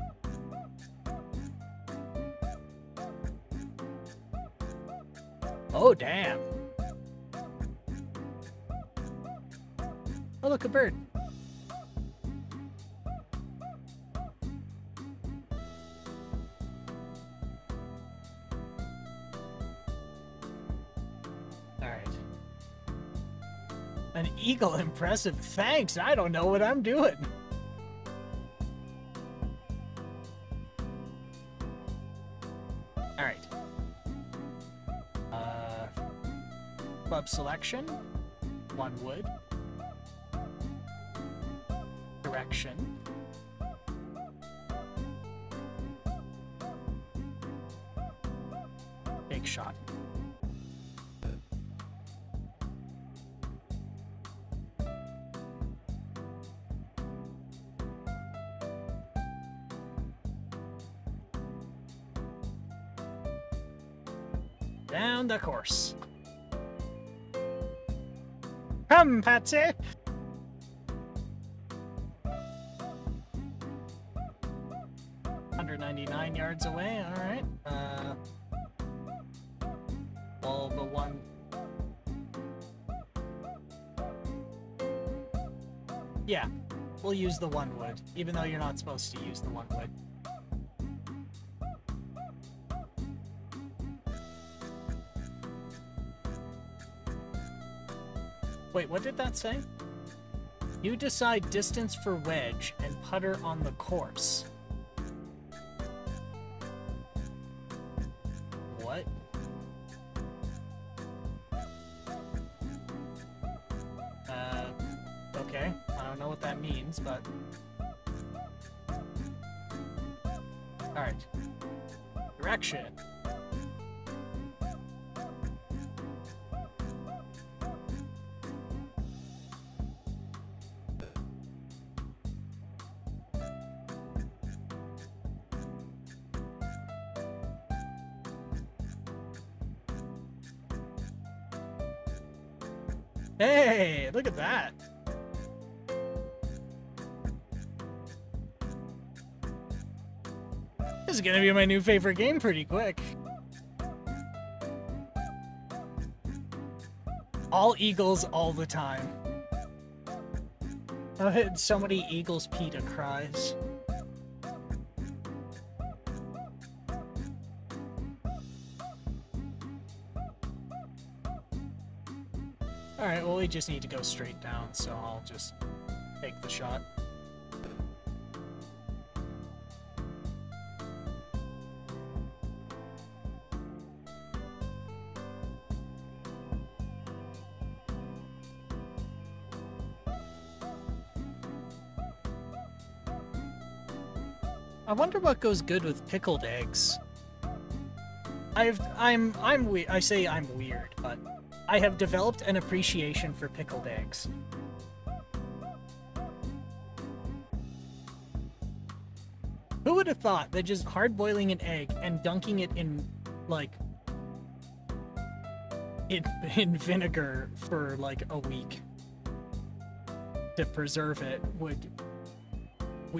Oh, damn. Oh, look, a bird. Alright. An eagle, impressive. Thanks, I don't know what I'm doing. Alright. Club selection. 1 wood. Direction. Big shot. Down the course. Come, Patsy! $199 yards away, alright. Well, the one... Yeah, we'll use the 1 wood, even though you're not supposed to use the 1 wood. Wait, what did that say? You decide distance for wedge and putter on the course. What? Okay. I don't know what that means, but... Alright. Direction. Hey, look at that. This is gonna be my new favorite game pretty quick. All eagles all the time. I've had so many Eagles PETA cries. Alright, well we just need to go straight down, so I'll just take the shot. I wonder what goes good with pickled eggs. I say I'm weird, but I have developed an appreciation for pickled eggs. Who would have thought that just hard-boiling an egg and dunking it in, like, in vinegar for, like, a week to preserve it would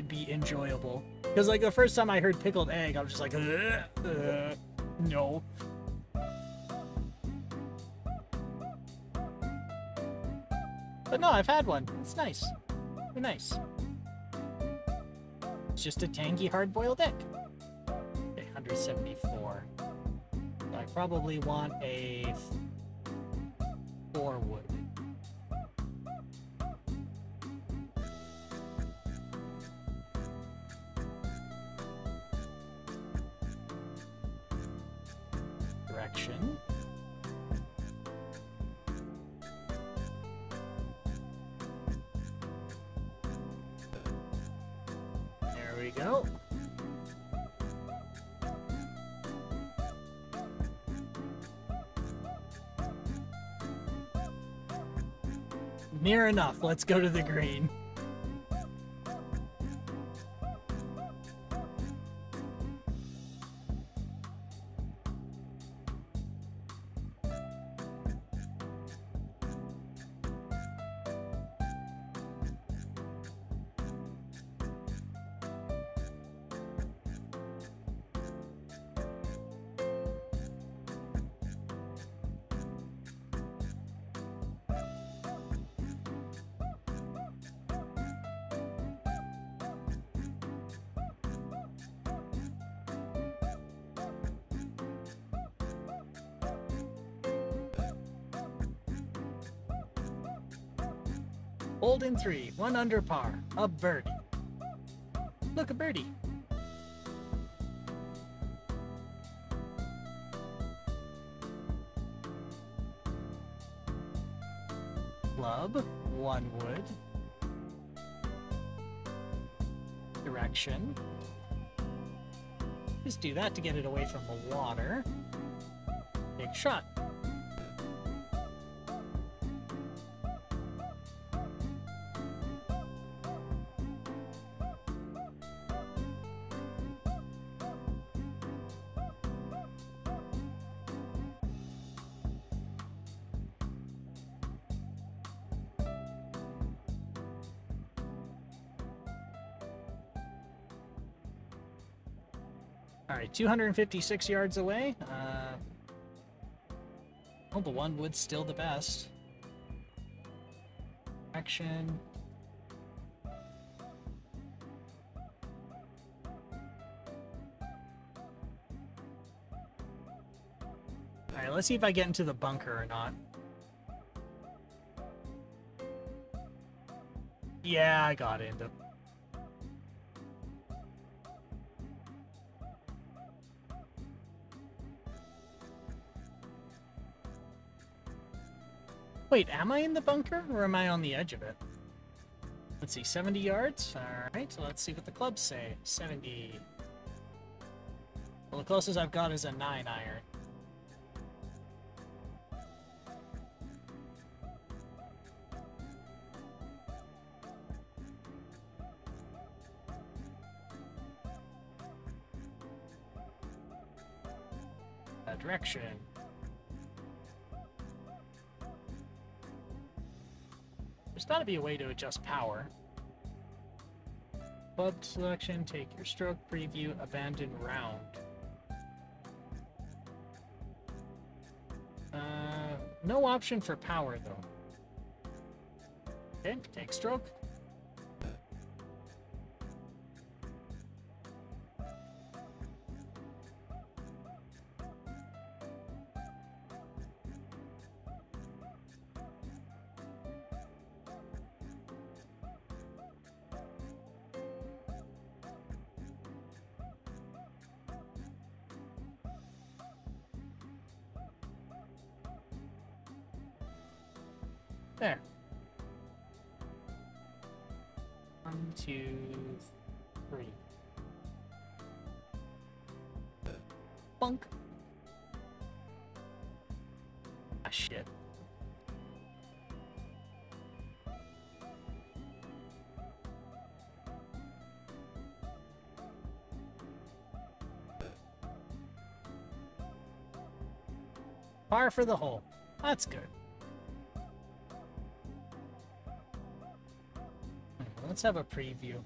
be enjoyable? Because, like, the first time I heard pickled egg, I was just like, no. But no, I've had one. It's nice. Very nice. It's just a tangy, hard-boiled egg. Okay, 174. So I probably want a 4 wood. Direction. There we go. Near enough. Let's go to the green. Hold in 3. 1 under par. A birdie. Look, a birdie. Club. 1 wood. Direction. Just do that to get it away from the water. Big shot. Alright, 256 yards away. Well, the 1 wood's still the best. Action. Alright, let's see if I get into the bunker or not. Yeah, I got into. Wait, am I in the bunker, or am I on the edge of it? Let's see, 70 yards? Alright, so let's see what the clubs say. 70. Well, the closest I've got is a 9 iron. Direction. There's got to be a way to adjust power. Club selection, take your stroke, preview, abandon round. No option for power, though. Okay, take stroke. There. 1, 2, 3. Bunk. Ah, shit. Par for the hole. That's good. Let's have a preview.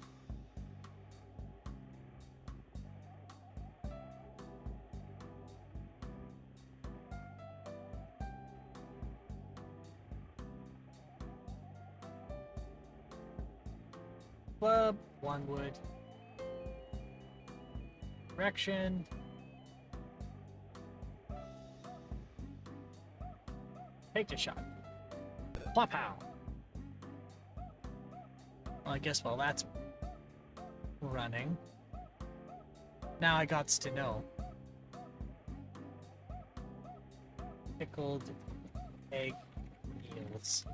Club, 1 wood. Direction. Take the shot. Plop how. Well, I guess while that's running, now I gots to know. Pickled egg meals.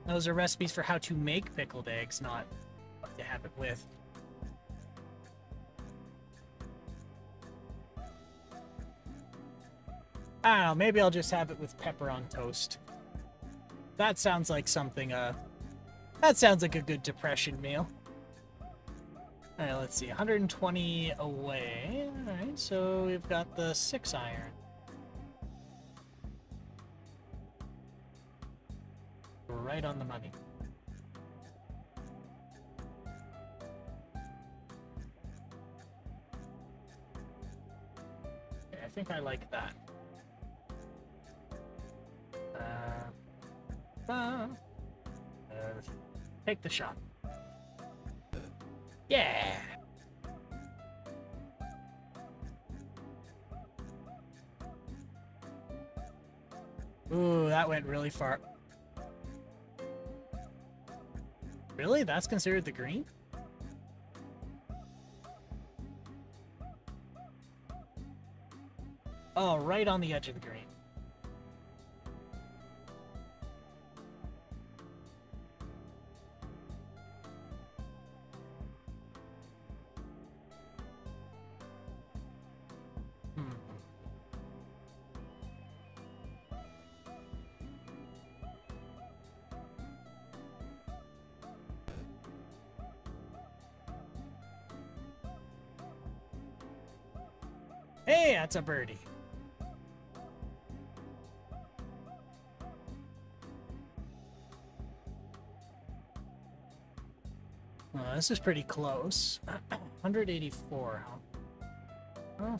Those are recipes for how to make pickled eggs, not what to have it with. I don't know, maybe I'll just have it with pepper on toast. That sounds like something, that sounds like a good depression meal. Alright, let's see, 120 away. Alright, so we've got the 6 iron. Right on the money. Okay, I think I like that. Take the shot. Yeah! Ooh, that went really far. Really? That's considered the green? Oh, right on the edge of the green. Hey, that's a birdie. This is pretty close. 184, huh?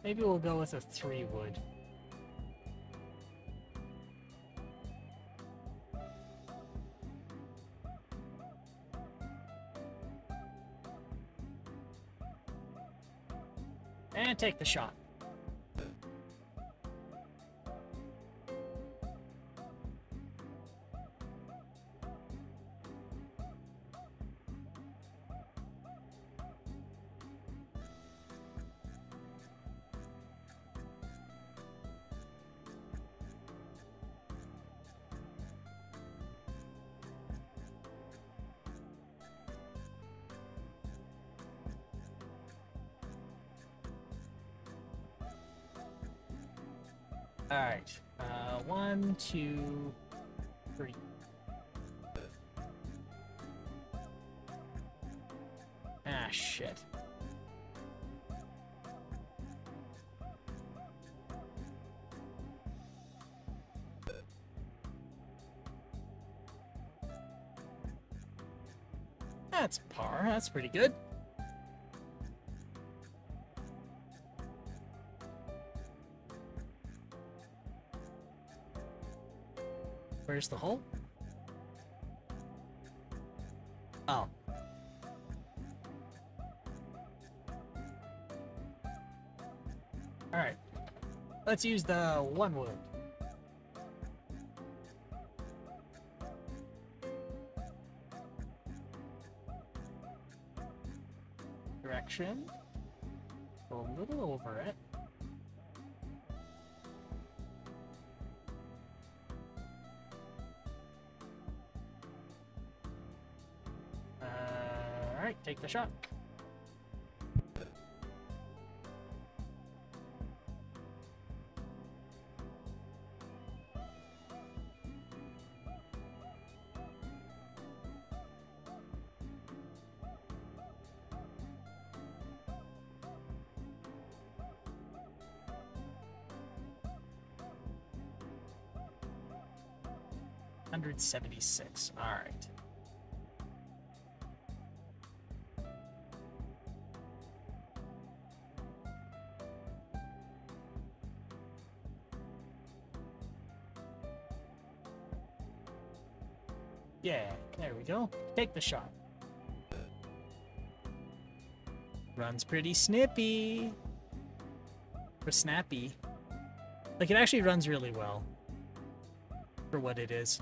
Maybe we'll go with a 3-wood. And take the shot. Alright. 1, 2, 3. Ah, shit. That's par. That's pretty good. Where's the hole? Oh. Alright. Let's use the 1-wood. Direction. A little over it. Alright, take the shot. $176. All right. Yeah, there we go. Take the shot. Runs pretty snippy. Or snappy. Like, it actually runs really well. For what it is.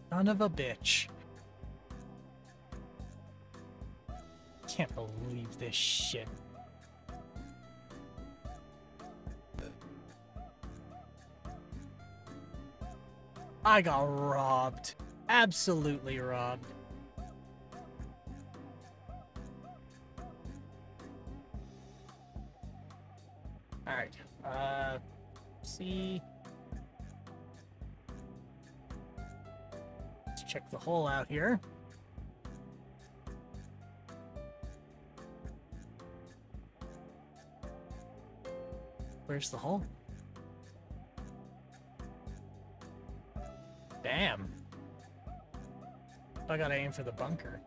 Son of a bitch. Can't believe this shit. I got robbed. Absolutely robbed. Alright. See. Let's check the hole out here. where's the hole? Damn. I gotta aim for the bunker.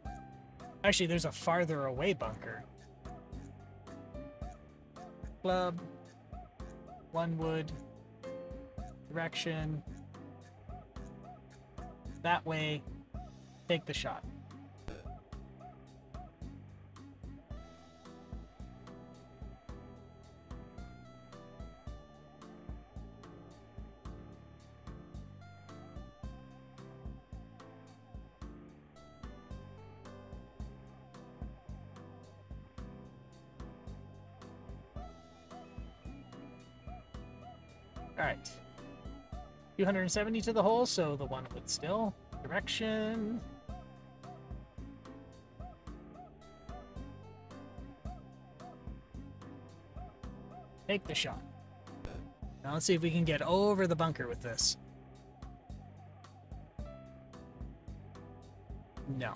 Actually, there's a farther away bunker. Club. One wood. Direction. That way. Take the shot. Alright. 270 to the hole, so the one would still. Direction. Take the shot. Now let's see if we can get over the bunker with this. No.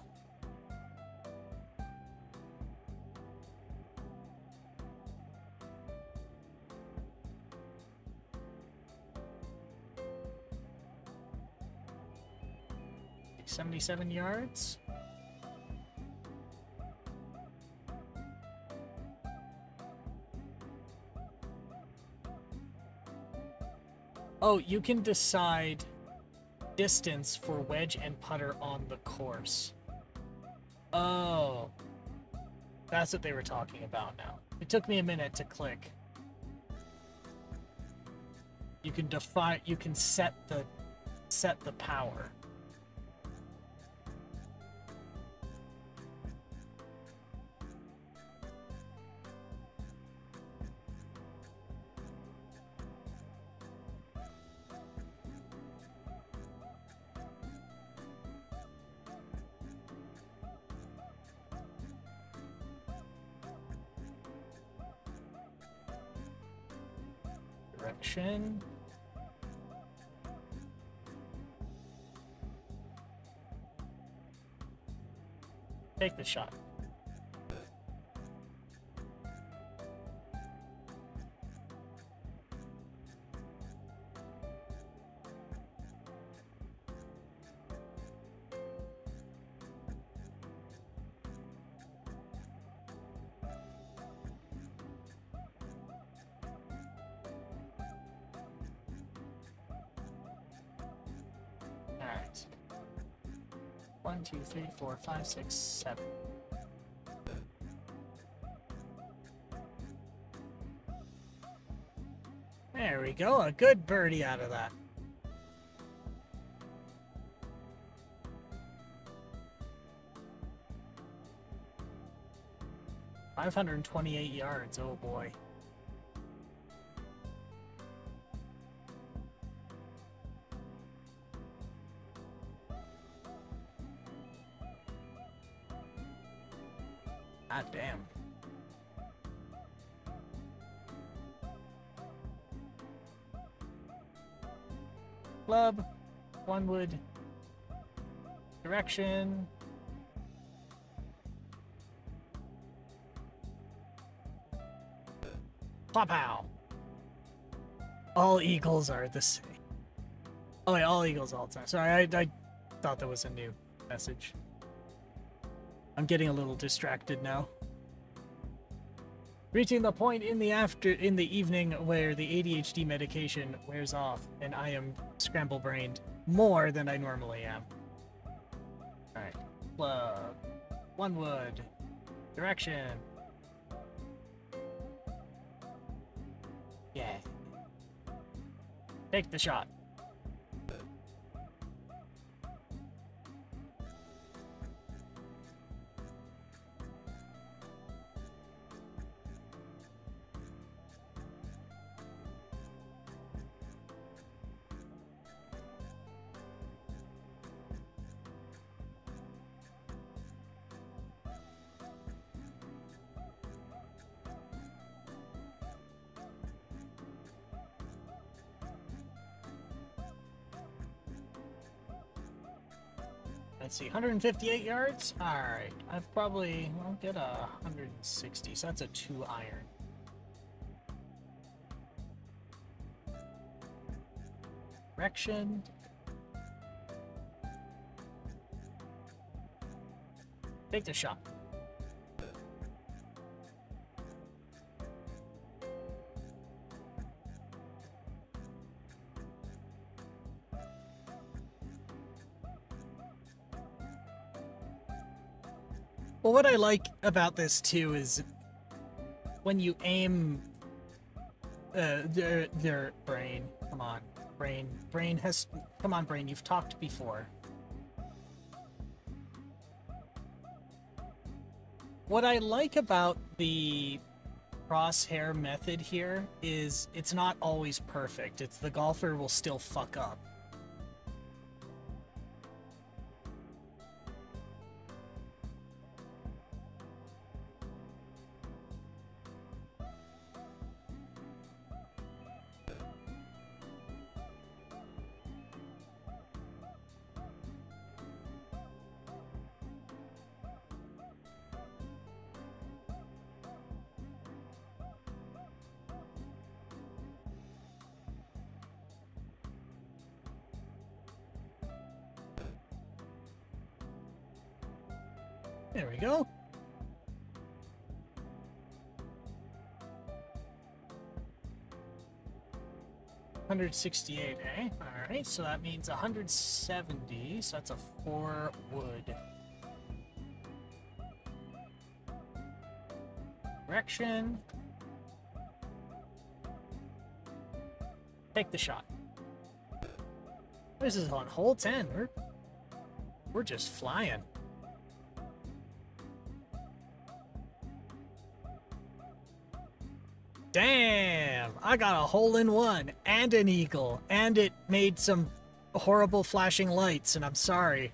$77 yards. Oh, you can decide distance for wedge and putter on the course. Oh. That's what they were talking about now. It took me a minute to click. You can define, you can set the power. Direction. Take the shot. Alright. 1, 2, 3, 4, 5, 6, 7. There we go, a good birdie out of that. $528 yards, oh boy. God damn. Club, one wood, direction. Pow! All eagles are the same. Oh yeah, all eagles all the time. Sorry, I thought that was a new message. I'm getting a little distracted now. Reaching the point in the evening where the ADHD medication wears off and I am scramble-brained more than I normally am. Alright. Club. One wood. Direction. Yeah. Take the shot. Let's see, 158 yards? Alright, I'll get a 160, so that's a 2 iron. Correction. Take the shot. Well, what I like about this too is when you aim their brain. Come on, brain has. Come on, brain. You've talked before. What I like about the crosshair method here is it's not always perfect. It's the golfer will still fuck up. There we go. $168, eh? Alright, so that means 170, so that's a 4 wood. Correction. Take the shot. This is on hole 10. We're just flying. Damn! I got a hole-in-one and an eagle, and it made some horrible flashing lights, and I'm sorry.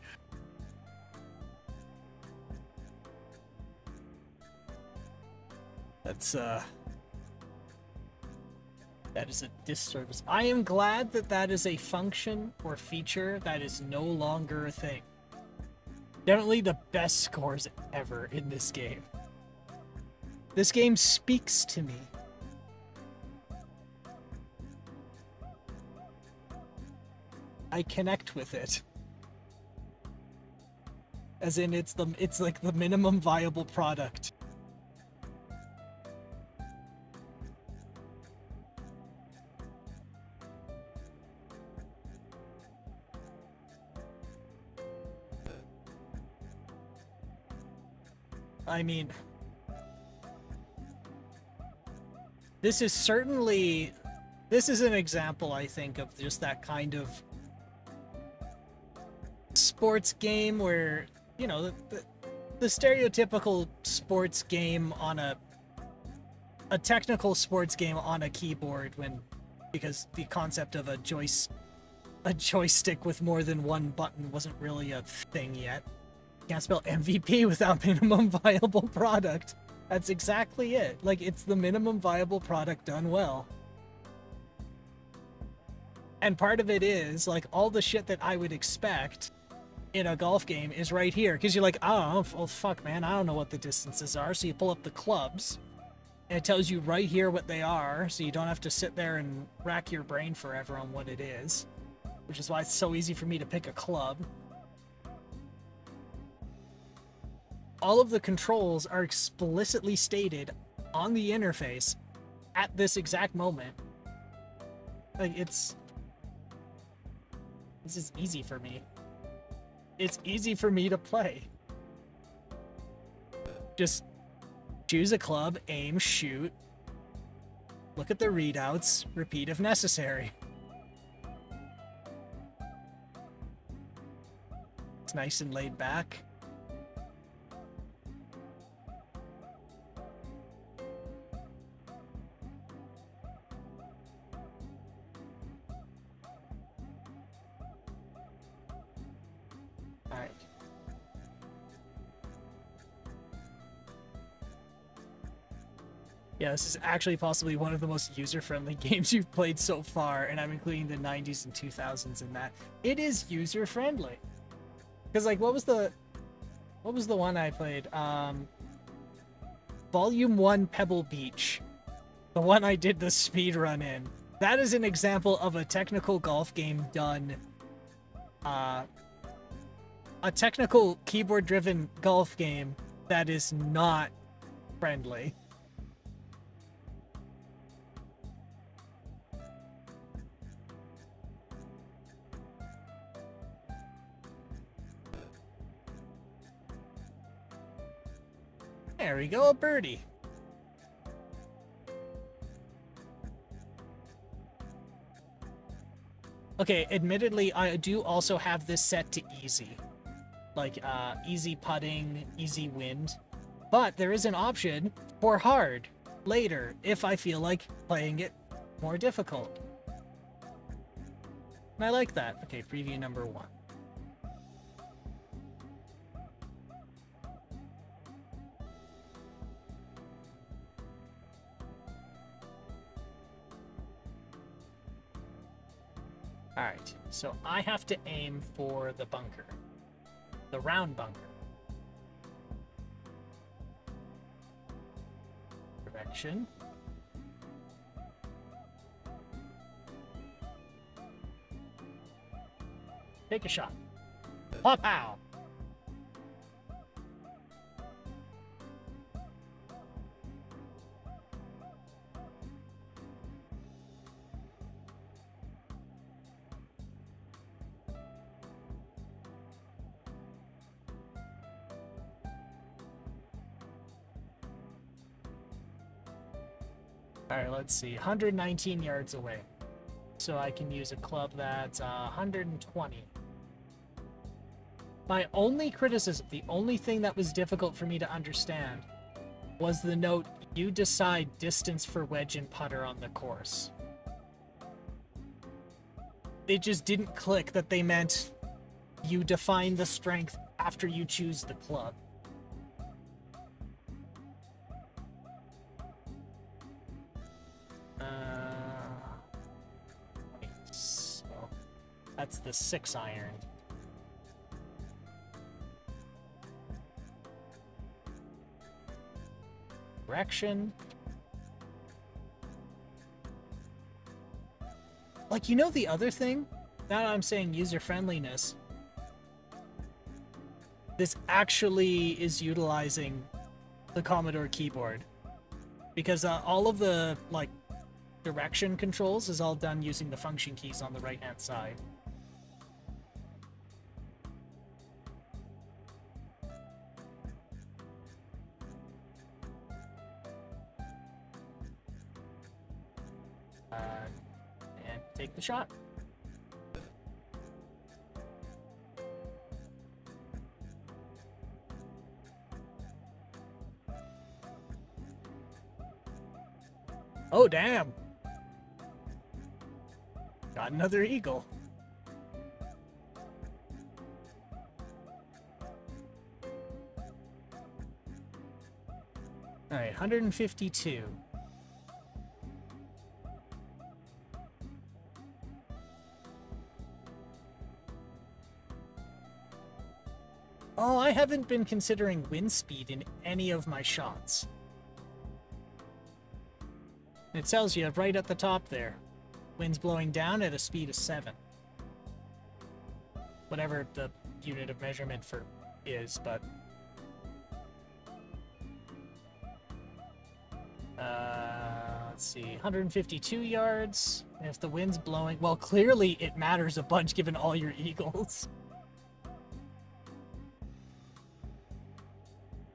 That's, that is a disservice. I am glad that that is a function or feature that is no longer a thing. Definitely the best scores ever in this game. This game speaks to me. I connect with it. As in, it's like the minimum viable product. I mean, this is certainly, this is an example, I think, of just that kind of sports game where, you know, the stereotypical sports game on a technical sports game on a keyboard, because the concept of a joystick with more than one button wasn't really a thing yet. Can't spell MVP without minimum viable product. That's exactly it. Like, it's the minimum viable product done well. And part of it is, like, all the shit that I would expect in a golf game is right here. Because you're like, oh, well, fuck, man, I don't know what the distances are. So you pull up the clubs, and it tells you right here what they are, so you don't have to sit there and rack your brain forever on what it is. Which is why it's so easy for me to pick a club. All of the controls are explicitly stated on the interface at this exact moment. Like, this is easy for me. It's easy for me to play. Just choose a club, aim, shoot, look at the readouts, repeat if necessary. It's nice and laid back. Alright. Yeah, this is actually possibly one of the most user-friendly games you've played so far, and I'm including the 90s and 2000s in that. It is user-friendly. Because, like, what was the one I played? Volume 1 Pebble Beach. The one I did the speed run in. That is an example of a technical golf game done, a technical keyboard-driven golf game that is not friendly. There we go, a birdie. Okay, admittedly, I do also have this set to easy. Like, easy putting, easy wind. But there is an option for hard later if I feel like playing it more difficult. And I like that. Okay, preview number 1. Alright, so I have to aim for the bunker. The round bunker. Direction. Take a shot. Pop pow! Alright, let's see. 119 yards away. So I can use a club that's 120. My only criticism, the only thing that was difficult for me to understand, was the note, you decide distance for wedge and putter on the course. It just didn't click that they meant you define the strength after you choose the club. So that's the 6-iron. Direction. Like, you know the other thing? Now I'm saying user-friendliness. This actually is utilizing the Commodore keyboard. Because all of the, like, direction controls is all done using the function keys on the right-hand side. And take the shot. Oh, damn! Got another eagle. Alright, 152. Oh, I haven't been considering wind speed in any of my shots. It tells you right at the top there. Wind's blowing down at a speed of 7. Whatever the unit of measurement for is, but... let's see, 152 yards. And if the wind's blowing... Well, clearly it matters a bunch given all your eagles.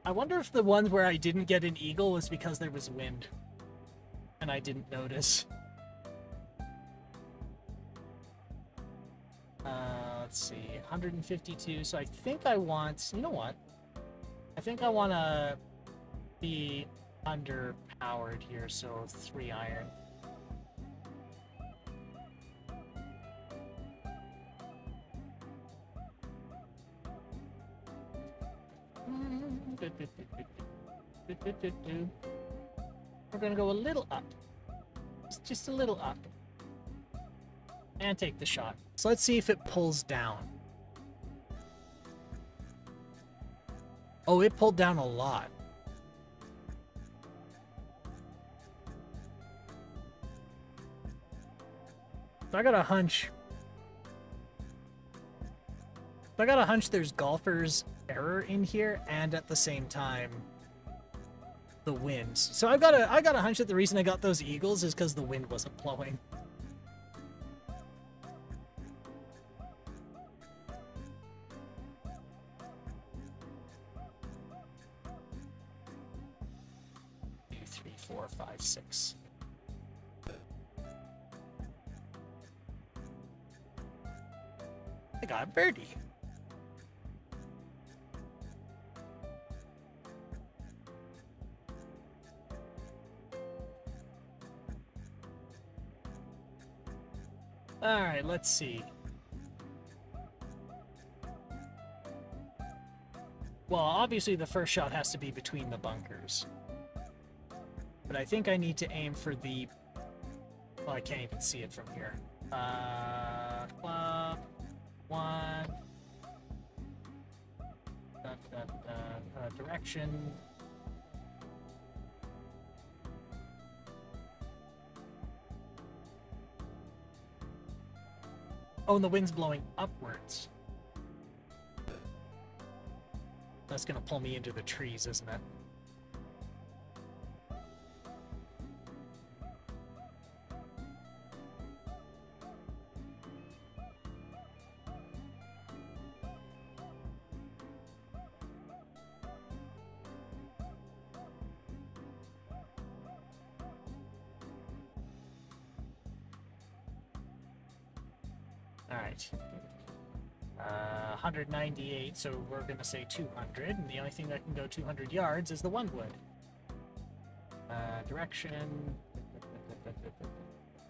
I wonder if the ones where I didn't get an eagle was because there was wind. And I didn't notice. Let's see, 152. So I think I want, you know what? I think I want to be underpowered here, so 3-iron. We're gonna go a little up. Just a little up. And take the shot. So let's see if it pulls down. Oh, it pulled down a lot. I got a hunch. I got a hunch there's golfer's error in here, and at the same time, the wind. So I got a hunch that the reason I got those eagles is because the wind wasn't blowing. Two, three, four, five, six. I got a birdie. All right, let's see. Well, obviously the first shot has to be between the bunkers. But I think I need to aim for the... Well, I can't even see it from here. Club... One... direction... Oh, and the wind's blowing upwards. That's gonna pull me into the trees, isn't it? Alright. 198, so we're going to say 200, and the only thing that can go 200 yards is the one wood. Direction...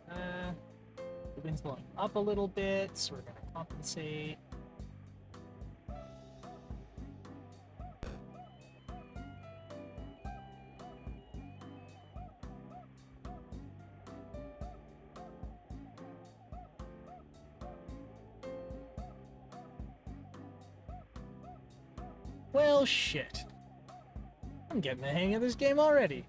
the wind's blowing up a little bit, so we're going to compensate. Well, shit. I'm getting the hang of this game already.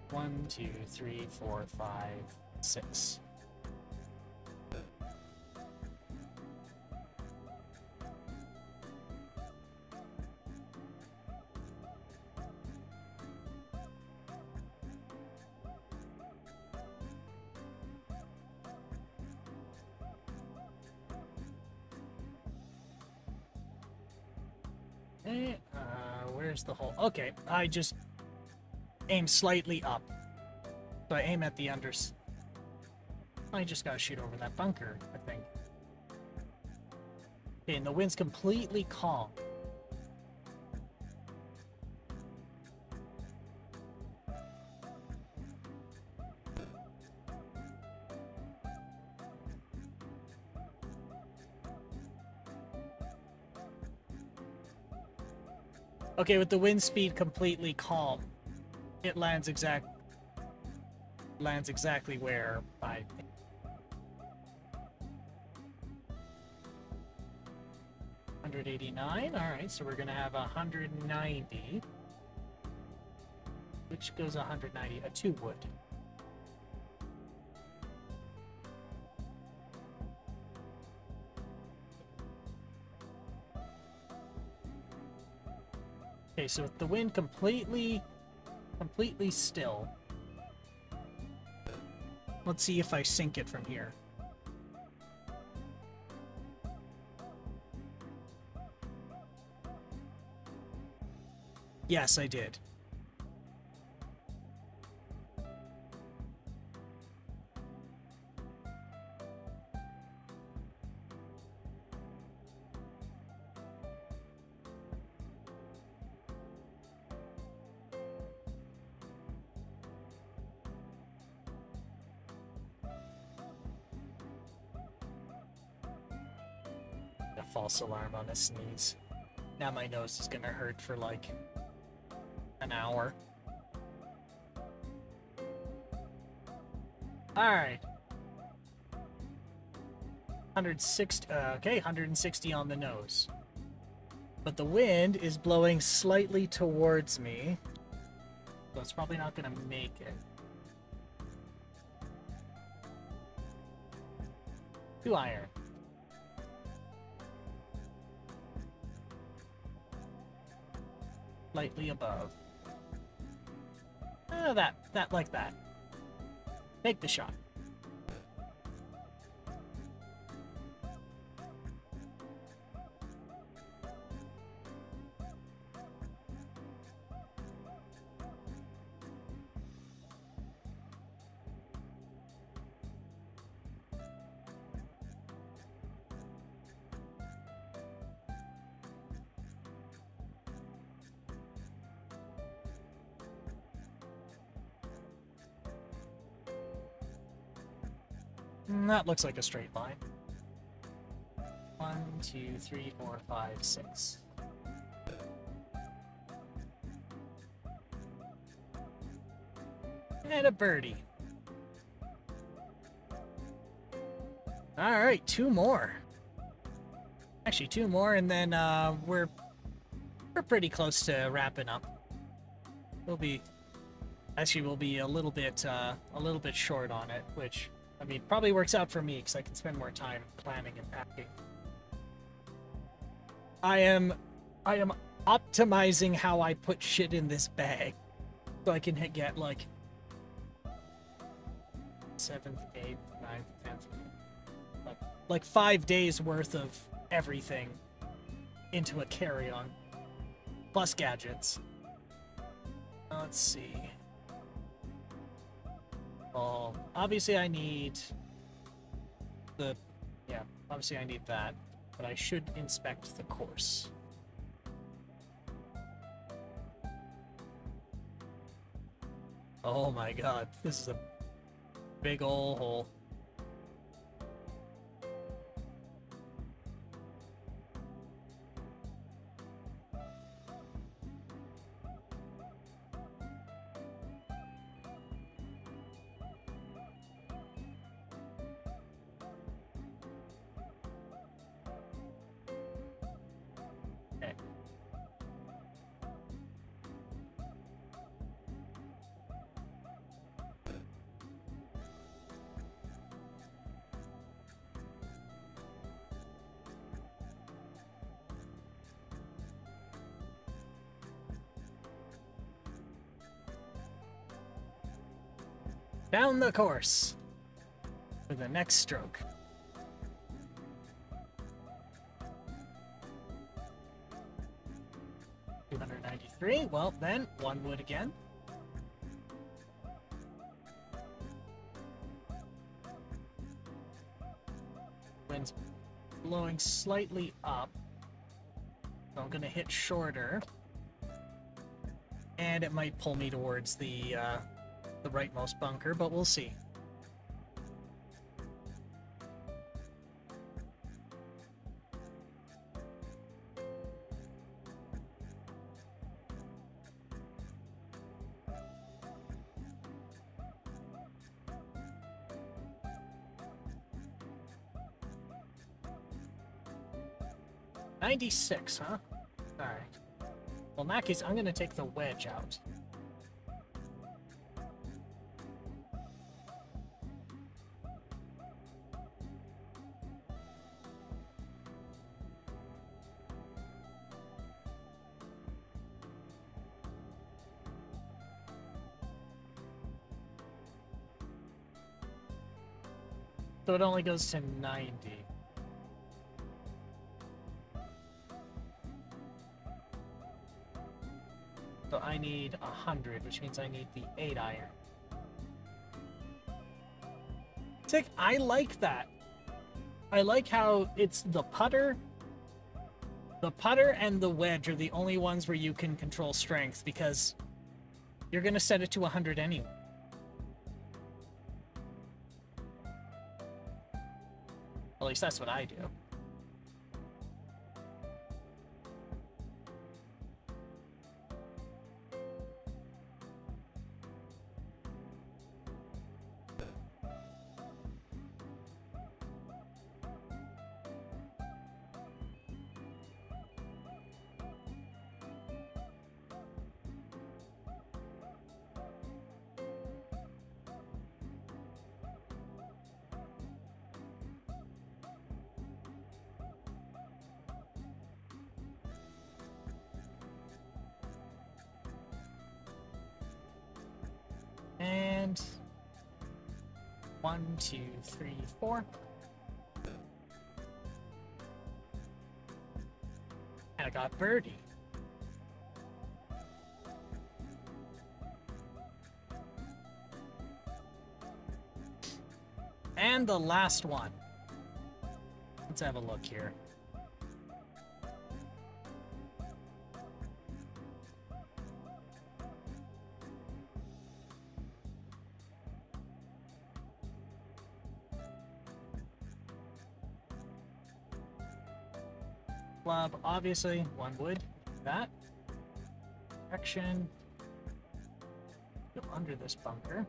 One, two, three, four, five, six. Where's the hole? Okay, I just aim slightly up. So I aim at the unders. I just gotta shoot over that bunker, I think. Okay, and the wind's completely calm. Okay, with the wind speed completely calm, it lands exactly where I... 189. All right, so we're gonna have 190, which goes 190. A 2 wood. Okay, so with the wind completely still, let's see if I sink it from here. Yes, I did. False alarm on a sneeze. Now my nose is gonna hurt for like an hour. Alright. 160, okay, 160 on the nose. But the wind is blowing slightly towards me, so it's probably not going to make it. 2 iron. Slightly above. That like that. Take the shot. That looks like a straight line. 1, 2, 3, 4, 5, 6. And a birdie. Alright, 2 more. Actually, 2 more, and then we're pretty close to wrapping up. We'll be a little bit short on it, which, I mean, probably works out for me because I can spend more time planning and packing. I am optimizing how I put shit in this bag so I can get like 7th, 8th, 9th, 10th, like 5 days worth of everything into a carry-on plus gadgets. Let's see. Well, obviously I need obviously I need that, but I should inspect the course. Oh my god, this is a big ol' hole. Down the course for the next stroke. $293. Well, then 1 wood again. Wind's blowing slightly up, so I'm gonna hit shorter, and it might pull me towards the rightmost bunker, but we'll see. $96, huh? Alright. Well, in that case, I'm gonna take the wedge out. So it only goes to 90. So I need 100, which means I need the 8 iron. Sick, I like that. I like how it's the putter. The putter and the wedge are the only ones where you can control strength, because you're going to set it to 100 anyway. At least that's what I do. 1, 2, 3, 4. And I got birdie. And the last one. Let's have a look here. Club, obviously, one wood. That. Action. Go under this bunker.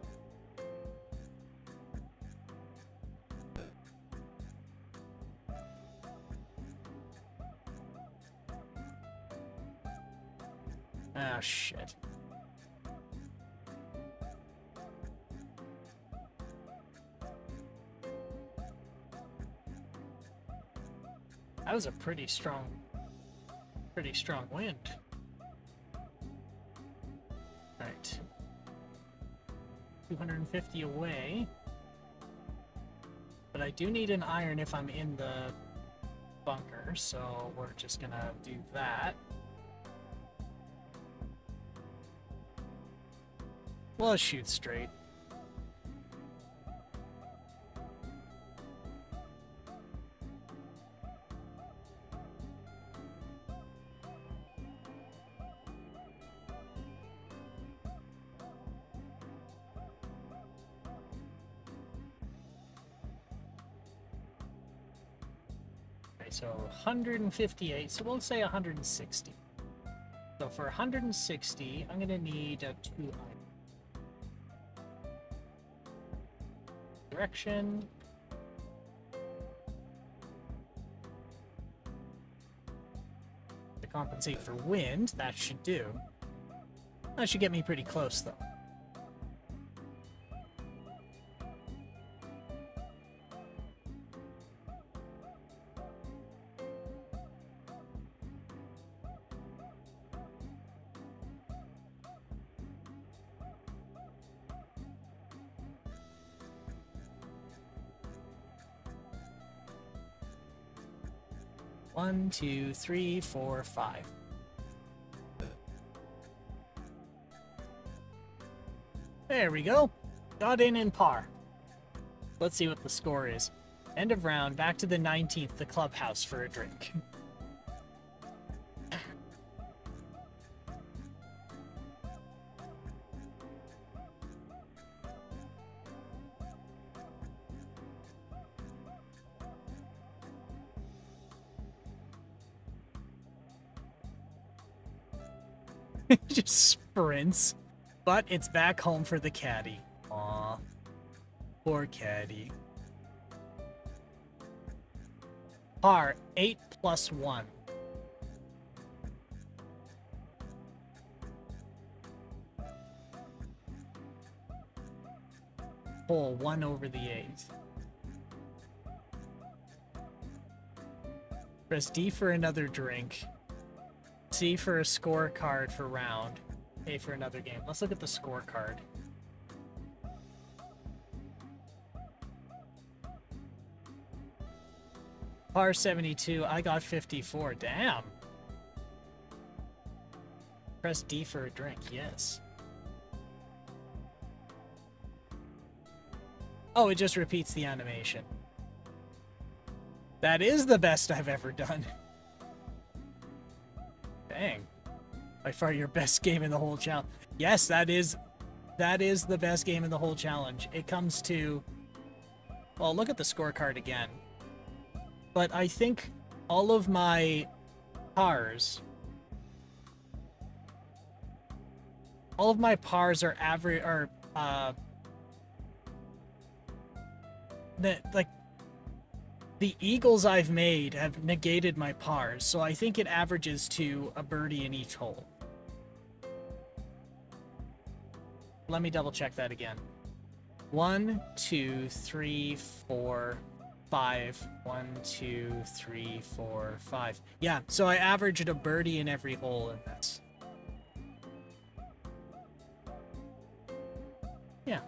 Ah, shit. That was a pretty strong wind. Right. 250 away. But I do need an iron if I'm in the bunker, so we're just gonna do that. Well, shoot straight. So 158, so we'll say 160. So for 160, I'm gonna need a 2 iron. Direction. To compensate for wind, that should do. That should get me pretty close though. One, 2, 3, 4, 5. There we go. Got in par. Let's see what the score is. End of round, back to the 19th, the clubhouse for a drink. Just sprints. But it's back home for the caddy. Aw. Poor caddy. Par, 8 plus 1. Hole, 1 over the 8. Press D for another drink. C for a scorecard for round. A for another game. Let's look at the scorecard. Par 72, I got 54. Damn. Press D for a drink, yes. Oh, it just repeats the animation. That is the best I've ever done. Dang. By far your best game in the whole challenge. Yes, that is the best game in the whole challenge. It comes to... Well, look at the scorecard again. But I think all of my pars... All of my pars are average... Are, the eagles I've made have negated my pars, so I think it averages to a birdie in each hole. Let me double check that again. 1, 2, 3, 4, 5. 1, 2, 3, 4, 5. Yeah, so I averaged a birdie in every hole in this. Yeah.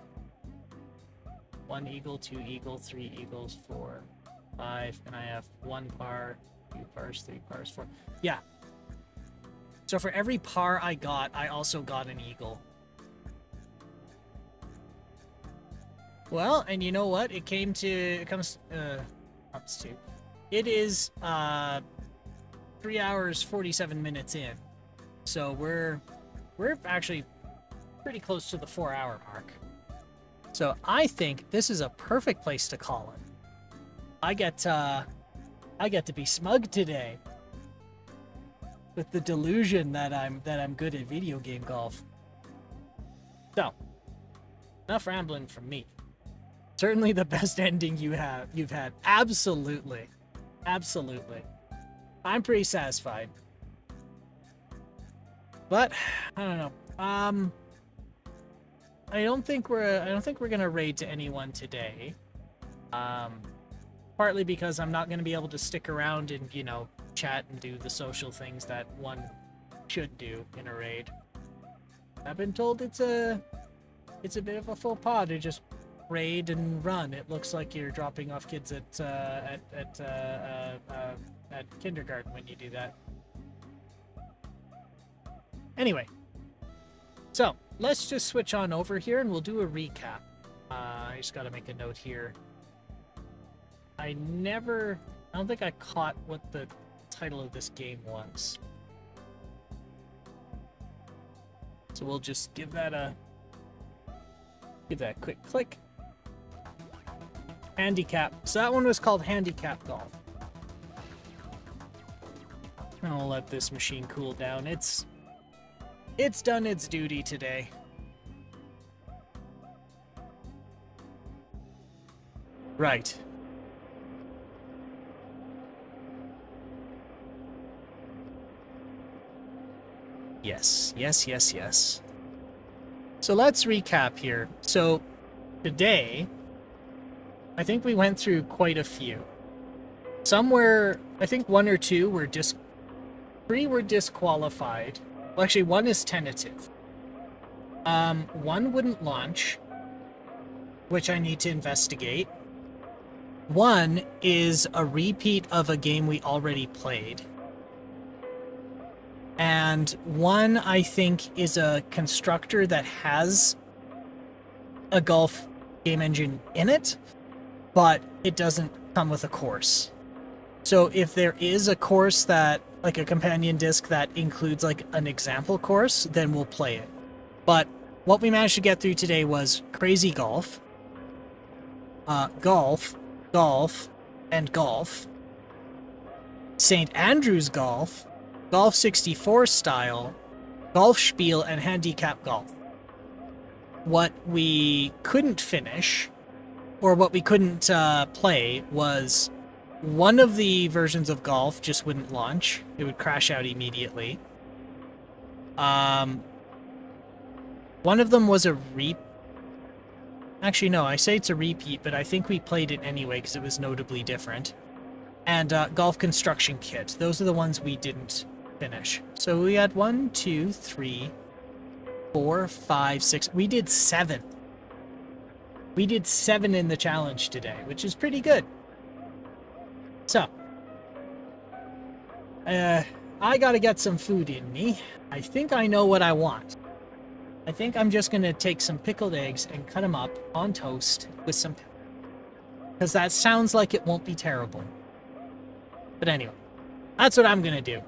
1 eagle, 2 eagle, 3 eagles, 4, 5, and I have 1 par, 2 pars, 3 pars, 4. Yeah. So for every par I got, I also got an eagle. Well, and you know what? It comes to. It is 3 hours 47 minutes in. So we're actually pretty close to the 4-hour mark. So I think this is a perfect place to call it. I get to be smug today with the delusion that I'm good at video game golf. So, enough rambling from me. Certainly the best ending you've had. Absolutely. Absolutely. I'm pretty satisfied. But I don't know. I don't think we're gonna raid to anyone today. Partly because I'm not gonna be able to stick around and, you know, chat and do the social things that one should do in a raid. I've been told it's a bit of a faux pas to just raid and run. It looks like you're dropping off kids at kindergarten when you do that. Anyway, so let's just switch on over here and we'll do a recap. I just got to make a note here. I don't think I caught what the title of this game was. So we'll just give that a quick click. Handicap. So that one was called Handicap Golf. I'll let this machine cool down. It's done its duty today. Right. Yes, yes, yes, yes. So let's recap here. So today, I think we went through quite a few. Some were, I think 1 or 2 were 3 were disqualified. Well, actually, 1 is tentative. 1 wouldn't launch, which I need to investigate. 1 is a repeat of a game we already played. And 1, I think, is a constructor that has a golf game engine in it, but it doesn't come with a course. So if there is a course that, like a companion disc that includes like an example course, then we'll play it. But what we managed to get through today was Crazy Golf, Golf, Golf, and Golf, St. Andrew's Golf, Golf 64 Style, Golf Spiel, and Handicap Golf. What we couldn't finish, or what we couldn't play, was one of the versions of Golf just wouldn't launch. It would crash out immediately. One of them was a Actually, no, I say it's a repeat, but I think we played it anyway because it was notably different. And Golf Construction Kit. Those are the ones we didn't finish. So we had 1, 2, 3, 4, 5, 6. We did 7. We did 7 in the challenge today, which is pretty good. So, I gotta get some food in me. I think I know what I want. I think I'm just gonna take some pickled eggs and cut them up on toast with some pepper. Because that sounds like it won't be terrible. But anyway, that's what I'm gonna do.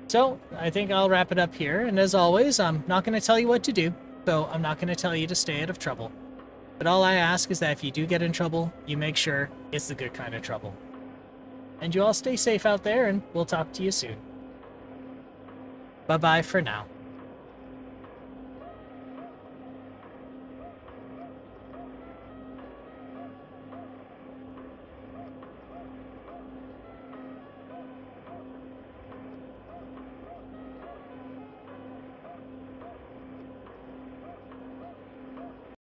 So, I think I'll wrap it up here. And as always, I'm not gonna tell you what to do. So, I'm not gonna tell you to stay out of trouble. But all I ask is that if you do get in trouble, you make sure it's the good kind of trouble. And you all stay safe out there, and we'll talk to you soon. Bye-bye for now.